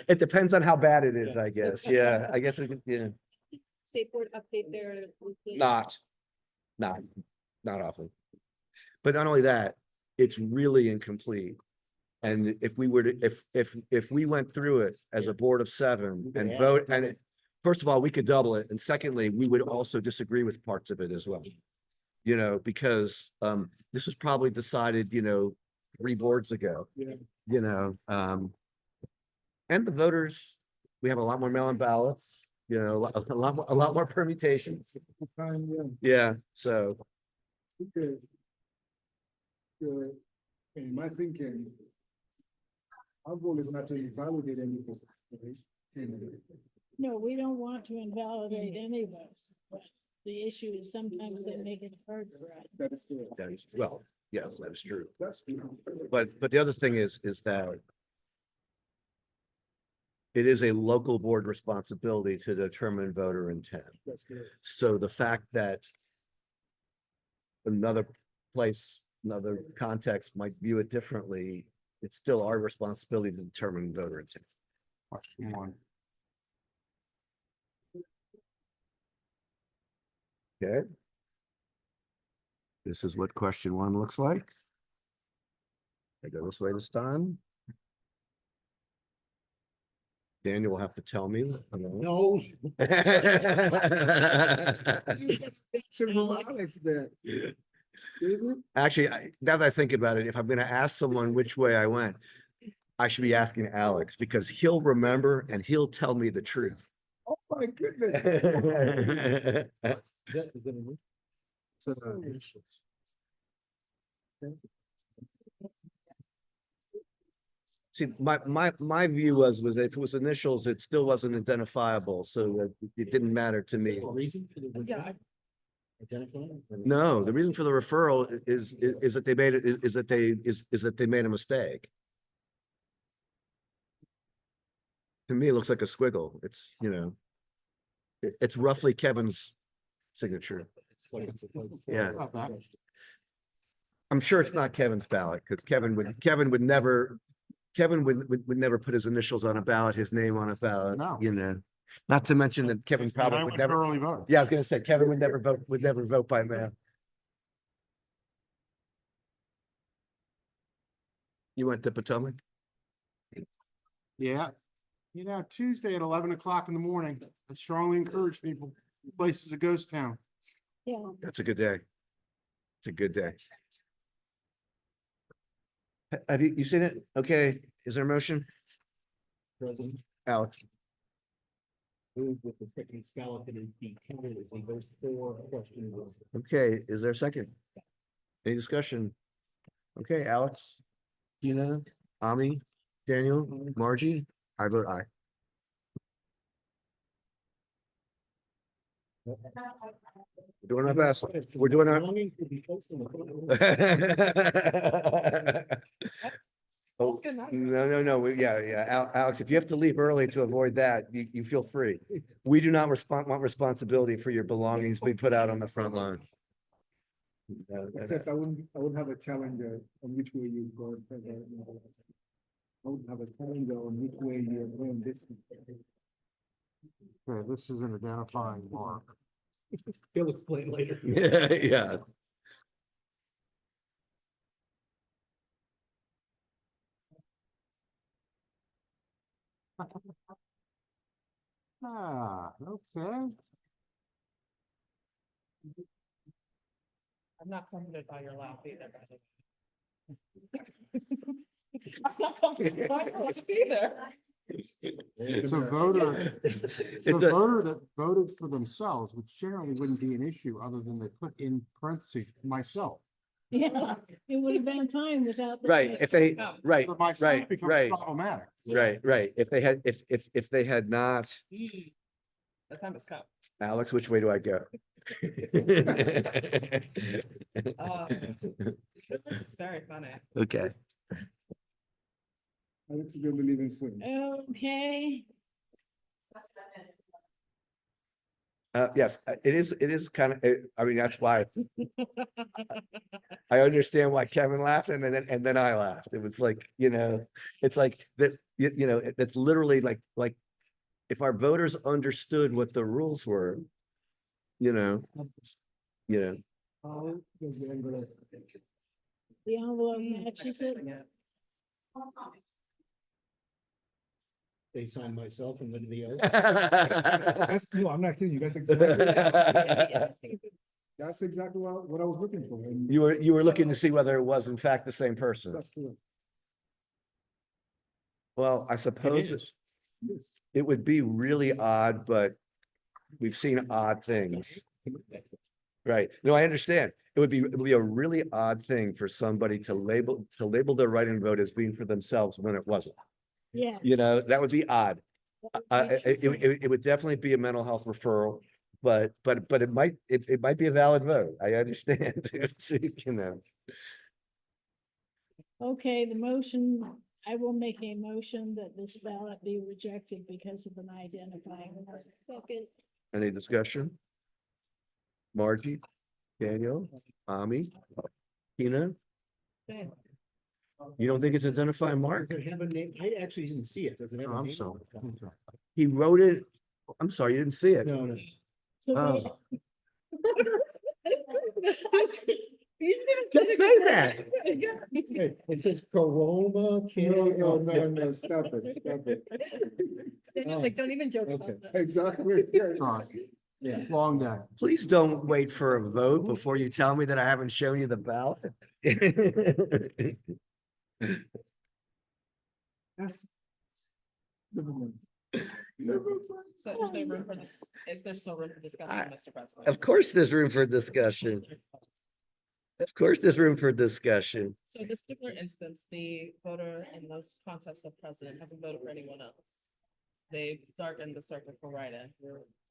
C: it depends on how bad it is, I guess. Yeah, I guess,
F: State board update there.
C: not often. But not only that, it's really incomplete. And if we were to, if we went through it as a board of 7 and vote, and first of all, we could double it. And secondly, we would also disagree with parts of it as well. Because this was probably decided, 3 boards ago.
H: Yeah.
C: And the voters, we have a lot more mail-in ballots, a lot more permutations. Yeah, so.
H: Okay. In my thinking, our goal is not to invalidate anything.
I: No, we don't want to invalidate any of us. But the issue is sometimes they make it hard for us.
H: That is correct.
C: That is, well, yes, that is true.
H: That's true.
C: But the other thing is that it is a local board responsibility to determine voter intent.
H: That's correct.
C: So the fact that another place, another context might view it differently, it's still our responsibility to determine voter intent. Question 1. Okay. This is what question 1 looks like. I go this way this time. Daniel will have to tell me.
K: No.
C: Actually, now that I think about it, if I'm gonna ask someone which way I went, I should be asking Alex because he'll remember and he'll tell me the truth.
H: Oh my goodness.
C: See, my view was if it was initials, it still wasn't identifiable, so it didn't matter to me.
K: Reason for the.
B: Yeah.
K: Identifying?
C: No, the reason for the referral is that they made it, is that they made a mistake. To me, it looks like a squiggle. It's, it's roughly Kevin's signature. Yeah. I'm sure it's not Kevin's ballot because Kevin would never put his initials on a ballot, his name on a ballot.
G: No.
C: Not to mention that Kevin
G: And
C: probably
G: I
C: would
G: would
C: never.
G: thoroughly vote.
C: Yeah, I was gonna say Kevin would never vote by mail. You went to Potomac?
G: Yeah. Tuesday at 11 o'clock in the morning, I strongly encourage people, the place is a ghost town.
I: Yeah.
C: That's a good day. It's a good day. Have you seen it? Okay, is there a motion?
D: President,
C: Alex,
D: move with the second skeleton and be counted as a vote for question one.
C: okay, is there a second? Any discussion? Okay, Alex, Tina, Ami, Daniel, Margie, I vote aye. We're doing our best. We're doing our.
D: Belonging to be posted on the front.
C: Oh, no, yeah, Alex, if you have to leave early to avoid that, you feel free. We do not want responsibility for your belongings being put out on the front lawn.
H: Except I wouldn't have a calendar on which way you go. I wouldn't have a calendar on which way you're going this.
G: Okay, this is an identifying mark.
D: He'll explain later.
C: Yeah.
G: Okay.
B: I'm not comforted by your laugh either, by the way. I'm not comforted by your laugh either.
G: It's a voter, it's a voter that voted for themselves, which generally wouldn't be an issue other than they put in parentheses myself.
I: Yeah, it would have been fine without. the
C: Right, if they,
B: No.
C: right,
G: But myself
C: right,
G: becomes
C: right,
G: problematic.
C: right. If they had not,
B: The time has come.
C: Alex, which way do I go?
B: This is very funny.
C: Okay,
H: I don't still believe in swings.
I: Okay,
C: yes, it is kind of, I mean, that's why. I understand why Kevin laughed and then I laughed. It was like, it's like that, it's literally like if our voters understood what the rules were,
H: How does the envelope?
I: the envelope matches it.
D: They sign myself and then the oath.
H: No, I'm not kidding you. That's exactly what I was looking for. And
C: You were looking to see whether it was in fact the same person.
H: that's correct.
C: Well, I suppose
D: is.
H: Yes.
C: it would be really odd, but we've seen odd things. Right. No, I understand. It would be a really odd thing for somebody to label their write-in vote as being for themselves when it wasn't.
I: Yeah.
C: That would be odd.
I: that would be true.
C: It would definitely be a mental health referral, but it might be a valid vote. I understand.
I: Okay, the motion, I will make a motion that this ballot be rejected because of an identifying mark. Second.
C: Any discussion? Margie, Daniel, Ami, Tina, you don't think it's identifying mark?
D: Does it have a name? I actually didn't see it. Does it have a
G: I'm
D: name?
G: sorry.
C: He wrote it. I'm sorry, you didn't see it.
D: No.
I: So
C: Oh.
I: Just
C: say that.
D: Hey, it says Coroma.
H: No, stop it.
F: Like, don't even joke
D: Okay.
F: about that.
H: Exactly.
G: Sorry,
D: Yeah.
G: long day.
C: Please don't wait for a vote before you tell me that I haven't shown you the ballot.
H: That's. Never mind.
B: So is there room for this? Is there still room for discussion, Mr. President?
C: Of course, there's room for discussion. Of course, there's room for discussion.
B: So this particular instance, the voter in the context of president hasn't voted for anyone else. They've darkened the circle for write-in.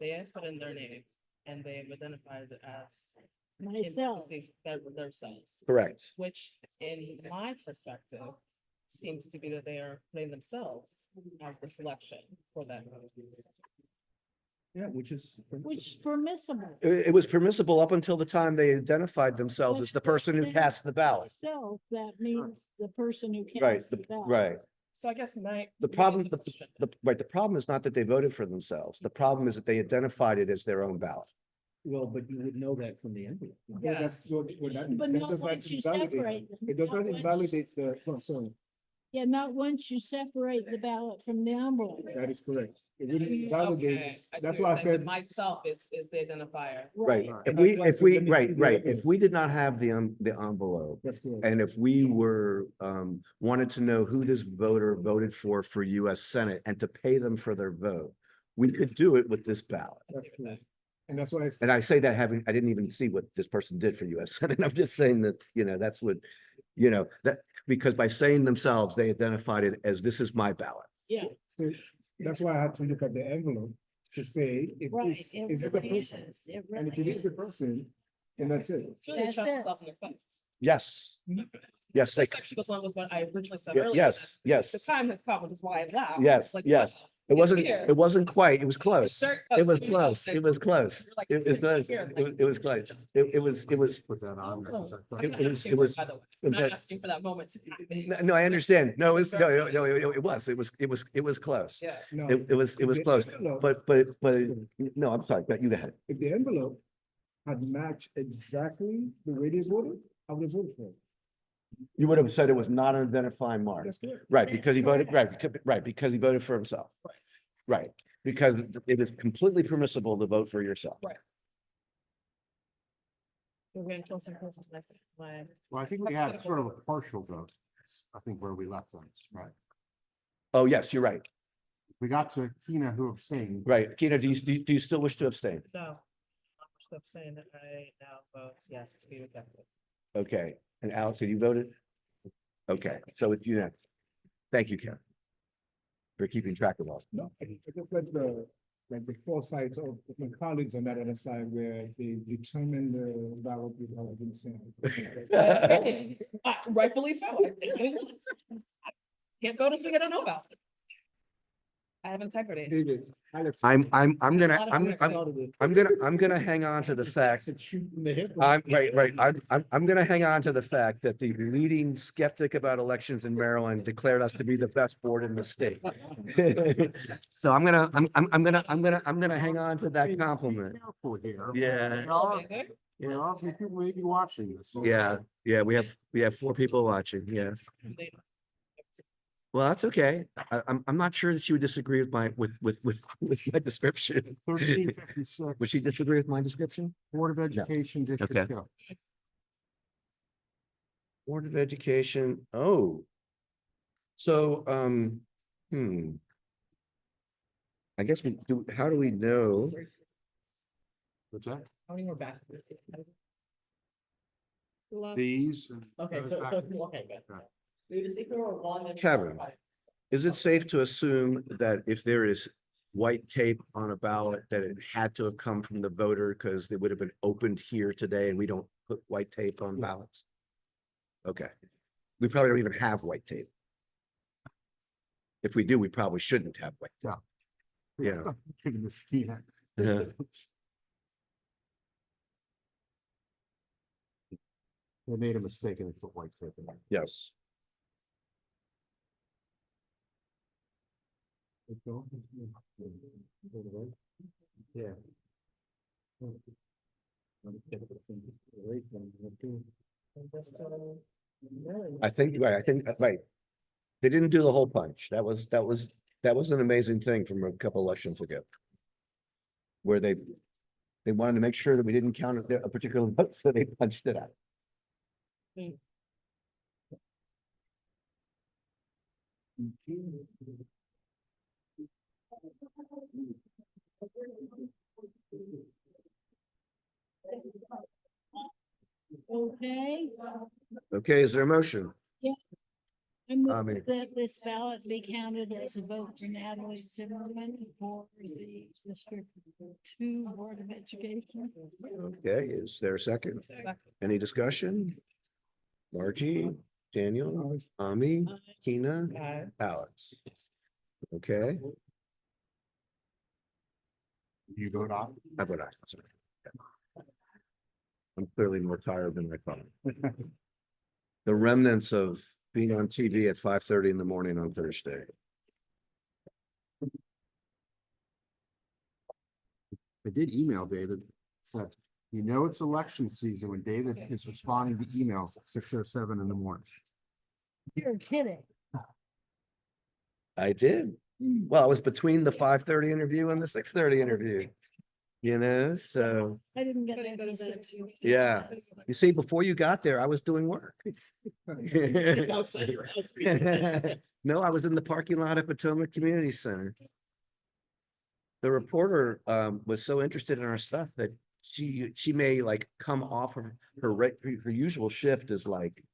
B: They have put in their name and they've identified it as
I: myself.
B: themselves,
C: Correct.
B: which in my perspective seems to be that they are putting themselves as the selection for that.
D: Yeah, which is.
I: Permissible.
C: It was permissible up until the time they identified themselves as the person who cast the ballot.
I: So that means the person who
C: Right,
I: cast the ballot.
C: right.
B: So I guess
C: The problem, the problem is not that they voted for themselves. The problem is that they identified it as their own ballot.
D: Well, but you would know that from the envelope.
B: Yeah.
H: That's what that
I: But
H: that
I: not
H: does not
I: once you
H: invalidate.
I: separate them.
H: It does
I: Not
H: not
I: once you-
H: invalidate the, no, sorry.
I: Yeah, not once you separate the ballot from the envelope.
H: That is correct. It wouldn't
B: Okay,
H: validate,
B: I see
H: that's
B: what
H: why I
B: you're saying,
H: said.
B: myself is the identifier.
C: Right,
H: Right.
C: if we,
H: Let me
C: right,
H: see the
C: right,
H: evidence.
C: if we did not have the envelope,
H: That's correct.
C: and if we were, wanted to know who this voter voted for US Senate and to pay them for their vote, we could do it with this ballot.
H: That's correct. And that's why I
C: And I say that having, I didn't even see what this person did for US Senate. I'm just saying that, that's what, that, because by saying themselves, they identified it as this is my ballot.
I: Yeah,
H: So that's why I had to look at the envelope to say, if
I: right.
H: this, is it the
I: really
H: person?
I: is. It
H: And if
I: really
H: it is the
I: is.
H: person, then that's it.
B: It's really a
I: That's
B: shot
I: it.
B: themselves in the foot.
C: Yes. Yes, they,
B: This actually goes along with what I originally said
C: yeah,
B: earlier.
C: yes,
B: The
C: yes,
B: time has come, which is why I laughed.
C: yes,
B: Like,
C: yes. It
B: it's
C: wasn't,
B: here.
C: it wasn't quite, it was close.
B: Sure,
C: It was
B: so
C: close,
B: you're
C: it was close.
B: you're like,
C: It was
B: it's
C: close,
B: here,
C: it was close. It was,
G: Put that on. there, 'cause I thought-
B: I'm not
C: it was-
B: asking
C: it
B: for
C: was-
B: by the way. I'm not asking for that moment to happen.
C: no, I understand. No, it was, no, it was close.
B: Yes.
H: No,
C: It was
H: the
C: close,
H: envelope-
C: but, no, I'm sorry, you go ahead.
H: If the envelope had matched exactly the way they voted, I would have voted for it.
C: You would have said it was not an identifying mark.
H: That's correct.
C: Right, because he voted, because he voted for himself. Right, because it is completely permissible to vote for yourself.
B: Right. So we're gonna kill some person tonight.
G: Well, I think we had sort of a partial vote. I think where we left things, right?
C: Oh, yes, you're right.
G: We got to Tina who abstained.
C: Right. Kina, do you still wish to abstain?
B: No. I'm just saying that I now vote yes to be rejected.
C: Okay, and Alex, have you voted? Okay, so it's you next. Thank you, Karen. For keeping track of all.
H: No, I just let the foresight of my colleagues on that other side where they determine the ballot without being sent.
B: Rightfully so. Can't go to thing I don't know about. I have integrity.
H: David, Alex.
C: I'm gonna,
H: Alex started it.
C: I'm gonna hang on to the fact.
H: It's shooting in the hip.
C: I'm gonna hang on to the fact that the leading skeptic about elections in Maryland declared us to be the best board in the state. So I'm gonna hang on to that compliment.
G: Careful here.
C: Yeah.
G: There are, there are some people maybe watching this.
C: Yeah, we have 4 people watching, yes. Well, that's okay. I'm not sure that she would disagree with my, with my description.
G: 1356.
C: Would she disagree with my description?
G: Board of Education District
C: Okay.
G: 2.
C: Board of Education, oh. So, I guess we do, how do we know?
G: What's that?
B: How many more back?
G: These.
B: Okay, so it's okay, good.
C: Kevin, is it safe to assume that if there is white tape on a ballot, that it had to have come from the voter because they would have been opened here today and we don't put white tape on ballots? Okay, we probably don't even have white tape. If we do, we probably shouldn't have white tape. Yeah.
G: Giving this Tina.
C: Yeah.
G: They made a mistake and they put white tape in there.
C: Yes.
G: Yeah.
C: I think, right. They didn't do the whole punch. That was an amazing thing from a couple elections ago. Where they wanted to make sure that we didn't count a particular vote, so they punched it out.
I: Okay,
C: Okay, is there a motion?
I: I move
C: Amen.
I: that this ballot be counted as a vote for Natalie Zimmerman for the District 2 Board of Education.
C: Okay, is there a second? Any discussion? Margie, Daniel, Ami, Kina, Alex. Okay,
G: You vote aye?
C: I vote aye. Sorry. I'm clearly more tired than I thought. The remnants of being on TV at 5:30 in the morning on Thursday.
G: I did email David, said, you know, it's election season when David is responding to emails at 6:07 in the morning.
I: You're kidding.
C: I did. Well, I was between the 5:30 interview and the 6:30 interview. You know, so,
I: I didn't get
F: Couldn't
I: that.
F: go to
I: till
F: bed.
I: 6.
C: yeah. You see, before you got there, I was doing work.
B: Outside your house.
C: No, I was in the parking lot at Potomac Community Center. The reporter was so interested in our stuff that she may like come off of her usual shift is like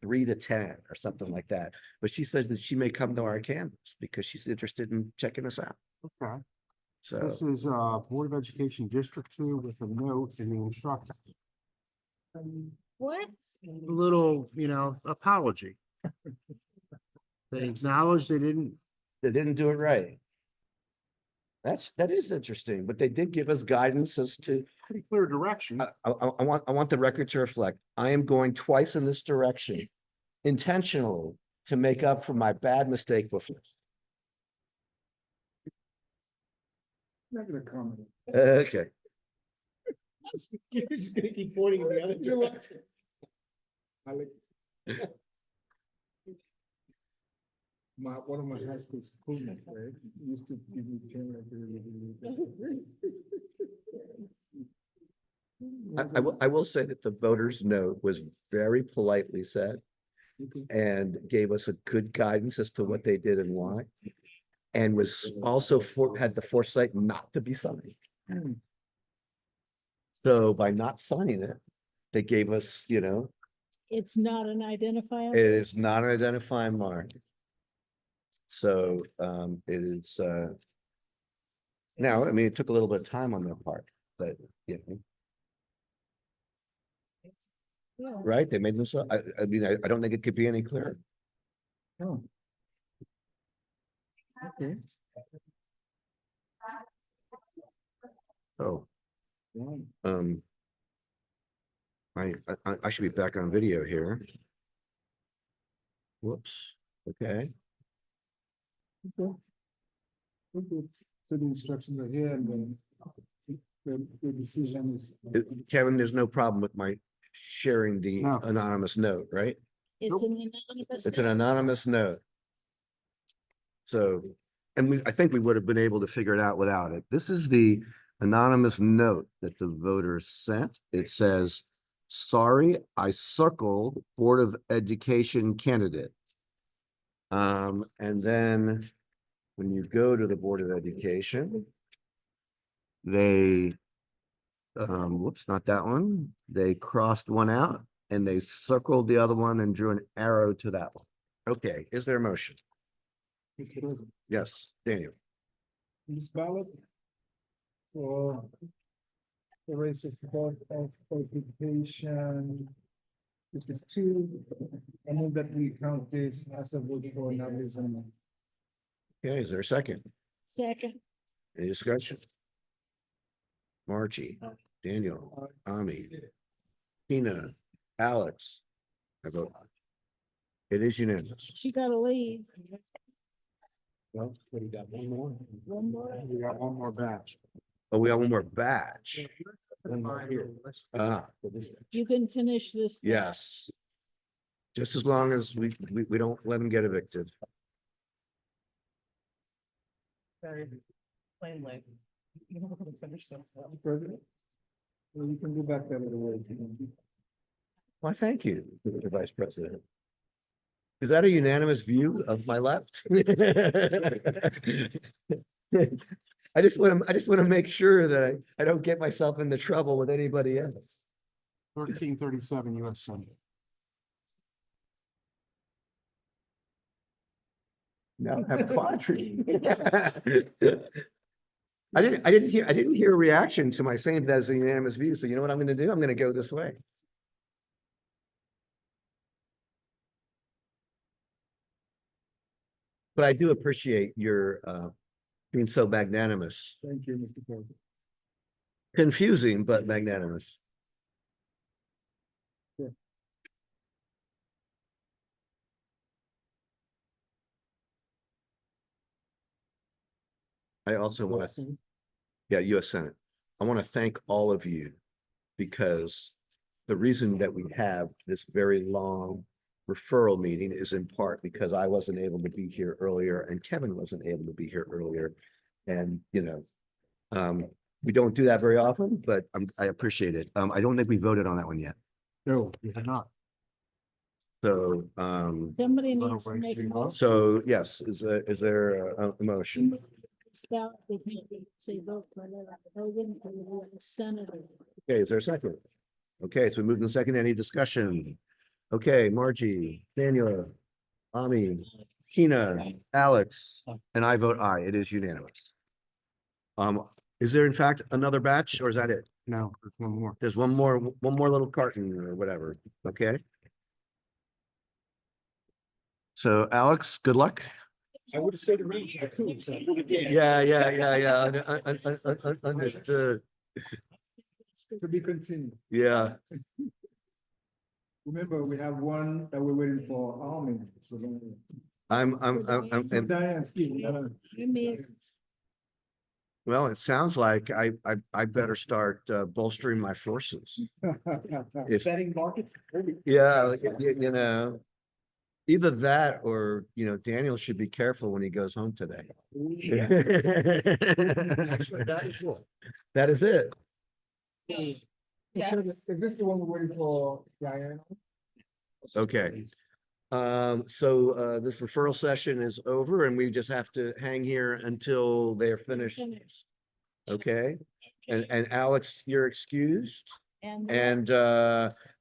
C: 3 to 10 or something like that. But she says that she may come to our campus because she's interested in checking us out.
G: Okay,
C: So
G: this is Board of Education District 2 with a note in the instructions.
I: What?
G: A little, apology. They acknowledged they didn't.
C: they didn't do it right. That is interesting, but they did give us guidance as to,
G: Pretty clear direction.
C: I want the record to reflect, I am going twice in this direction intentionally to make up for my bad mistake before.
H: Not gonna comment.
C: Okay,
H: You're just gonna keep pointing in the other direction. I like. One of my high school schoolmates, right, used to give me pen
C: I will say that the voter's note was very politely said and gave us a good guidance as to what they did and why. And was also had the foresight not to be signed. So by not signing it, they gave us,
I: It's not an identifier?
C: it is not an identifying mark. So it is now, I mean, it took a little bit of time on their part, but right, they made them so, I mean, I don't think it could be any clearer.
H: Oh. Okay.
C: Oh. I should be back on video here. Whoops, okay.
H: Okay. Okay. So the instructions are here and then the decision is.
C: Kevin, there's no problem with my sharing the
G: No.
C: anonymous note, right?
I: It's
G: Nope.
I: an anonymous.
C: It's an anonymous note. So, and I think we would have been able to figure it out without it. This is the anonymous note that the voters sent. It says, sorry, I circled Board of Education candidate. And then when you go to the Board of Education, they, whoops, not that one. They crossed one out and they circled the other one and drew an arrow to that one. Okay, is there a motion?
H: Mr. President,
C: Yes, Daniel.
H: this ballot for the race of Board of Education District 2, I move that we count this as a vote for Navism.
C: Okay, is there a second?
I: Second.
C: Any discussion? Margie, Daniel, Ami, Tina, Alex. I vote aye. It is unanimous.
I: She gotta leave.
C: Well, what do you got? One more?
I: One more.
G: We got one more batch.
C: Oh, we got one more batch.
G: One more here.
C: Ah,
I: You can finish this.
C: yes. Just as long as we don't let them get evicted.
B: Very plainly. You don't want to finish this.
H: President? Well, you can go back that little way.
C: Why, thank you, Mr. Vice President. Is that a unanimous view of my left? I just want to make sure that I don't get myself into trouble with anybody else.
G: 1337 US Senate.
C: No, have quadri. I didn't hear a reaction to my saying that as a unanimous view. So you know what I'm gonna do? I'm gonna go this way. But I do appreciate your being so magnanimous.
H: Thank you, Mr. President.
C: Confusing, but magnanimous.
H: Yeah.
C: I also want to, yeah, US Senate. I want to thank all of you because the reason that we have this very long referral meeting is in part because I wasn't able to be here earlier and Kevin wasn't able to be here earlier. And, we don't do that very often, but I appreciate it. I don't think we voted on that one yet.
G: No, you did not.
C: So,
I: Somebody needs to make a motion.
C: so yes, is there a motion?
I: Spell, they can't say vote for another, Hogan, for the senator.
C: Okay, is there a second? Okay, so we moved in second. Any discussion? Okay, Margie, Daniel, Ami, Tina, Alex, and I vote aye. It is unanimous. Is there in fact another batch or is that it?
G: No, there's one more.
C: There's one more little carton or whatever. Okay. So Alex, good luck.
D: I would have stayed around for the coup, so I would have did.
C: Yeah. Understood.
H: To be continued.
C: Yeah.
H: Remember, we have one that we're waiting for Army. So
C: I'm,
H: Diane, excuse me.
I: You mean,
C: well, it sounds like I better start bolstering my forces. If-
H: Setting markets.
C: Yeah, either that or, Daniel should be careful when he goes home today.
G: Actually, that is it.
C: That is it.
B: Yes.
H: Is this the one we're waiting for Diane?
C: Okay. So this referral session is over and we just have to hang here until they're finished.
I: finished.
C: Okay? And Alex, you're excused.
I: And
C: And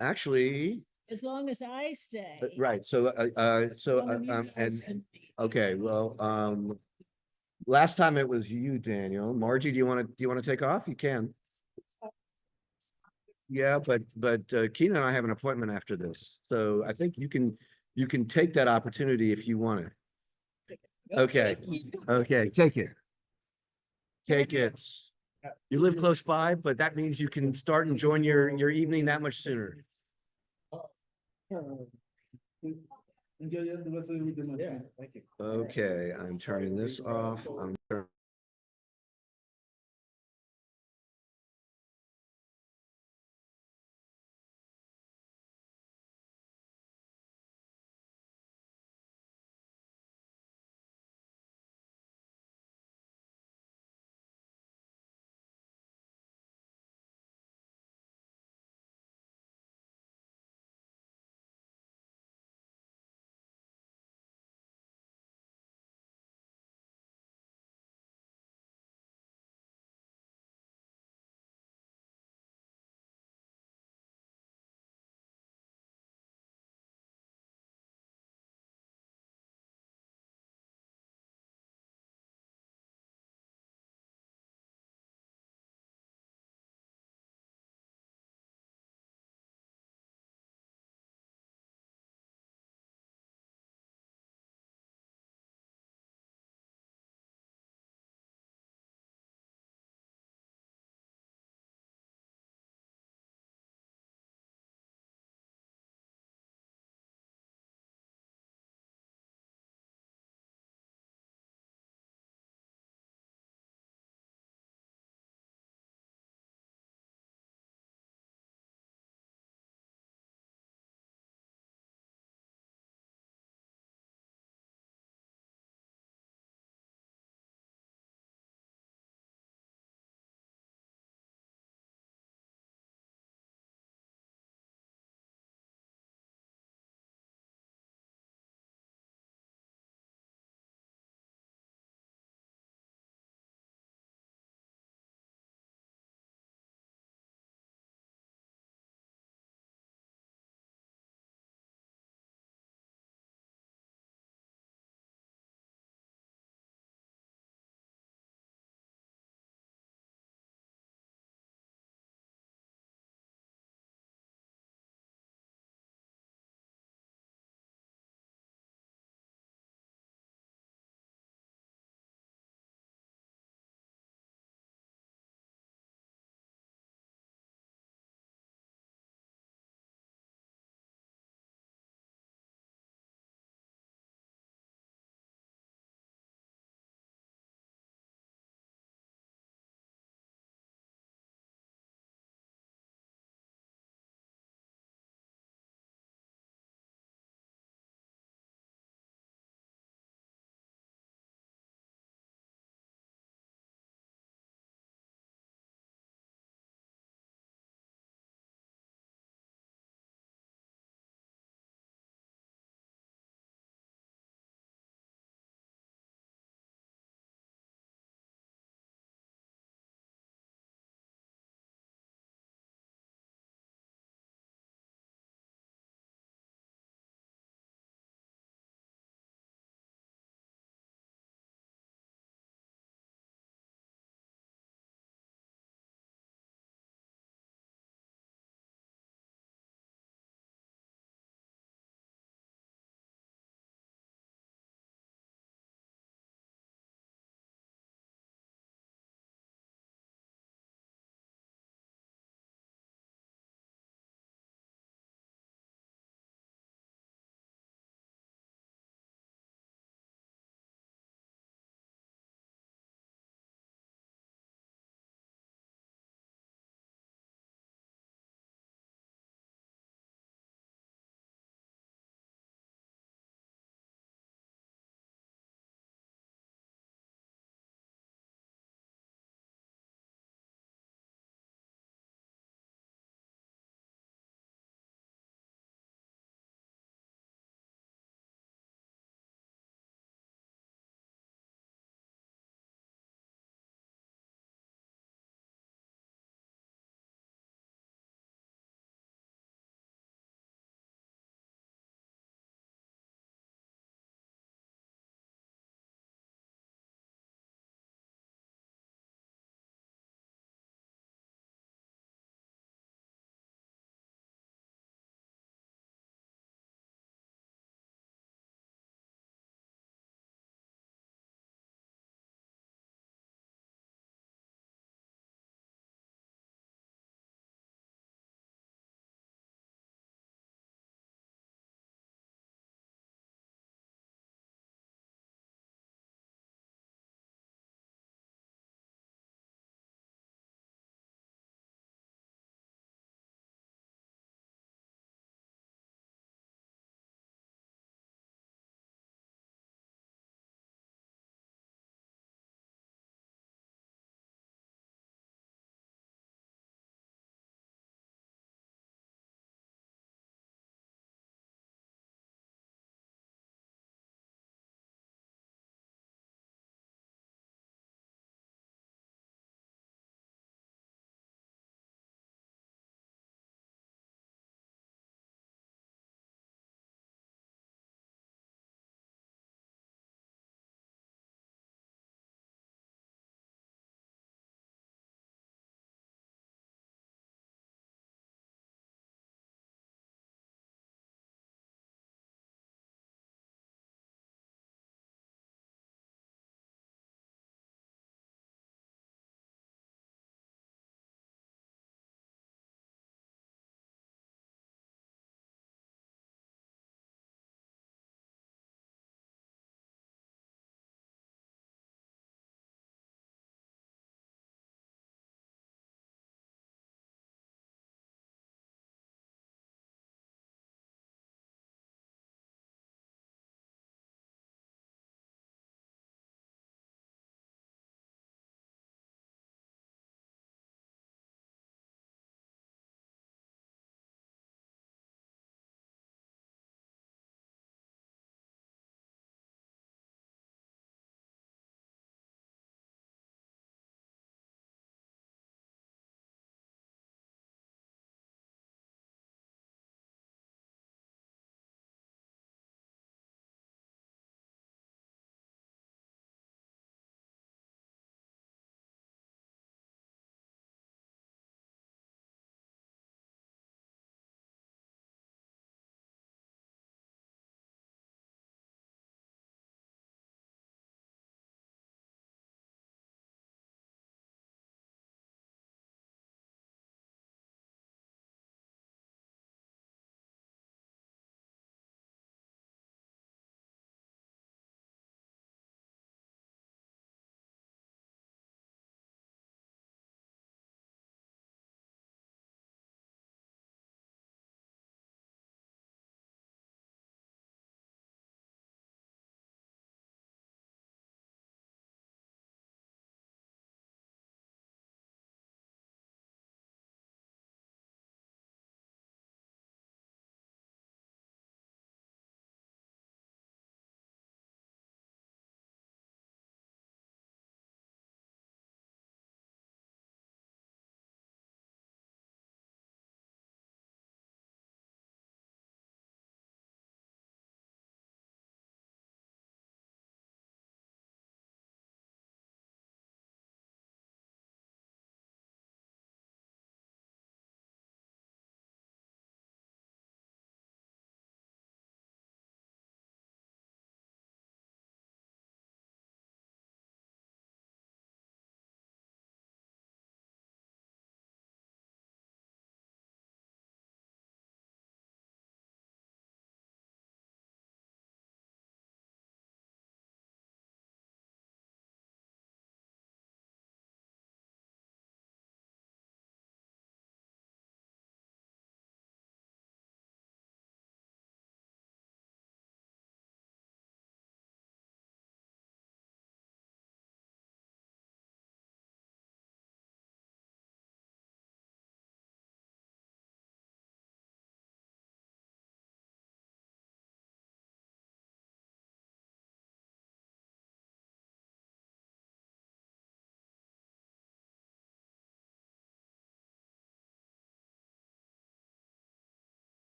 C: actually,
I: as long as I stay.
C: right, so
I: one of you guys
C: and
I: can be.
C: okay, well, last time it was you, Daniel. Margie, do you want to take off? You can. Yeah, but Keena and I have an appointment after this, so I think you can take that opportunity if you want it. Okay, okay, take it. Take it. You live close by, but that means you can start enjoying your evening that much sooner.
H: Enjoy the rest of the week.
D: Yeah, thank you.
C: Okay, I'm turning this off. I'm